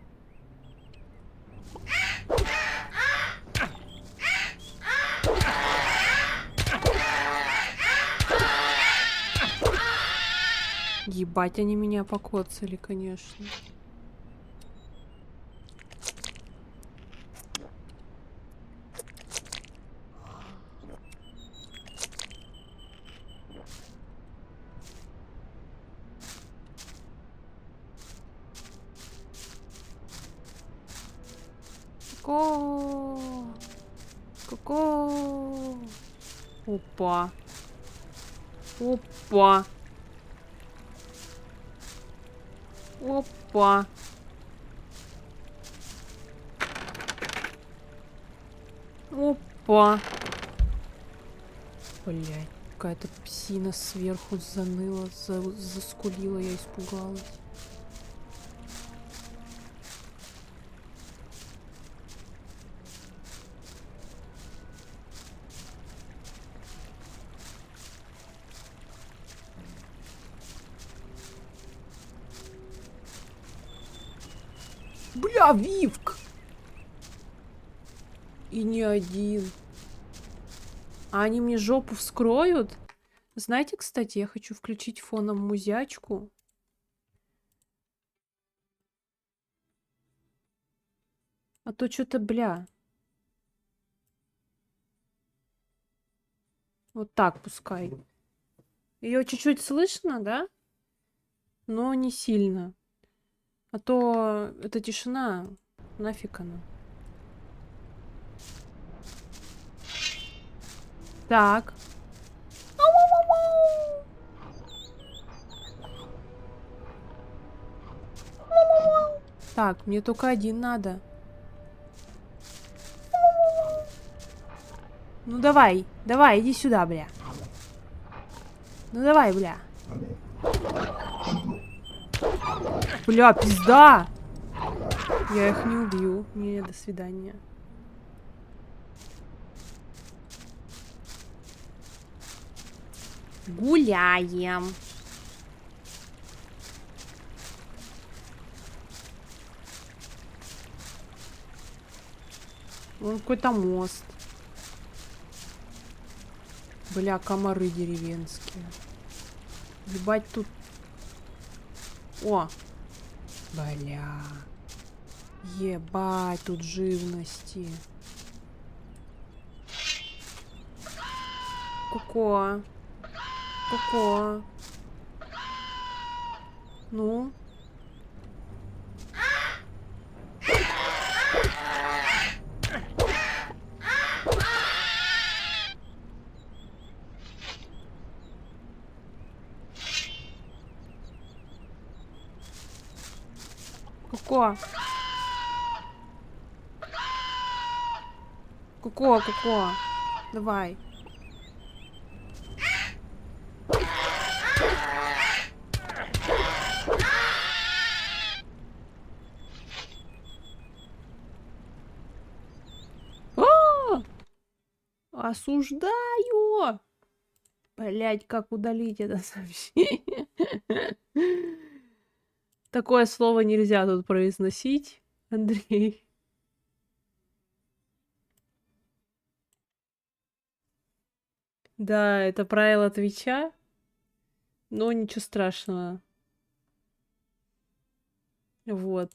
Ебать, они меня покоцали, конечно. Ко. Ко. Опа. Опа. Опа. Опа. Блядь, какая-то псина сверху заныла, заскулила, я испугалась. Бля, Вивк! И не один. А они мне жопу вскроют? Знаете, кстати, я хочу включить фоном музячку. А то что-то, бля. Вот так пускай. Ее чуть-чуть слышно, да? Но не сильно. А то эта тишина, нафиг она. Так. Так, мне только один надо. Ну давай, давай, иди сюда, бля. Ну давай, бля. Бля, пизда! Я их не убью. Не, до свидания. Гуляем. Вон какой-то мост. Бля, комары деревенские. Ебать тут. О! Бля. Ебать тут живности. Коко. Коко. Ну? Коко. Коко, Коко. Давай. Осуждаю! Блять, как удалить это сообщение? Такое слово нельзя тут произносить, Андрей. Да, это правило Твича, но ничего страшного. Вот.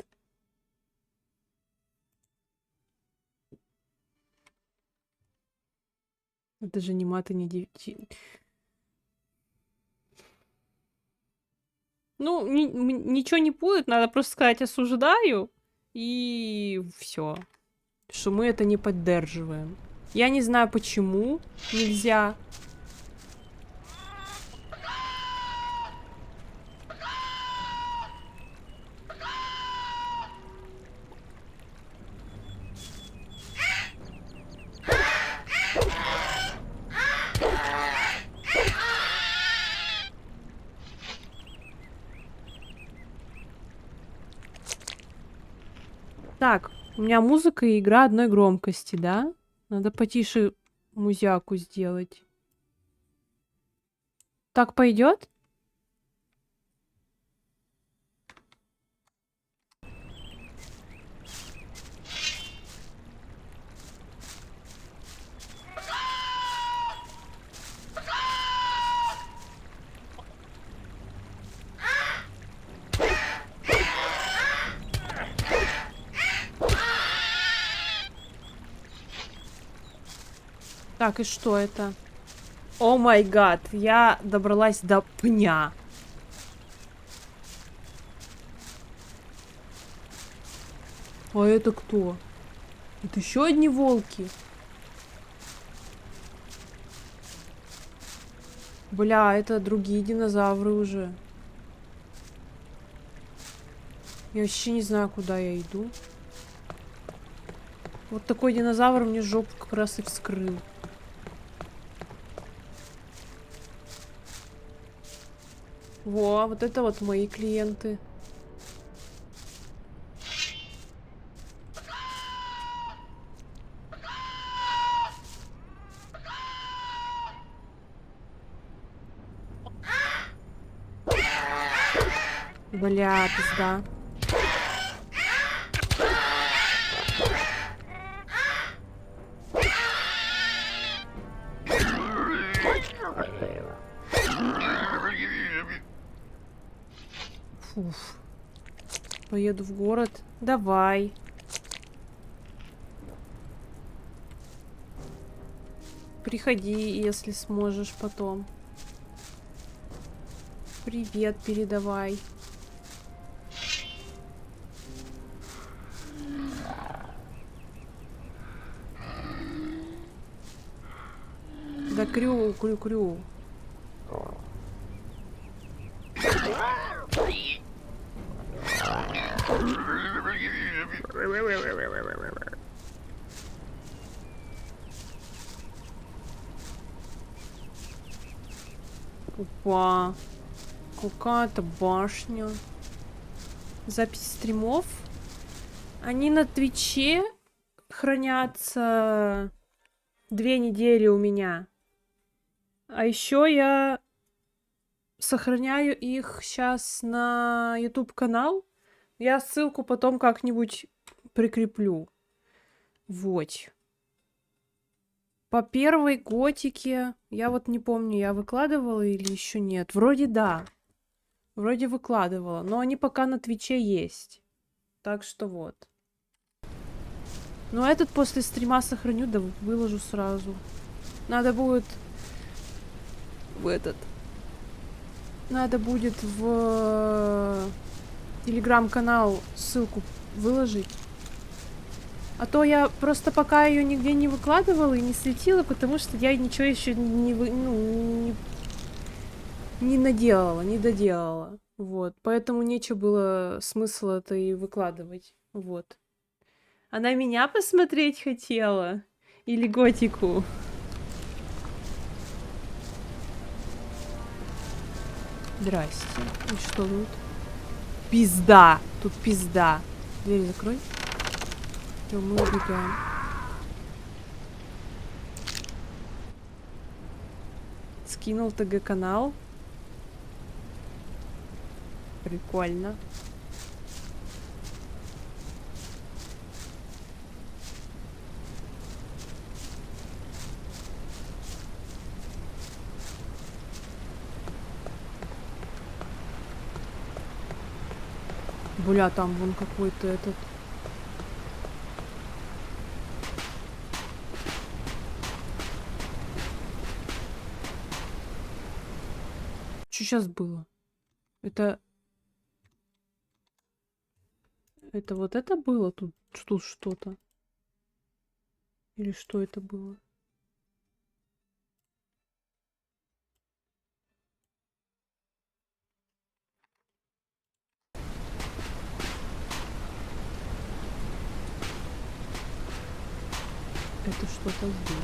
Это же не мат и не Ну, ничего не будет, надо просто сказать осуждаю, и все. Что мы это не поддерживаем. Я не знаю, почему нельзя. Так, у меня музыка и игра одной громкости, да? Надо потише музяку сделать. Так пойдет? Так, и что это? О май гад, я добралась до пня. А это кто? Это еще одни волки. Бля, это другие динозавры уже. Я вообще не знаю, куда я иду. Вот такой динозавр мне жопу как раз и вскрыл. Во, вот это вот мои клиенты. Бля, пизда. Фуф. Поеду в город. Давай. Приходи, если сможешь потом. Привет передавай. Да крю. Опа. Какая-то башня. Запись стримов. Они на Твиче хранятся 2 недели у меня. А еще я сохраняю их сейчас на YouTube канал. Я ссылку потом как-нибудь прикреплю. Вот. По первой готике я вот не помню, я выкладывала или еще нет. Вроде да. Вроде выкладывала, но они пока на Твиче есть. Так что вот. Но этот после стрима сохраню, да выложу сразу. Надо будет в этот. Надо будет в телеграм-канал ссылку выложить. А то я просто пока ее нигде не выкладывала и не светила, потому что я ничего еще не наделала, не доделала. Вот. Поэтому нечего было смысла это и выкладывать. Вот. Она меня посмотреть хотела? Или готику? Здрасте. И что тут? Пизда! Тут пизда. Дверь закрой. Всё, мы убегаем. Скинул ТГ-канал. Прикольно. Бля, там вон какой-то этот... Что сейчас было? Это вот это было тут? Тут что-то? Или что это было? Это что-то здесь.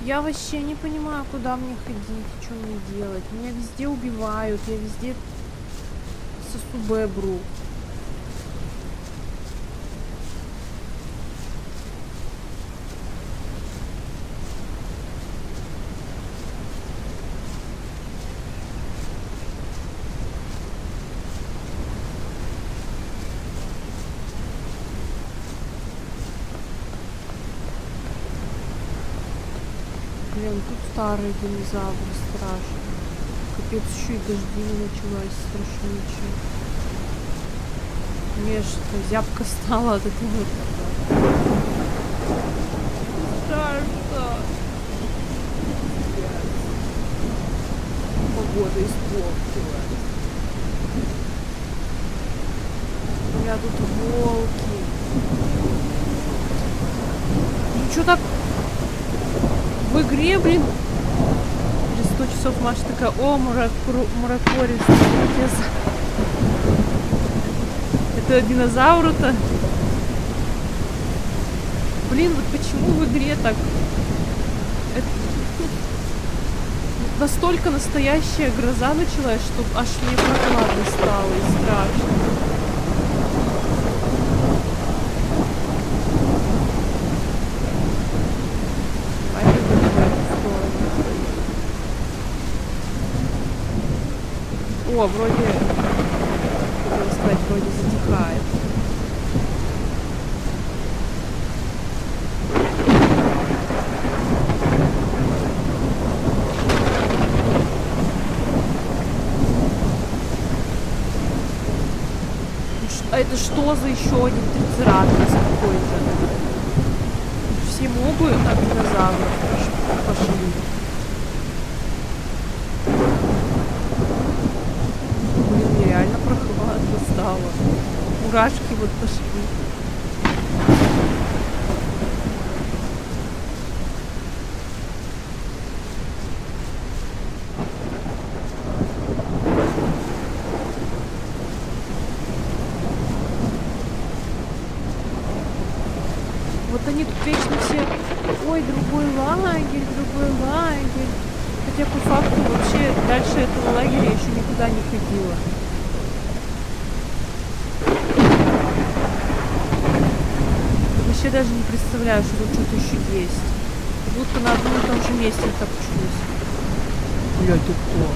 Я вообще не понимаю, куда мне ходить, что мне делать. Меня везде убивают, я везде сосу бебру. Блин, тут старые динозавры страшные. Капец, еще и дождина началась страшнючая. Мне что, зябко стало от этого. Страшно. Погода испортилась. Бля, тут волки. Ну что так... В игре, блин, через 100 часов Маша такая: о, муракорис. Это динозавру-то? Блин, вот почему в игре так... Это... Настолько настоящая гроза началась, что аж мне прохладно стало и страшно. О, вроде, хотела сказать, вроде затихает. А это что за еще один трицератопс какой-то? Все мобы от динозавров пошли. Реально прохладно стало. Мурашки вот пошли. Вот они тут вечно все Ой, другой лагерь, другой лагерь. Хотя по факту вообще дальше этого лагеря я еще никуда не ходила. Вообще даже не представляю, что тут что-то еще есть. Будто на одном и том же месте топчусь. Блядь, ты кто?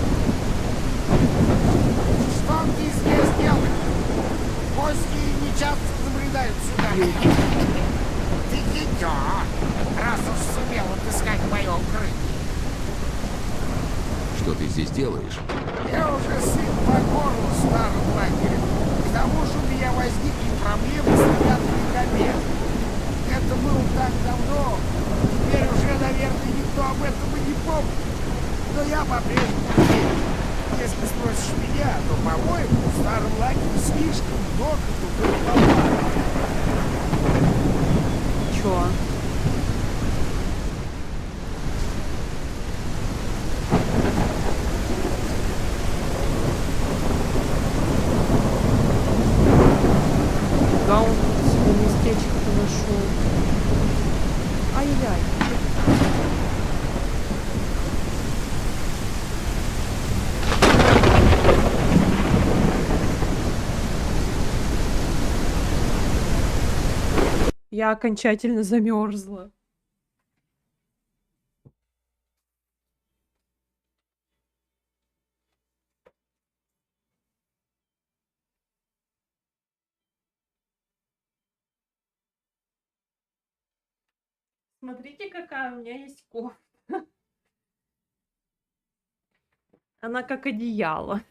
Что ты здесь делаешь? Гости не часто забредают сюда. Ты дитё, раз уж сумел отыскать мое укрытие. Что ты здесь делаешь? Я уже сыт по горлу старым лагерем. К тому же у меня возникли проблемы с ребятами Гомер. Это было так давно. Теперь уже, наверное, никто об этом и не помнит. Но я по-прежнему верю. Если спросишь меня, то, по-моему, в старом лагере слишком много тупых лопат. Чё? Да, он себе местечко-то нашел. Ай-яй. Я окончательно замерзла. Смотрите, какая у меня есть кофта. Она как одеяло.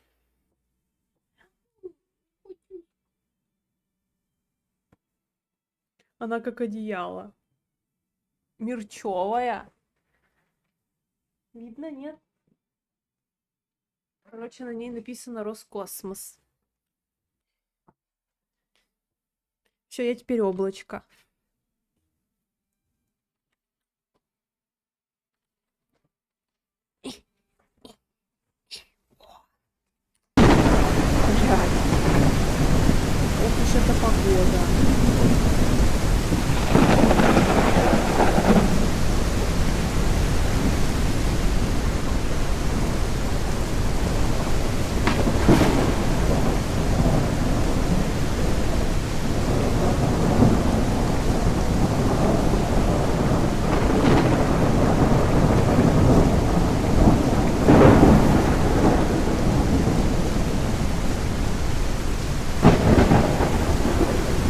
Она как одеяло. Мерчевая. Видно, нет? Короче, на ней написано Роскосмос. Все, я теперь облачко. Блядь. Ох уж эта погода.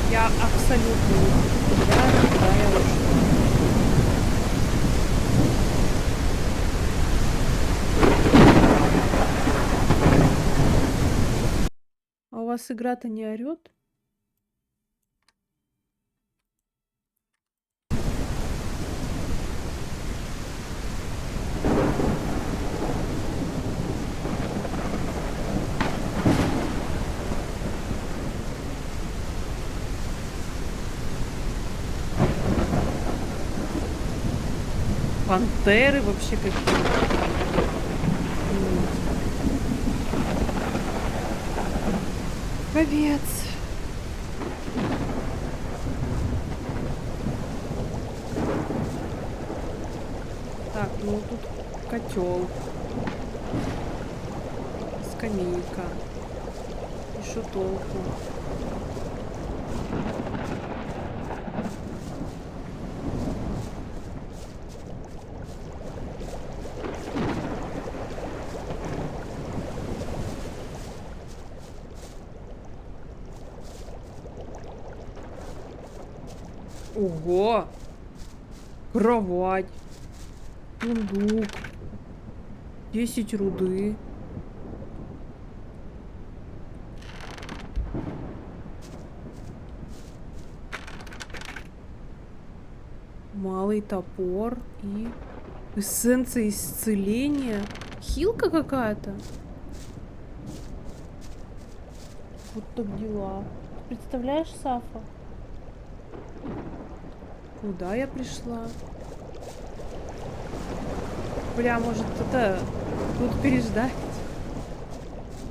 Я абсолютно не представляю, куда я ушла. А у вас игра-то не орёт? Пантеры вообще какие-то. Капец. Так, ну тут котел, скамейка. И шо толку? Ого! Кровать. Сундук. 10 руды. Малый топор и эссенция исцеления. Хилка какая-то. Вот так дела. Представляешь, Сафа? Куда я пришла? Бля, может это тут переждать?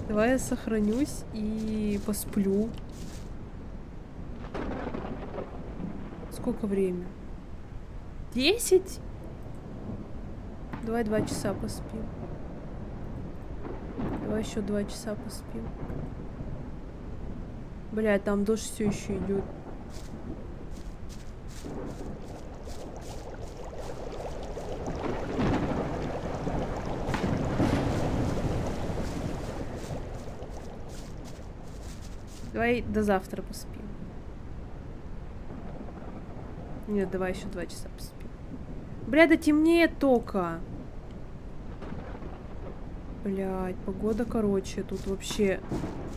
Давай я сохранюсь и посплю. Сколько время? 10? Давай 2 часа поспим. Давай еще 2 часа поспим. Бля, там дождь все еще идет. Давай до завтра поспим. Нет, давай еще 2 часа поспим. Бля, да темнеет только. Блядь, погода короче. Тут вообще...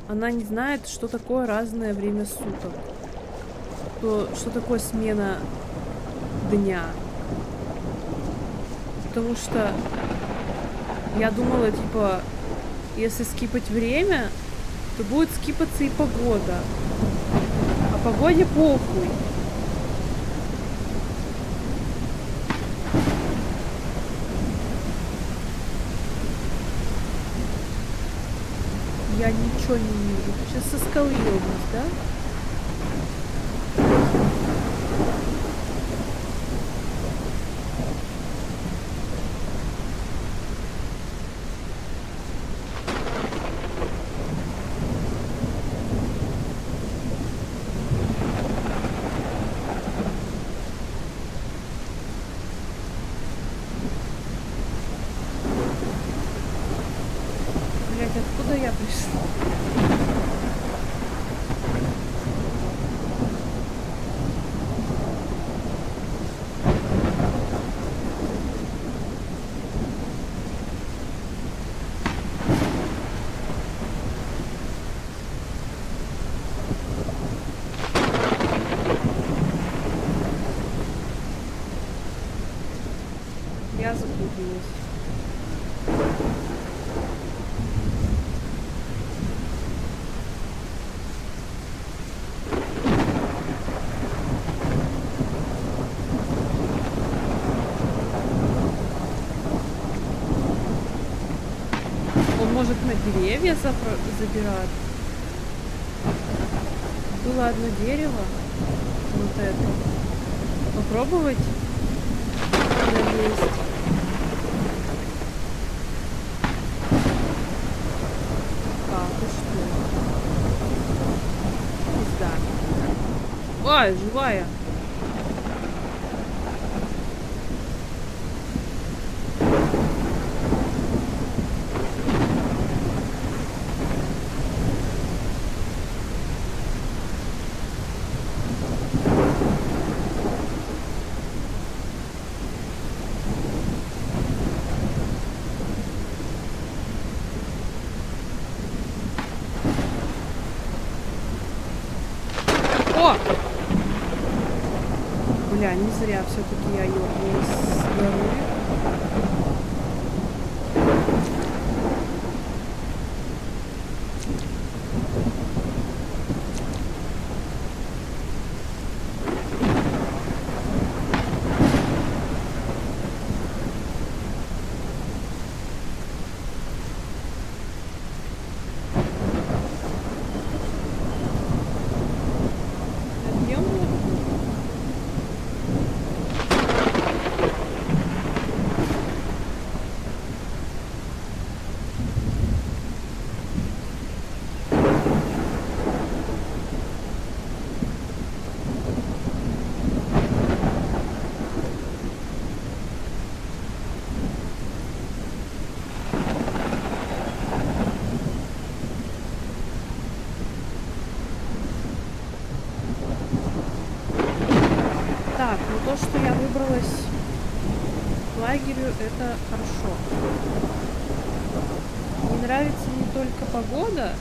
Она не знает, что такое разное время суток. Что такое смена дня. Потому что я думала, типа, если скипать время, то будет скипаться и погода. А погоде похуй. Я ничего не вижу. Сейчас со скалы ёбнусь, да? Блять, откуда я пришла? Я заблудилась. Он может на деревья забирать. Было одно дерево. Вот это. Попробовать залезть. Как и что? Пизда. Ой, живая. О! Бля, не зря все-таки я ёбнулась с горы. Так, ну то, что я выбралась к лагерю, это хорошо. Не нравится не только погода.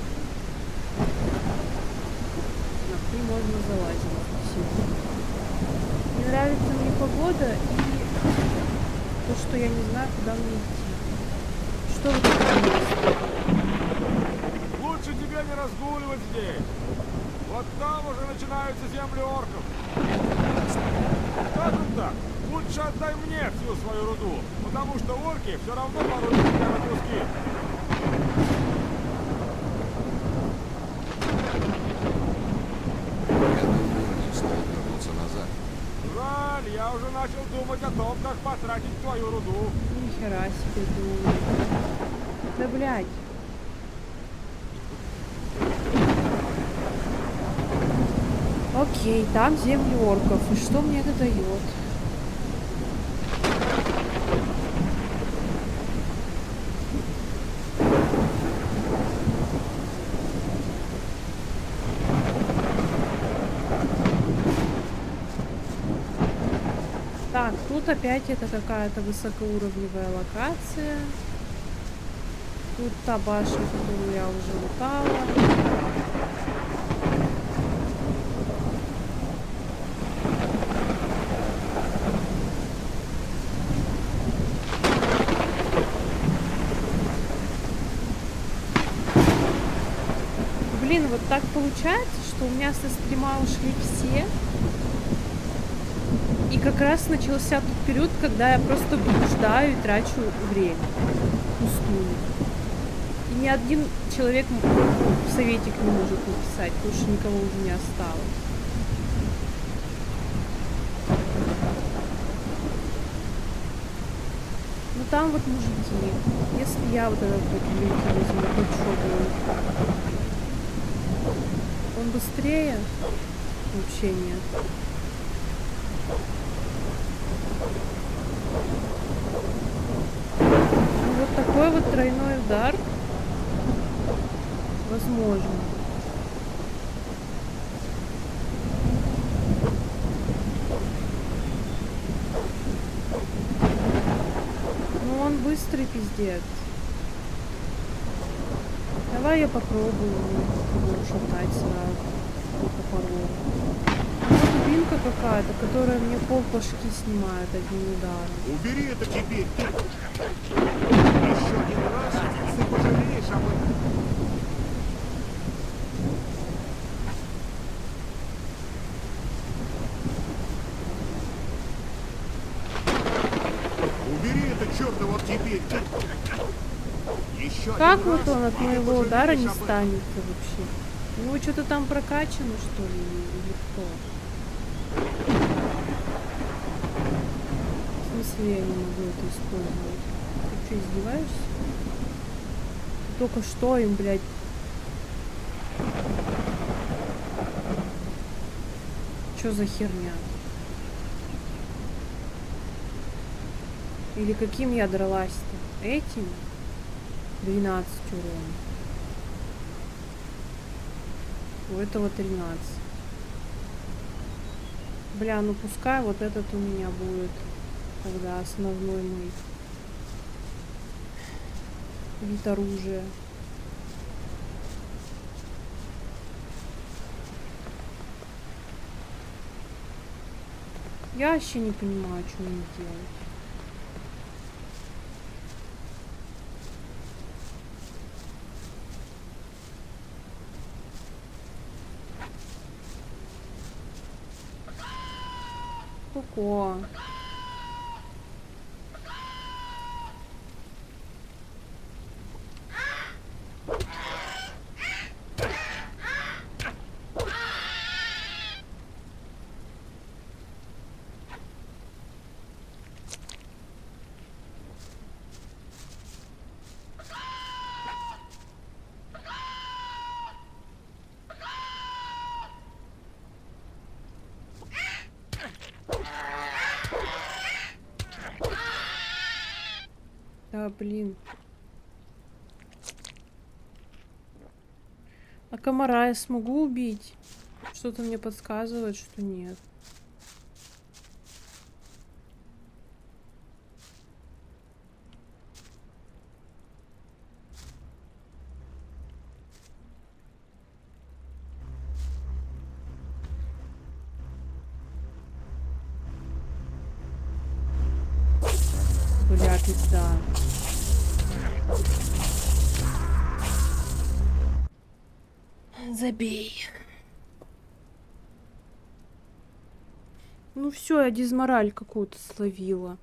Нахуй можно залазить. Все. Не нравится мне погода и то, что я не знаю, куда мне идти. Что вы тут делаете? Лучше тебе не разгуливать здесь. Вот там уже начинаются земли орков. Как он так? Лучше отдай мне всю свою руду, потому что орки все равно порубят тебя на куски. Я думаю, не стоит вернуться назад. Жаль, Жаль, я уже начал думать о том, как потратить твою руду. Нихера себе думаю. Да блядь. Окей, там земли орков. И что мне это дает? Так, тут опять это какая-то высокоуровневая локация. Тут та башня, которую я уже лутала. Блин, вот так получается, что у меня со стрима ушли все. И как раз начался тот период, когда я просто блуждаю и трачу время пустую. И ни один человек советик не может написать, потому что никого уже не осталось. Ну там вот мужики. Если я вот этот вот блинки возьму, то что будет? Он быстрее? Вообще нет. Вот такой вот тройной удар. Возможно. Ну он быстрый пиздец. Давай я попробую его шатать сразу. Топором. Ну, дубинка какая-то, которая мне пол башки снимает одним ударом. Убери это теперь, ты! Еще один раз, ты пожалеешь об этом. Убери это чертово теперь, ты! Еще Как один вот раз, он от и ты моего удара пожалеешь не об этом. станет вообще? У него что-то там прокачано, что ли, или кто? В смысле я не могу это использовать? Ты что, издеваешься? Ты только что им, блядь... Чё за херня? Или каким я дралась-то? Этим? 12 урона. У этого 13. Бля, ну пускай вот этот у меня будет тогда основной мой вид оружия. Я вообще не понимаю, что мне делать. Ко. Да, блин. А комара я смогу убить? Что-то мне подсказывает, что нет. Бля, пизда. Забей. Ну все, я дизмораль какую-то словила.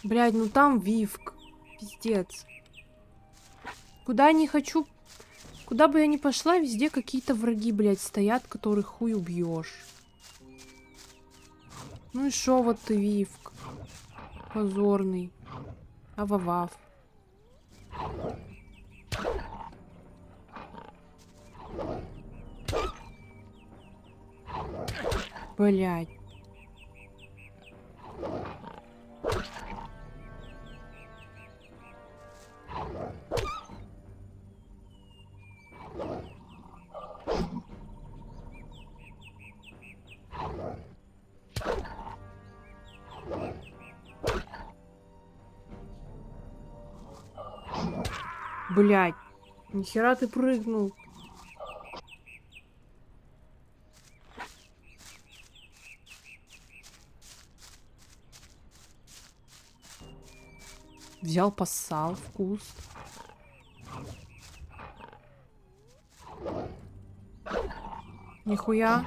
Блядь, ну там Вивк. Пиздец. Куда не хочу... Куда бы я ни пошла, везде какие-то враги, блядь, стоят, которых хуй убьешь. Ну и шо вот ты, Вивк? Позорный. Ававав. Блядь. Блядь. Нихера ты прыгнул. Взял, поссал в куст. Нихуя.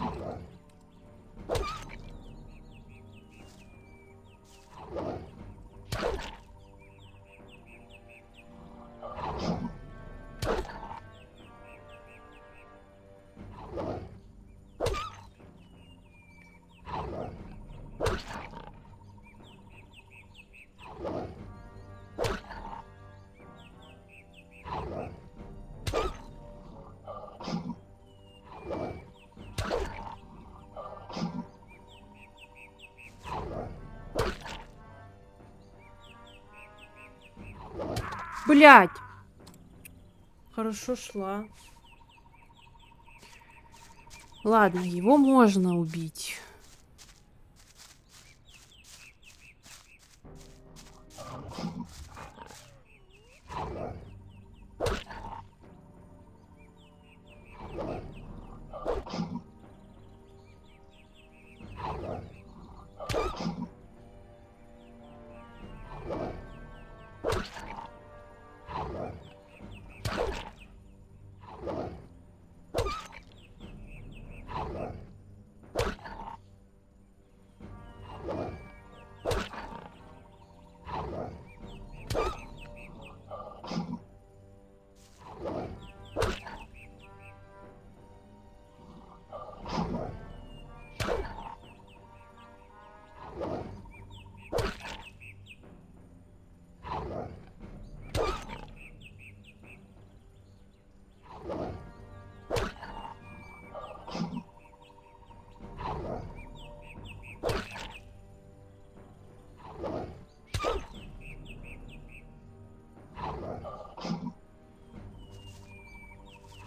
Блядь. Хорошо шла. Ладно, его можно убить.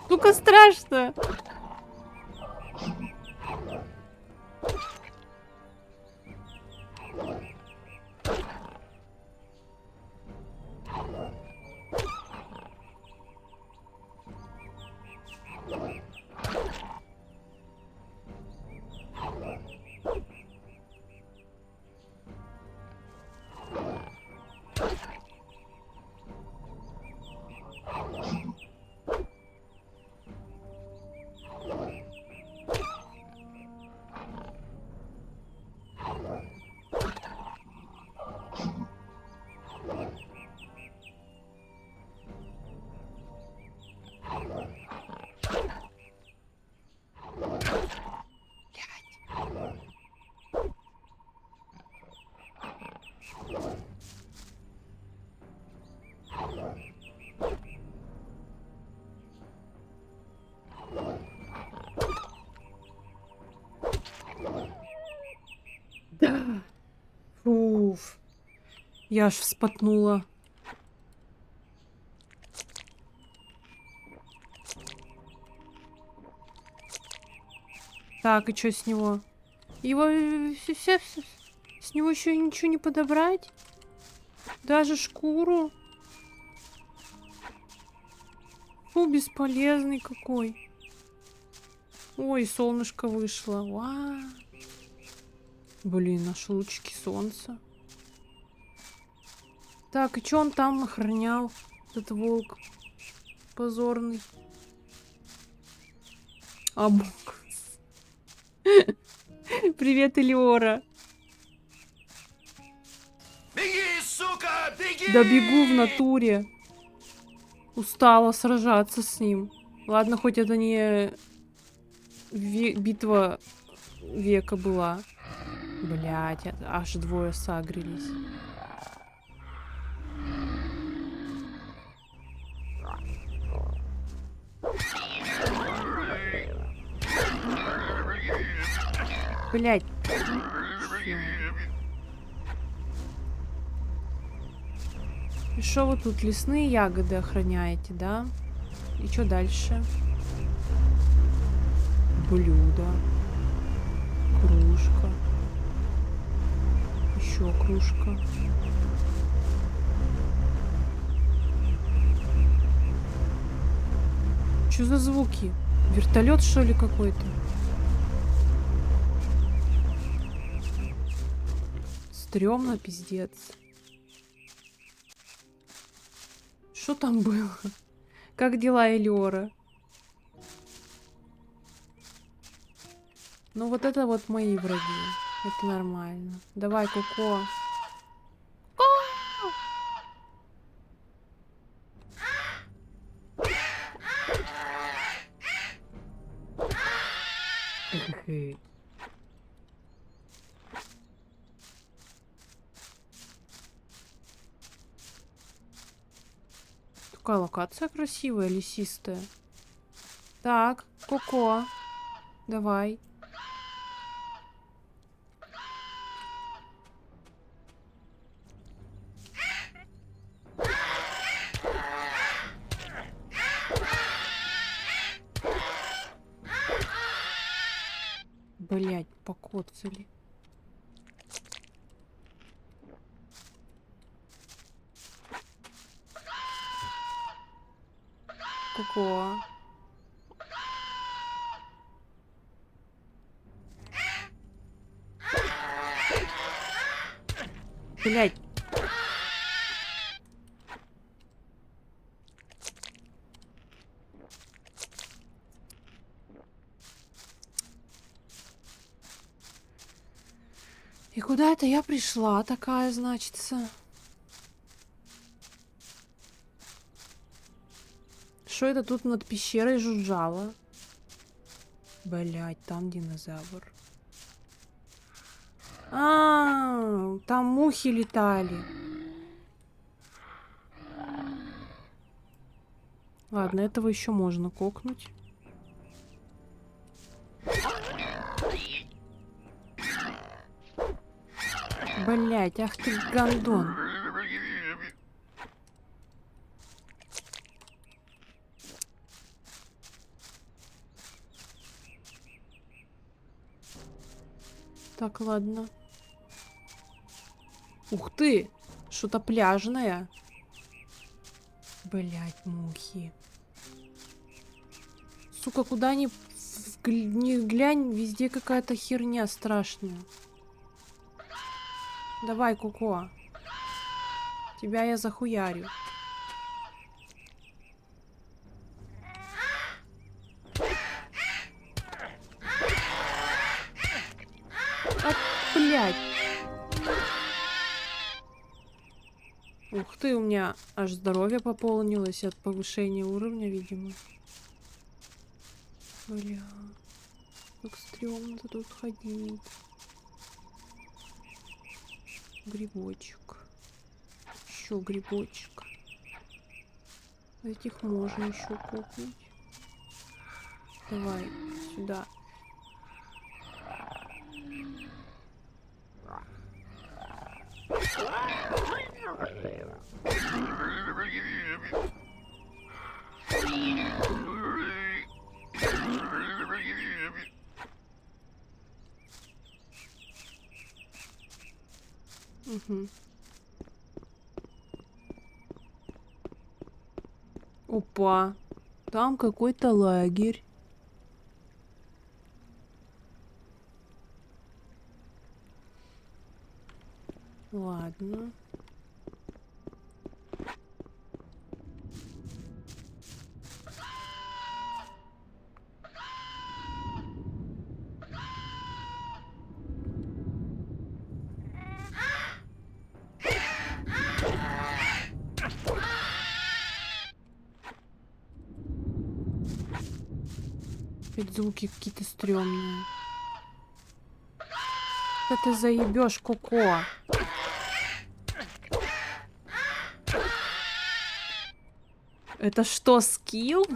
Сука, страшно. Да. Уф. Я аж вспотнула. Так, и что с него? Его... С него еще ничего не подобрать? Даже шкуру? Фу, бесполезный какой. Ой, солнышко вышло. Ва. Блин, аж лучики солнца. Так, и что он там охранял? Этот волк позорный. Амокус. Привет, Элиора. Беги, сука, беги! Да бегу в натуре. Устала сражаться с ним. Ладно, хоть это не битва века была. Блять, аж двое сагрились. Блять. И что вы тут лесные ягоды охраняете, да? И что дальше? Блюдо. Кружка. Еще кружка. Что за звуки? Вертолет, что ли, какой-то? Стрёмно, пиздец. Что там было? Как дела, Элиора? Ну вот это вот мои враги. Это нормально. Давай, Коко. Такая локация красивая, лесистая. Так, Коко. Давай. Блять, покоцали. Коко. Блять. И куда это я пришла такая, значится? Что это тут над пещерой жужжало? Блять, там динозавр. Там мухи летали. Ладно, этого еще можно кокнуть. Блять, ах ты гандон. Так, ладно. Ух ты! Что-то пляжное. Блять, мухи. Сука, куда ни глянь, везде какая-то херня страшная. Давай, Коко. Тебя я захуярю. Блять. Ух ты, у меня аж здоровье пополнилось от повышения уровня, видимо. Бля. Как стрёмно тут ходить. Грибочек. Еще грибочек. Этих можно еще купить. Давай, сюда. Угу. Опа, там какой-то лагерь. Ладно. Опять звуки какие-то стрёмные. Что ты заебёшь, Коко? Это что, скилл?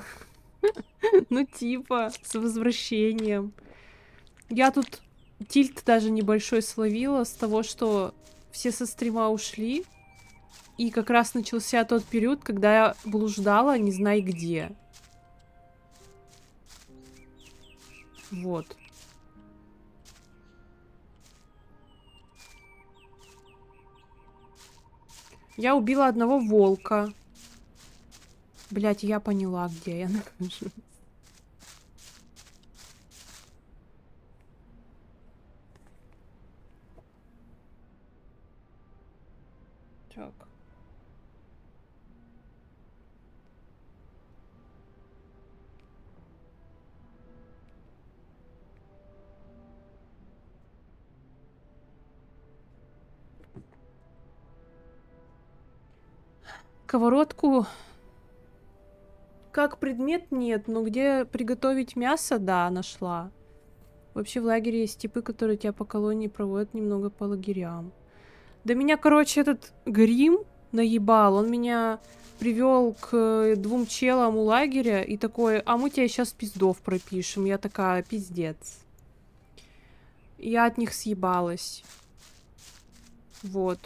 Ну типа, с возвращением. Я тут тильт даже небольшой словила с того, что все со стрима ушли. И как раз начался тот период, когда я блуждала, не знай где. Вот. Я убила одного волка. Блять, я поняла, где я нахожусь. Так. Сковородку как предмет нет, но где приготовить мясо, да, нашла. Вообще в лагере есть типы, которые тебя по колонии проводят немного по лагерям. Да меня, короче, этот грим наебал. Он меня привел к 2 челам у лагеря и такой: а мы тебе сейчас пиздов пропишем. Я такая: пиздец. Я от них съебалась. Вот.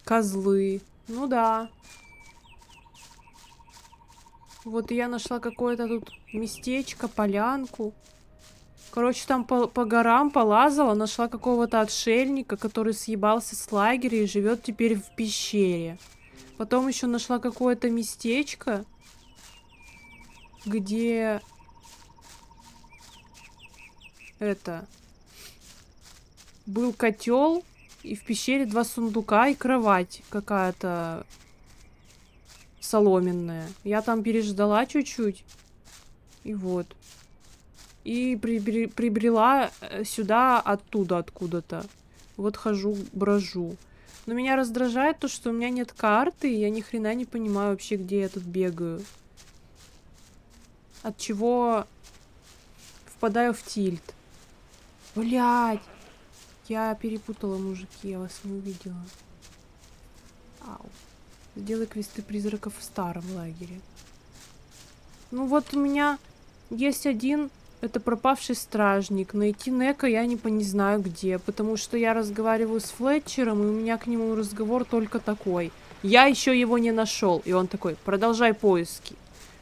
Козлы. Ну да. Вот я нашла какое-то тут местечко, полянку. Короче, там по горам полазала, нашла какого-то отшельника, который съебался с лагеря и живет теперь в пещере. Потом еще нашла какое-то местечко, где был котел, и в пещере 2 сундука и кровать какая-то соломенная. Я там переждала чуть-чуть. И вот. И прибрела сюда оттуда, откуда-то. Вот хожу, брожу. Но меня раздражает то, что у меня нет карты, и я ни хрена не понимаю вообще, где я тут бегаю. От чего впадаю в тильт. Блядь! Я перепутала, мужики, я вас не увидела. Ау. Сделай квесты призраков в старом лагере. Ну вот у меня есть один, это пропавший стражник. Найти Нека я не знаю где, потому что я разговариваю с Флетчером, и у меня к нему разговор только такой: я еще его не нашел. И он такой: продолжай поиски.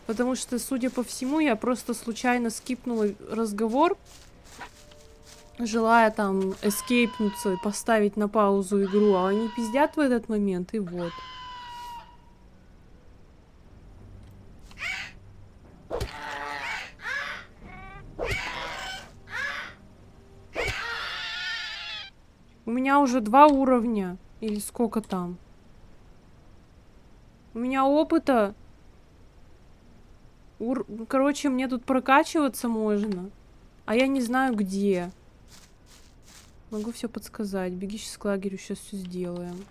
Потому что, судя по всему, я просто случайно скипнула разговор, желая там эскейпнуться и поставить на паузу игру, а они пиздят в этот момент, и вот. У меня уже 2 уровня. Или сколько там? У меня опыта. Короче, мне тут прокачиваться можно. А я не знаю где. Могу все подсказать. Беги сейчас к лагерю, сейчас все сделаем.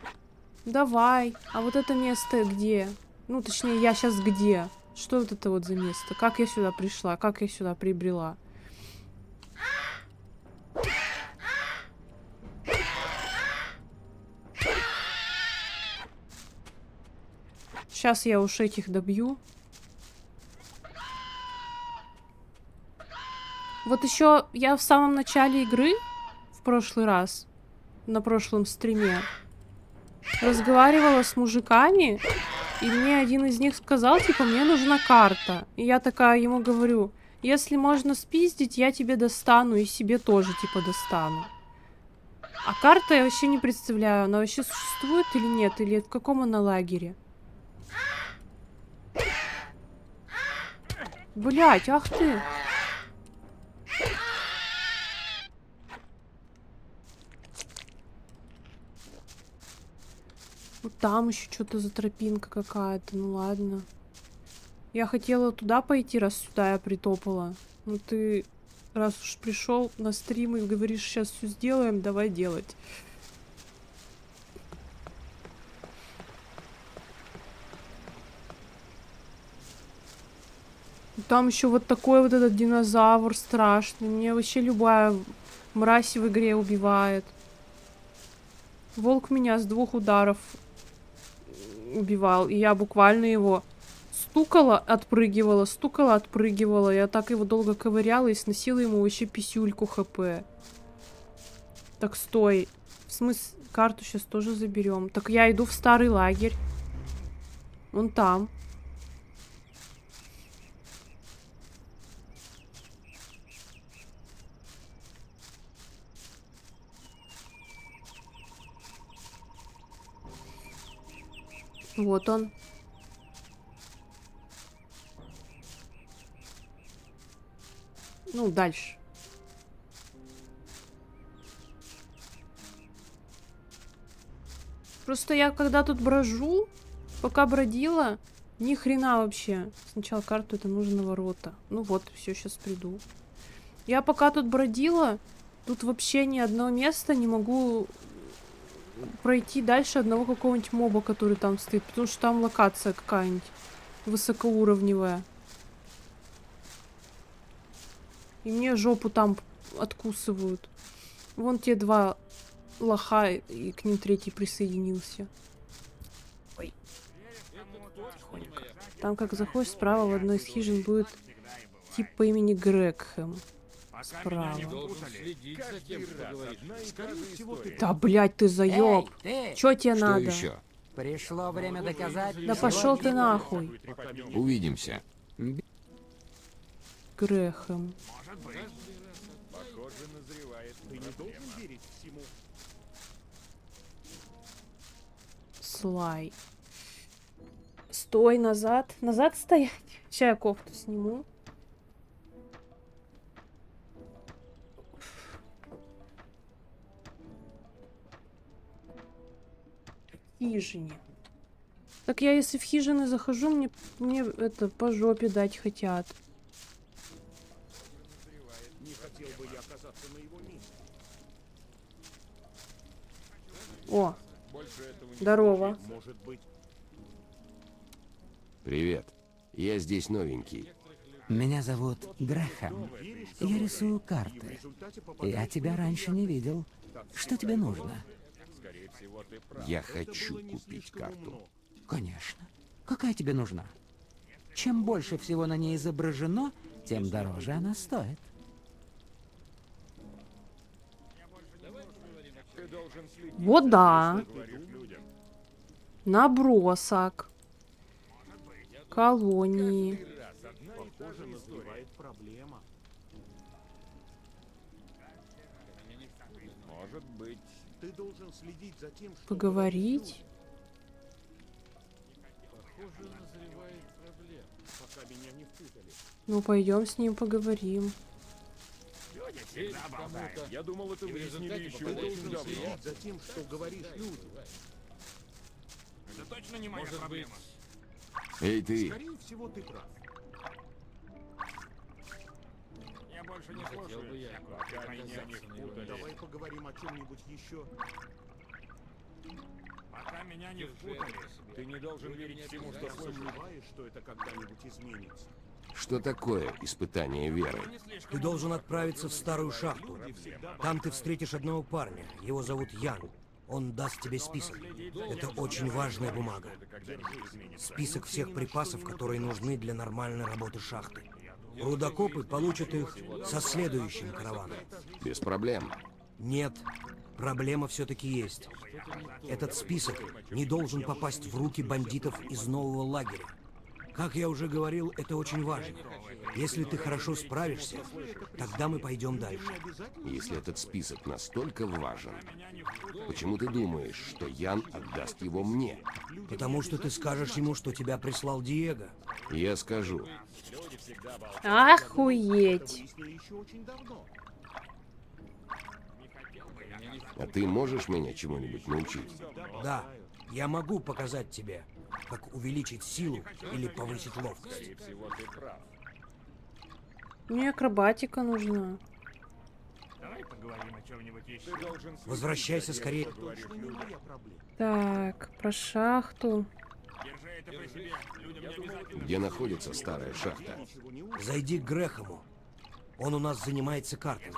Давай. А вот это место где? Ну, точнее, я сейчас где? Что вот это вот за место? Как я сюда пришла? Как я сюда прибрела? Сейчас я уж этих добью. Вот еще я в самом начале игры, в прошлый раз, на прошлом стриме, разговаривала с мужиками, и мне один из них сказал, типа, мне нужна карта. И я такая ему говорю: если можно спиздить, я тебе достану, и себе тоже, типа, достану. А карта я вообще не представляю, она вообще существует или нет, или в каком она лагере. Блять, ах ты! Вот там еще что-то за тропинка какая-то, ну ладно. Я хотела туда пойти, раз сюда я притопала. Ну ты, раз уж пришел на стрим и говоришь, сейчас все сделаем, давай делать. Там еще вот такой вот этот динозавр страшный. Мне вообще любая мразь в игре убивает. Волк меня с 2 ударов убивал. И я буквально его стукала, отпрыгивала. Я так его долго ковыряла и сносила ему вообще писюльку хп. Так, стой. В смысле, карту сейчас тоже заберем. Так я иду в старый лагерь. Вон там. Вот он. Ну, дальше. Просто я когда тут брожу, пока бродила, ни хрена вообще. Сначала карту, это нужно ворота. Ну вот, все, сейчас приду. Я пока тут бродила, тут вообще ни одно место не могу пройти дальше одного какого-нибудь моба, который там стоит, потому что там локация какая-нибудь высокоуровневая. И мне жопу там откусывают. Вон те 2 лоха, и к ним 3-й присоединился. Ой. Тихонько. Там, как заходишь справа, в одной из хижин будет тип по имени Грегхэм. Справа. Да, блядь, ты заёб. Чё тебе Что надо? еще? Пришло время доказать. Да пошел ты нахуй. Увидимся. Грегхэм. Похоже, назревает. Ты не должен верить всему. Слай. Стой, назад. Назад стоять. Сейчас я кофту сниму. В хижине. Так я если в хижины захожу, мне это по жопе дать хотят. Не хотел бы я оказаться на его месте. О, здорово. Может быть. Привет. Я здесь новенький. Меня зовут Грэхэм. Я рисую карты. Я тебя раньше не видел. Что тебе нужно? Я хочу купить карту. Конечно. Какая тебе нужна? Чем больше всего на ней изображено, тем дороже она стоит. Вот да. Набросок. Колонии. Похоже, назревает проблема. Может быть. Ты должен следить за тем, что... Поговорить. Похоже, назревает проблема. Пока меня не впутали. Ну, пойдем с ним поговорим. Я думал, это выяснили еще очень давно. Следить за тем, что говоришь людям. Это точно не моя проблема. Эй, ты! Скорее всего, ты прав. Я больше не слушаю. Пока меня не впутали. Давай поговорим о чем-нибудь еще. Пока меня не впутали. Ты не должен верить всему, что сомневаешь, что это когда-нибудь изменится. Что такое испытание веры? Ты должен отправиться в старую шахту. Там ты встретишь одного парня. Его зовут Ян. Он даст тебе список. Это очень важная бумага. Список всех припасов, которые нужны для нормальной работы шахты. Рудокопы получат их со следующим караваном. Без проблем. Нет, проблема все-таки есть. Этот список не должен попасть в руки бандитов из нового лагеря. Как я уже говорил, это очень важно. Если ты хорошо справишься, тогда мы пойдем дальше. Если этот список настолько важен, почему ты думаешь, что Ян отдаст его мне? Потому что ты скажешь ему, что тебя прислал Диего. Я скажу. Охуеть. А ты можешь меня чему-нибудь научить? Да, я могу показать тебе, как увеличить силу или повысить ловкость. Мне акробатика нужна. Давай поговорим о чем-нибудь еще. Возвращайся скорее. Так, про шахту. Держи Где находится старая шахта? Зайди к Грэхэму. Он у нас занимается картами.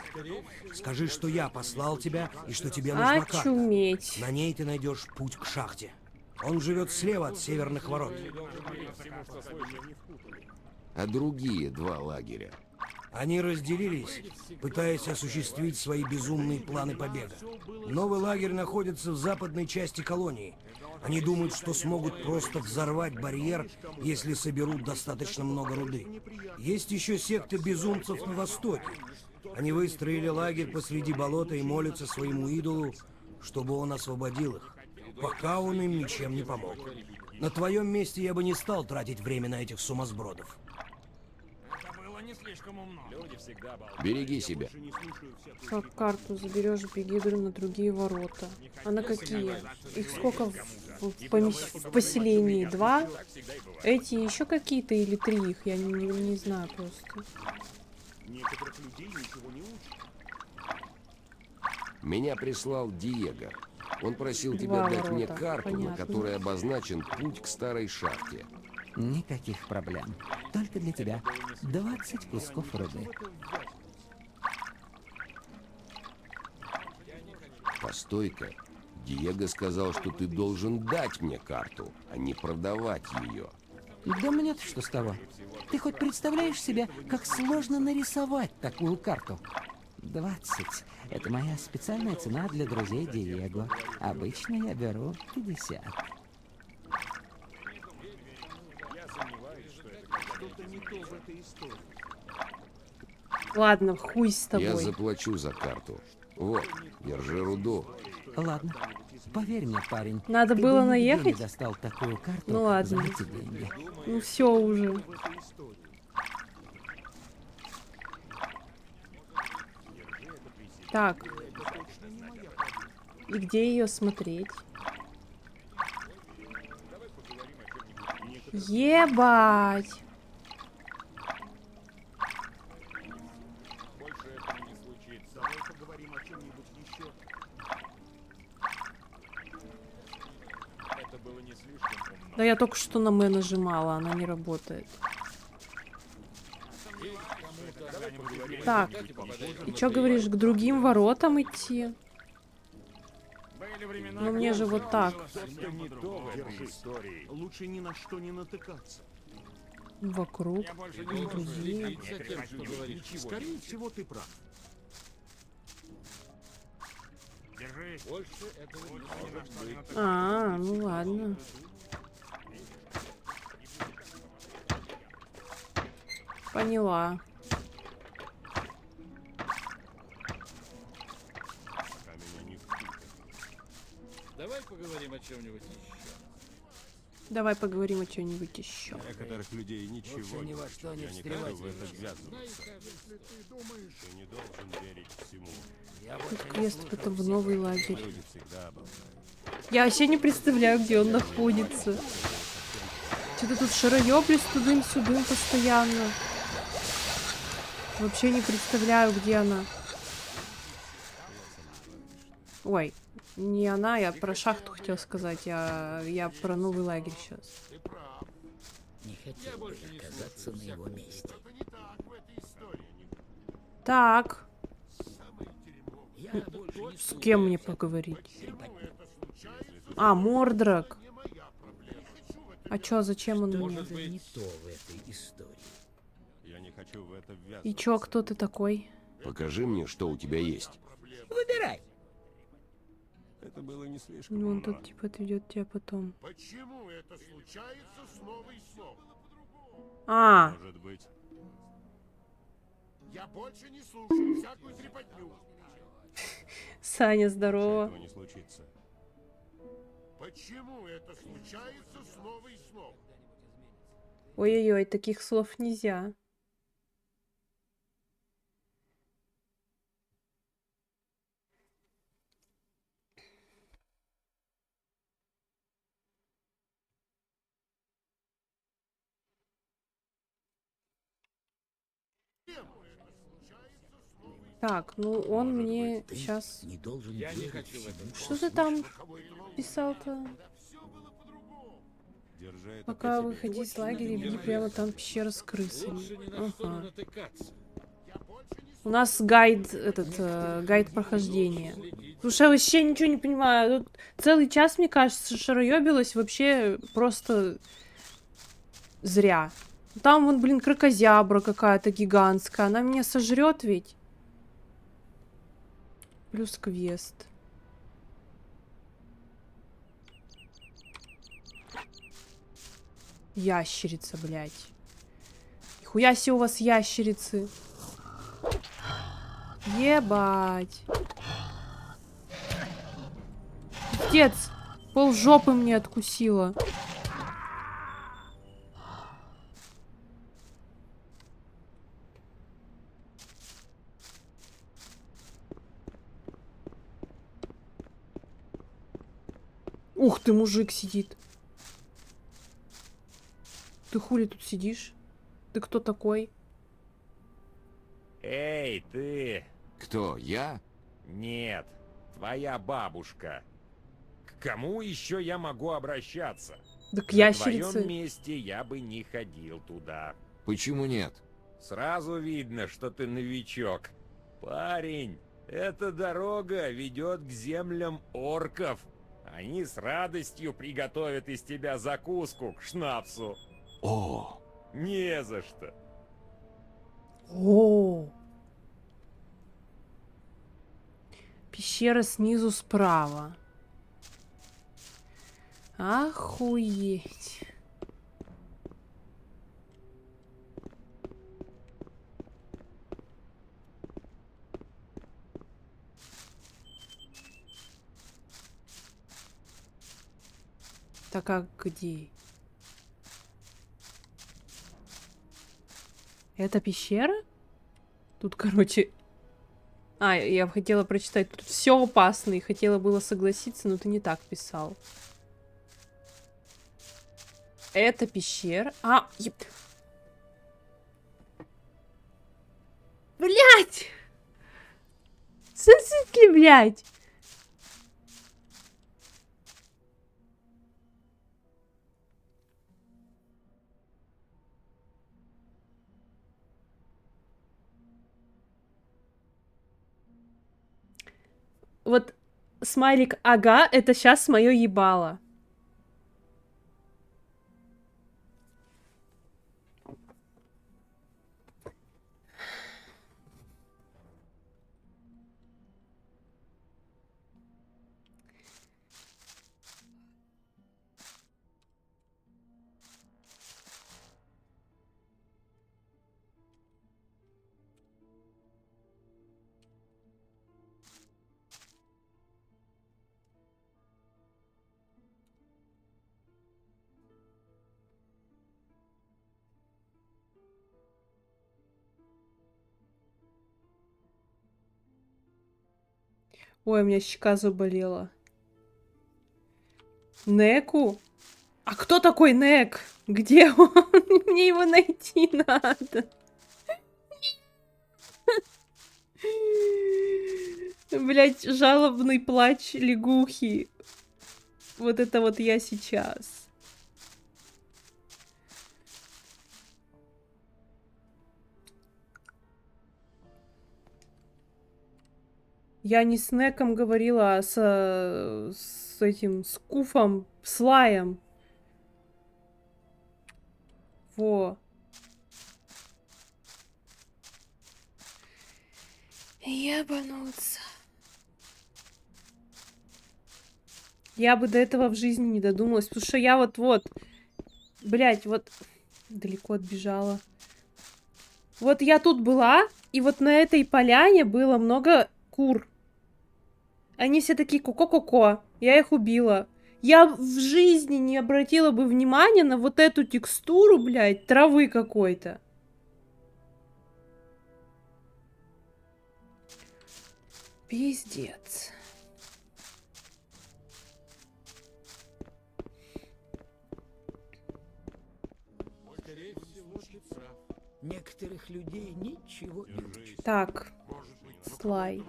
Скажи, что я послал тебя и что тебе нужна карта. Очуметь. На ней ты найдешь путь к шахте. Он живет слева от северных ворот. А другие два лагеря? Они разделились, пытаясь осуществить свои безумные планы побега. Новый лагерь находится в западной части колонии. Они думают, что смогут просто взорвать барьер, если соберут достаточно много руды. Есть еще секта безумцев на востоке. Они выстроили лагерь посреди болота и молятся своему идолу, чтобы он освободил их, пока он им ничем не помог. На твоем месте я бы не стал тратить время на этих сумасбродов. Береги себя. Как карту заберешь, беги, говорю, на другие ворота. А на какие? Их сколько в поселении? 2? Эти еще какие-то или 3 их? Я не знаю просто. Некоторых людей ничего не учат. Меня прислал Диего. Он просил Два тебя дать мне ворота, карту, на понятно. которой обозначен путь к старой шахте. Никаких проблем. Только для тебя 20 кусков руды. Постой-ка. Диего сказал, что ты должен дать мне карту, а не продавать ее. Да мне-то что с того? Ты хоть представляешь себе, как сложно нарисовать такую карту? 20. Это моя специальная цена для друзей Диего. Обычно я беру 50. Ладно, хуй с тобой. Я заплачу за карту. Вот, держи руду. Ладно. Поверь мне, парень. Надо ты было бы нигде наехать? не достал такую карту Ну ладно. за эти деньги. Ну все уже. Так. И где ее смотреть? Ебать! Больше этого не случится. Давай поговорим о чем-нибудь еще. Это было не слишком умно. Да я только что на М нажимала, она не работает. Так, и что говоришь, к другим воротам идти? Ну мне же вот так. Лучше ни на что не натыкаться. Вокруг. Скорее всего, ты прав. А, ну ладно. Поняла. Давай поговорим о чем-нибудь еще. Давай поговорим о чем-нибудь еще. Некоторых людей ничего Лучше ни во что не Я встревать. готов в это ввязываться. Ты не должен верить всему. Тут квест потом в новый лагерь. Люди всегда обо Я вообще не представляю, где он находится. Что-то тут шароёблюсь тудым-сюдым постоянно. Вообще не представляю, где она. Ой, не она, я про шахту хотела сказать, я про новый лагерь сейчас. Не хотел бы я оказаться на его месте. Так, Я больше не с кем мне поговорить? А, Мордрак. А чё, зачем он мне? Что-то не то в этой истории. Я не хочу в это ввязываться. И чё, кто ты такой? Покажи мне, что у тебя есть. Выбирай. Это было не слишком Ну, он умно. тут типа отведет тебя потом. Почему это случается снова и снова? А, Может быть. Я больше не слушаю всякую трепотню. Саня, здорово. Этого не случится. Почему это случается снова и снова? Ой-ой-ой, таких слов нельзя. Так, ну он мне сейчас... Не должен Я не верить хочу в это. Что ты там писал-то? Пока выходить из лагеря, беги прямо там пещера с крысами. Ага. У нас гайд, гайд прохождения. Слушай, я вообще ничего не понимаю. Тут целый час, мне кажется, шароёбилась вообще просто зря. Там вон, блин, кракозябра какая-то гигантская. Она меня сожрет ведь. Плюс квест. Ящерица, блядь. Нихуя себе у вас ящерицы. Ебать. Пиздец. Пол жопы мне откусила. Ух ты, мужик сидит. Ты хули тут сидишь? Ты кто такой? Эй, ты! Кто, я? Нет, твоя бабушка. К кому еще я могу обращаться? Да к На ящерице. твоем месте я бы не ходил туда. Почему нет? Сразу видно, что ты новичок. Парень, эта дорога ведет к землям орков. Они с радостью приготовят из тебя закуску к шнапсу. О! Не за что. О. Пещера снизу справа. Охуеть. Так, а где? Это пещера? Тут, короче... А, я хотела прочитать. Тут все опасно, и хотела было согласиться, но ты не так писал. Это пещера? А, еб... Блять! Сосиски, блять! Вот смайлик «ага» — это сейчас мое ебало. Ой, у меня щека заболела. Неку? А кто такой Нек? Где он? Мне его найти надо. Блять, жалобный плач лягухи. Вот это вот я сейчас. Я не с Неком говорила, а с этим, с Куфом, с Лаем. Во. Ебануться. Я бы до этого в жизни не додумалась, потому что я вот-вот, блять, вот далеко отбежала. Вот я тут была, и вот на этой поляне было много кур. Они все такие ко-ко-ко-ко. Я их убила. Я в жизни не обратила бы внимания на вот эту текстуру, блядь, травы какой-то. Пиздец. Некоторых людей ничего не учат. Так, слай.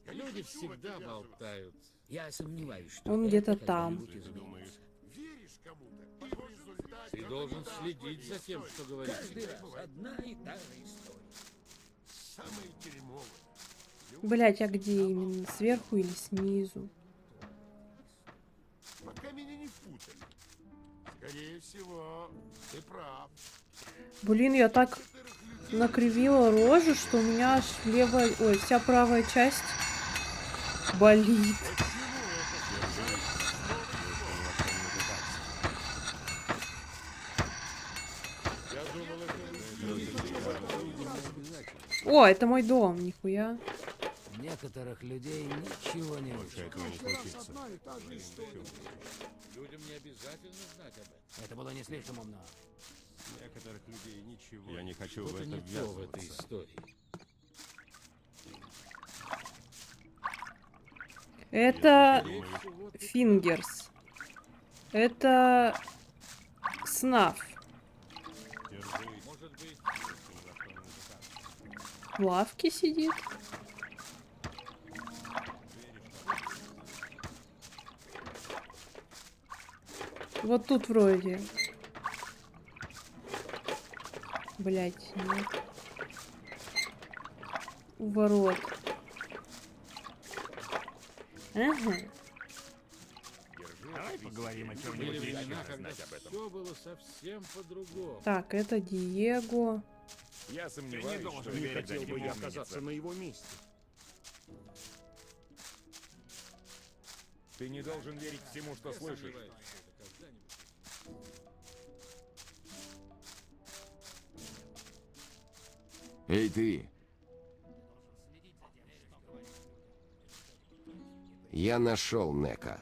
Люди всегда болтают. Я сомневаюсь, что Он где-то это там. когда-нибудь изменится. Ты должен следить за тем, что говоришь. Каждый раз одна и та же история. Самые дерьмовые. Блять, а где именно? Сверху или снизу? Пока меня не путали. Скорее всего, ты прав. Блин, я так накривила рожу, что у меня аж левая... Ой, вся правая часть болит. О, это мой дом, нихуя. Некоторых людей ничего не учат. Людям не обязательно знать об этом. Это было не слишком умно. Некоторых людей ничего. Я не хочу в Что-то это не то в этой ввязываться. истории. Это Фингерс. Это Снаф. Может быть, В лавке сидит. Вот тут вроде. Блять, нет. У ворот. Ага. Давай поговорим о были чем-нибудь времена, еще. когда все было совсем по-другому. Так, это Диего. Я Ты не сомневаюсь, должен что верить, когда хотел бы нибудь я оказаться на его месте. Ты не должен верить всему, что слышишь. Эй, ты! Я нашел Нека.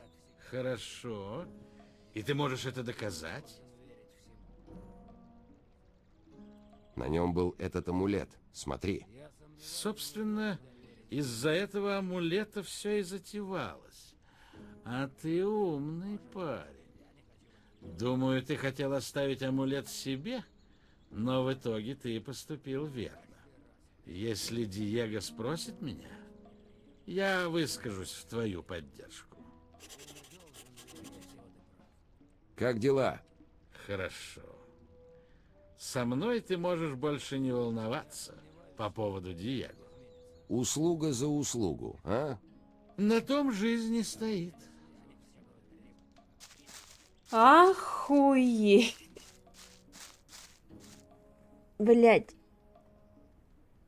Хорошо. И ты можешь это доказать? На нем был этот амулет. Смотри. Собственно, из-за этого амулета все и затевалось. А ты умный парень. Думаю, ты хотел оставить амулет себе, но в итоге ты поступил верно. Если Диего спросит меня, я выскажусь в твою поддержку. Как дела? Хорошо. Со мной ты можешь больше не волноваться по поводу Диего. Услуга за услугу, а? На том жизнь не стоит. Охуеть. Блять.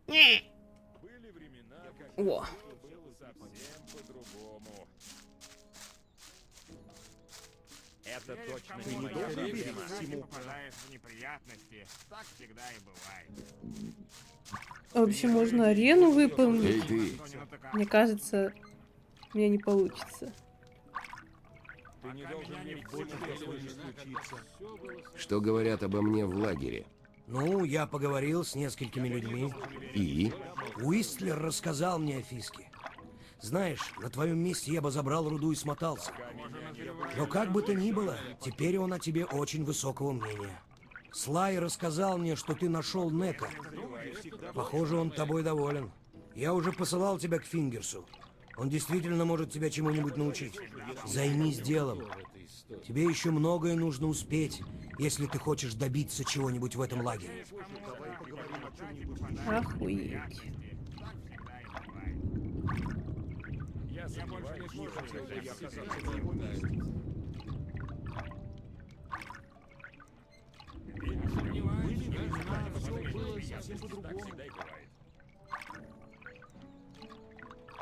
Были времена, когда О. всё было совсем по-другому. Это точно Ты не не моя должен проблема. верить всему. Попадаешь в неприятности. Так всегда и бывает. Вообще можно арену Эй, выполнить. ты! Мне кажется, у меня не получится. Ты не должен верить всему, что слышишь. Что говорят обо мне в лагере? Ну, я поговорил с несколькими людьми. И? Уистлер рассказал мне о Фиске. Знаешь, на твоем месте я бы забрал руду и смотался. Но как бы то ни было, теперь он о тебе очень высокого мнения. Слай рассказал мне, что ты нашел Нека. Похоже, он тобой доволен. Я уже посылал тебя к Фингерсу. Он действительно может тебя чему-нибудь научить. Займись делом. Тебе еще многое нужно успеть, если ты хочешь добиться чего-нибудь в этом лагере. Охуеть. Я сомневаюсь, что я оказался на его месте.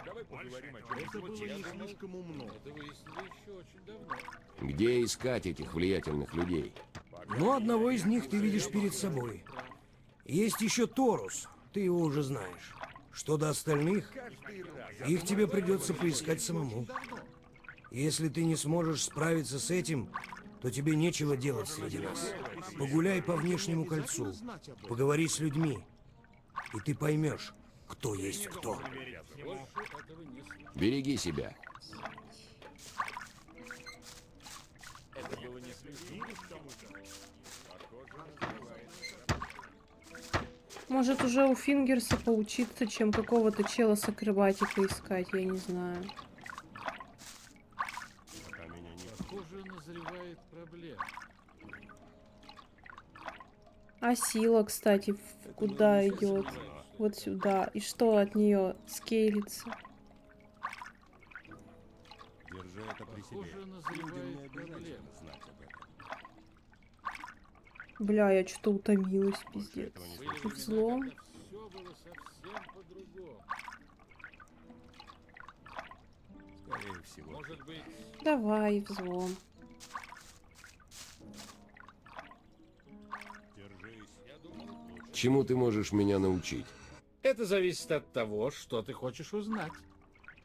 Давай поговорим о Это было чем-нибудь не честном. слишком умно. Это выяснили еще очень давно. Где искать этих влиятельных людей? Ну, одного из них ты видишь перед собой. Есть еще Торус, ты его уже знаешь. Что до остальных, их тебе придется поискать самому. Если ты не сможешь справиться с этим, то тебе нечего делать среди нас. Погуляй по внешнему кольцу, поговори с людьми, и ты поймешь, кто есть кто. Береги себя. Это было не слишком. Может уже у Фингерса поучиться, чем какого-то чела с акробатикой искать, я не знаю. Пока меня не... Похоже на назревает проблема. А сила, кстати, куда идет? Вот сюда. И что от нее скейлится? Держи это при себе. Людям не обязательно знать об этом. Бля, я что-то утомилась, пиздец. Взлом. Все было совсем по-другому. Скорее всего. Может быть... Давай, взлом. Чему ты можешь меня научить? Это зависит от того, что ты хочешь узнать.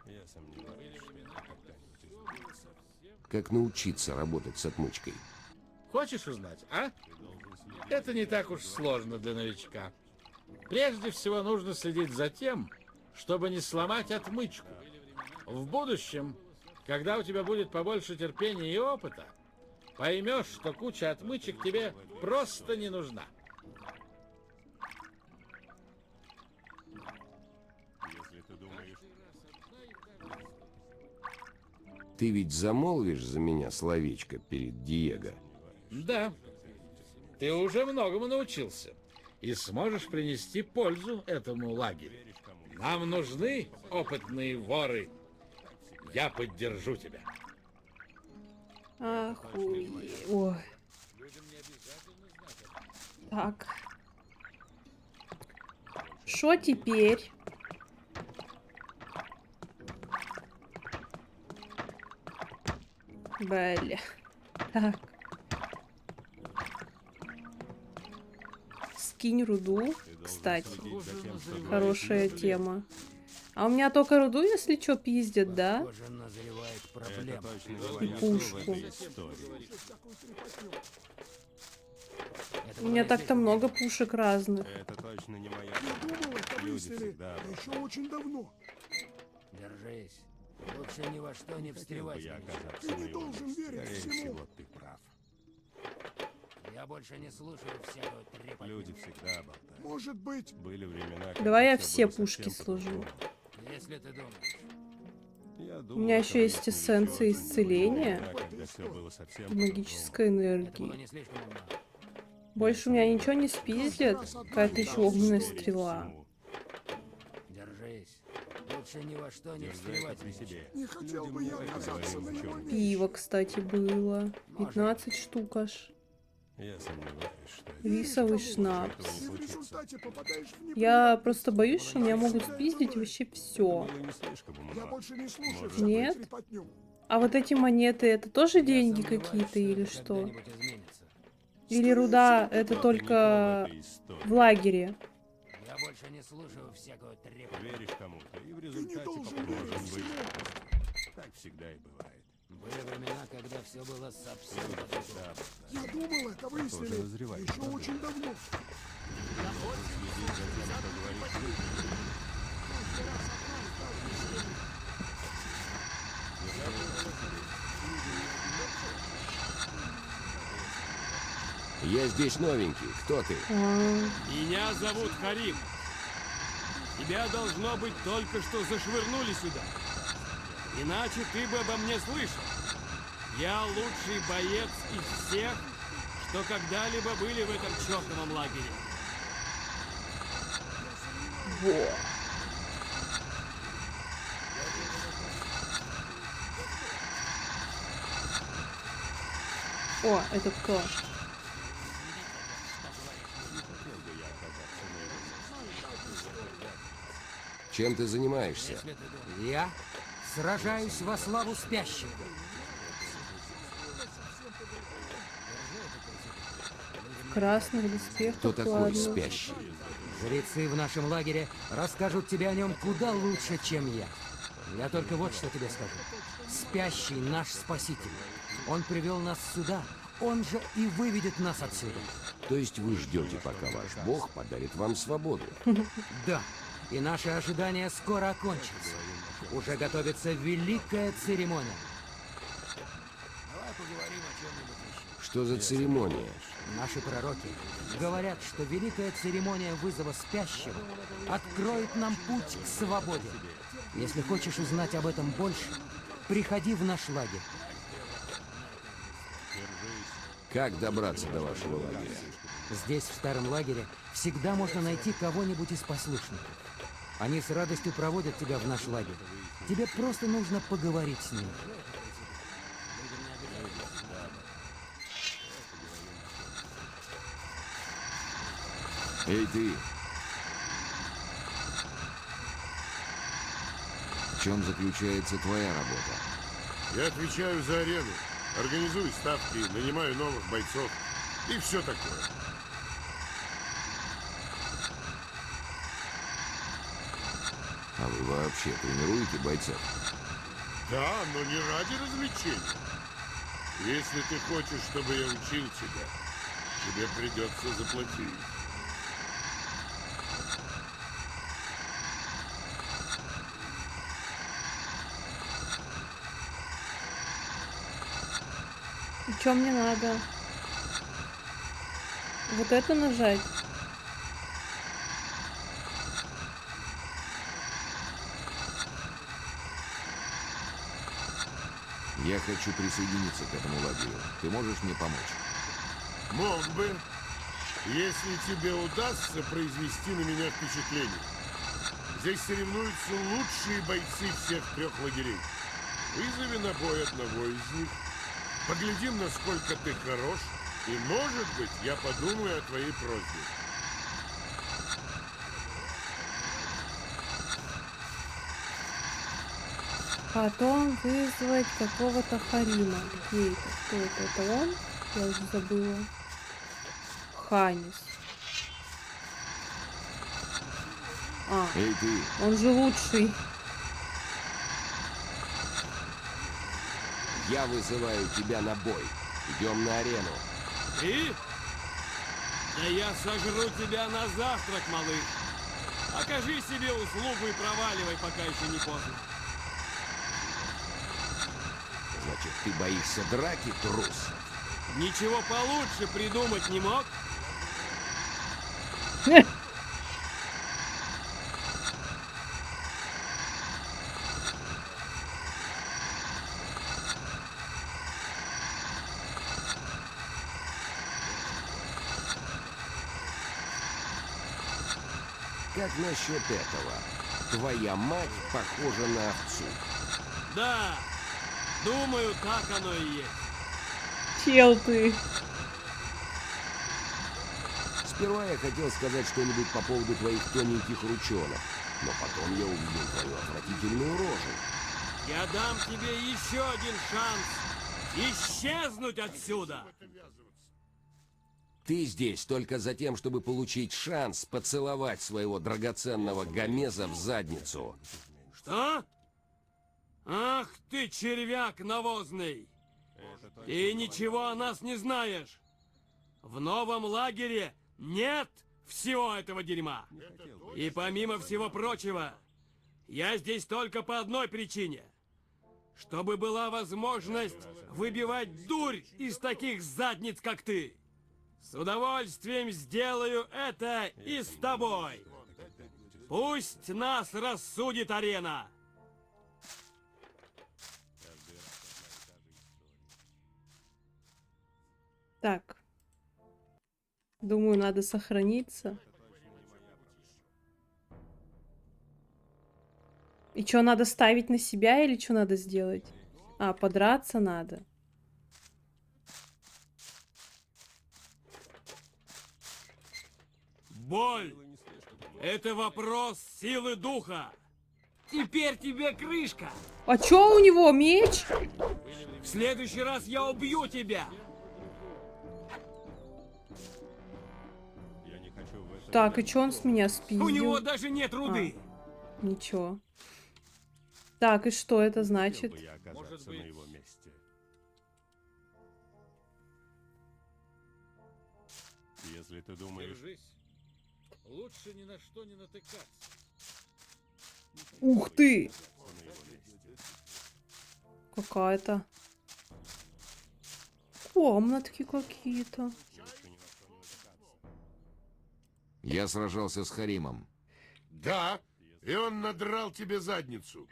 Я сомневаюсь, что это когда-нибудь изменится. Как научиться работать с отмычкой? Хочешь узнать, а? Это не так уж сложно для новичка. Прежде всего нужно следить за тем, чтобы не сломать отмычку. В будущем, когда у тебя будет побольше терпения и опыта, поймешь, что куча отмычек тебе просто не нужна. Если ты думаешь... Ты ведь замолвишь за меня словечко перед Диего? Да. Ты уже многому научился и сможешь принести пользу этому лагерю. Нам нужны опытные воры. Я поддержу тебя. Охуеть. Ой. Так. Что теперь? Бля. Так. Скинь руду, кстати. Хорошая тема. А у меня только руду, если что, пиздят, да? Похоже, назревает проблема. И пушку. У меня так-то много пушек разных. Это точно не моя. Люди всегда... Еще очень давно. Держись. Лучше ни во что не встревать. Ты не должен верить всему. Ты прав. Я больше не слушаю всякого трепотня. Люди всегда болтают. Может быть... Были времена, Давай я когда все всё было пушки совсем сложу. по-другому. Если ты думаешь. Я У думал, меня еще когда есть мы эссенция ничего исцеления не было, когда всё было совсем и магической энергии. Не слишком умно. Больше у меня ничего не спиздят. Какая-то еще огненная стрела. Держись. Лучше ни во что не встревать. при себе. Не хотел бы я оказаться на его месте. Пиво, кстати, было. 15 штук аж. Я сомневаюсь, что это Рисовый шнапс. Ты в результате попадаешь в Я просто боюсь, что меня могут спиздить вообще все. было не слишком умно. Я больше не слушаю Нет? всякую трепотню. А вот эти монеты, это тоже деньги какие-то или что? Когда-нибудь изменится. Или руда это только в лагере? Я больше не слушаю всякого трепотня. Веришь кому-то, и в результате должен должен верить быть. Так всегда и бывает. Были времена, когда все было совсем по-другому. Я думал, это выяснили назревает еще очень давно. Я здесь новенький. Кто ты? Меня зовут Харим. Тебя, должно быть, только что зашвырнули сюда. Иначе ты бы обо мне слышал. Я лучший боец из всех, что когда-либо были в этом чертовом лагере. Во. О, это кто? Чем ты занимаешься? Я сражаюсь во славу спящих. В красных доспехах, Кто такой ладно. спящий? Жрецы в нашем лагере расскажут тебе о нем куда лучше, чем я. Я только вот что тебе скажу. Спящий наш спаситель. Он привел нас сюда. Он же и выведет нас отсюда. То есть вы ждете, пока ваш бог подарит вам свободу? Да. И наши ожидания скоро окончатся. Уже готовится великая церемония. Давай поговорим о чем-нибудь еще. Что за церемония? Наши пророки говорят, что великая церемония вызова спящего откроет нам путь к свободе. Если хочешь узнать об этом больше, приходи в наш лагерь. Как добраться до вашего лагеря? Здесь, в старом лагере, всегда можно найти кого-нибудь из послушников. Они с радостью проводят тебя в наш лагерь. Тебе просто нужно поговорить с ними. Эй, ты! В чем заключается твоя работа? Я отвечаю за арену. Организую ставки, нанимаю новых бойцов и все такое. А вы вообще тренируете бойцов? Да, но не ради развлечения. Если ты хочешь, чтобы я учил тебя, тебе придется заплатить. И что мне надо? Вот это нажать? Я хочу присоединиться к этому лагерю. Ты можешь мне помочь? Мог бы, если тебе удастся произвести на меня впечатление. Здесь соревнуются лучшие бойцы всех 3 лагерей. Вызови на бой одного из них. Поглядим, насколько ты хорош, и, может быть, я подумаю о твоей просьбе. Потом вызвать какого-то Харима. Где это? Кто это? Это он? Я уже забыла. Ханис. А, Эй, ты! он же лучший. Я вызываю тебя на бой. Идем на арену. И? Да я сожру тебя на завтрак, малыш. Окажи себе услугу и проваливай, пока еще не поздно. Значит, ты боишься драки, трус? Ничего получше придумать не мог? Как насчет этого? Твоя мать похожа на овцу. Да, думаю, так оно и есть. Чел ты. Сперва я хотел сказать что-нибудь по поводу твоих тоненьких ручонок, но потом я увидел твою отвратительную рожу. Я дам тебе еще один шанс исчезнуть отсюда. Ты здесь только за тем, чтобы получить шанс поцеловать своего драгоценного гомеза в задницу. Что? Ах ты, червяк навозный! Ты ничего о нас не знаешь. В новом лагере нет всего этого дерьма. И помимо всего прочего, я здесь только по одной причине. Чтобы была возможность выбивать дурь из таких задниц, как ты. С удовольствием сделаю это и с тобой. Пусть нас рассудит арена. Так. Думаю, надо сохраниться. И что, надо ставить на себя или что надо сделать? А, подраться надо. Боль — это вопрос силы духа. Теперь тебе крышка. А чё у него, меч? В следующий раз я убью тебя. Так, и чё он с меня спиздил? У него даже нет руды. А, ничего. Так, и что это значит? Может быть, на его месте. Если ты думаешь... Держись. Лучше ни на что не натыкаться. Ух ты! Какая-то комнатки какие-то. Я сражался с Харимом. Да, и он надрал тебе задницу.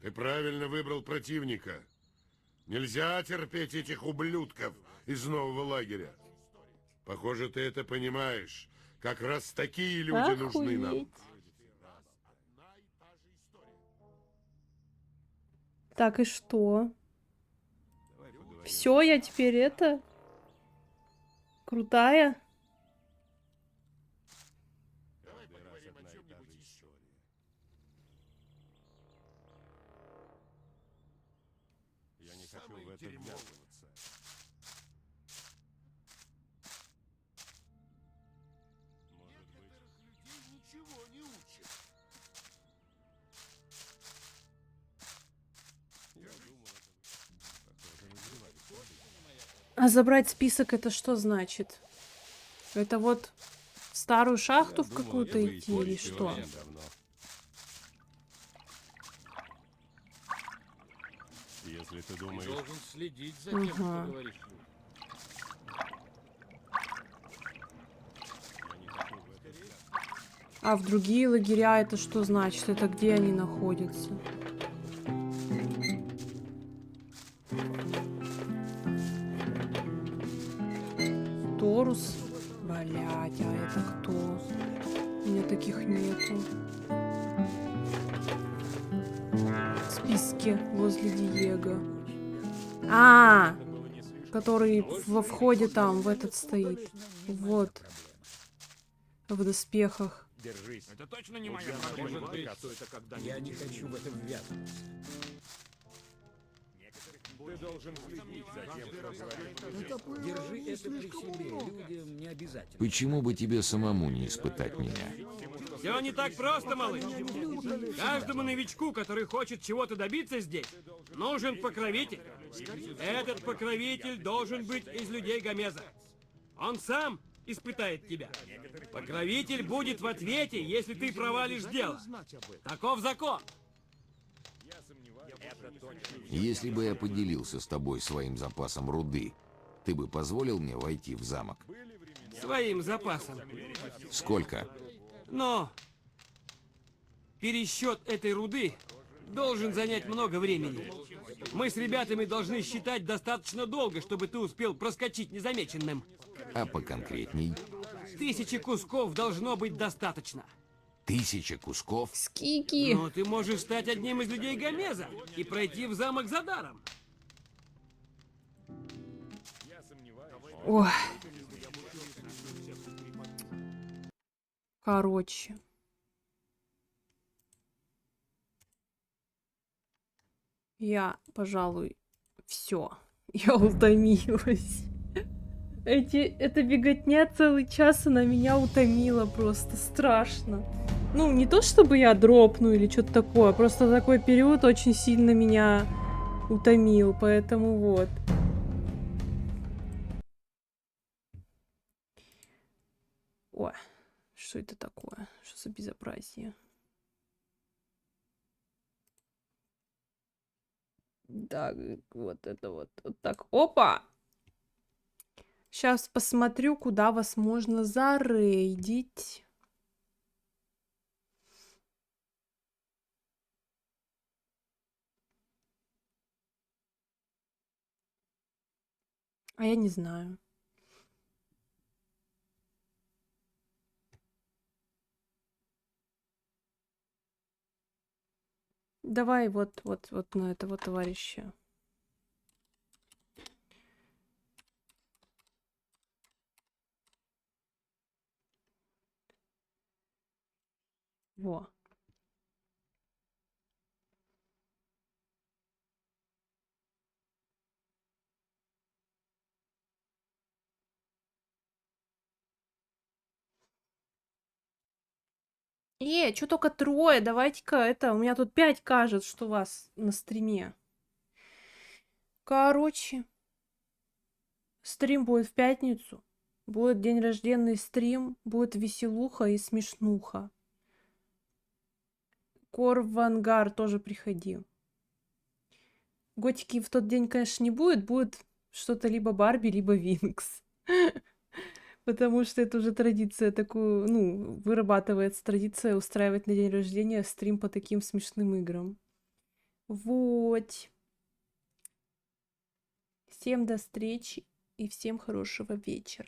Ты правильно выбрал противника. Нельзя терпеть этих ублюдков из нового лагеря. Похоже, ты это понимаешь. Как раз такие люди нужны нам. Охуеть. Так, и что? Все, я теперь это... Крутая? Я не хочу в это ввязываться. Ничего не учат. А забрать список это что значит? Это вот в старую шахту в какую-то идти или что? Если ты думаешь... Ты должен следить за тем, что говоришь. А в другие лагеря это что значит? Это где они находятся? Торус? Блять, а это кто? У меня таких нету. В списке возле Диего. Который во входе там, в этот стоит. Вот. В доспехах. Держись. Это точно не моя проблема. Я не хочу в это ввязываться. Ты должен следить за тем, что говоришь. Держи это при себе. Людям не обязательно. Почему бы тебе самому не испытать меня? Все не так просто, малыш. Каждому новичку, который хочет чего-то добиться здесь, нужен покровитель. Этот покровитель должен быть из людей Гомеза. Он сам испытает тебя. Покровитель будет в ответе, если ты провалишь дело. Таков закон. Если бы я поделился с тобой своим запасом руды, ты бы позволил мне войти в замок? Своим запасом. Сколько? Но пересчет этой руды должен занять много времени. Мы с ребятами должны считать достаточно долго, чтобы ты успел проскочить незамеченным. А поконкретней? 1000 кусков должно быть достаточно. 1000 кусков? Скики. Но ты можешь стать одним из людей Гомеза и пройти в замок за даром. Ой. Короче. Я, пожалуй, все. Я утомилась. Эта беготня целый час, она меня утомила просто страшно. Ну, не то чтобы я дропну или что-то такое, просто такой период очень сильно меня утомил, поэтому вот. Ой, что это такое? Что за безобразие? Так, вот это вот так. Опа! Сейчас посмотрю, куда вас можно зарейдить. А я не знаю. Давай вот на этого товарища. Во. Чё только 3? Давайте-ка это... У меня тут 5 кажет, что вас на стриме. Короче. Стрим будет в пятницу. Будет день рожденный стрим. Будет веселуха и смешнуха. Корвангар тоже приходи. Готики в тот день, конечно, не будет. Будет что-то либо Барби, либо Винкс. Потому что это уже традиция такую, ну, вырабатывается традиция устраивать на день рождения стрим по таким смешным играм. Вот. Всем до встречи и всем хорошего вечера.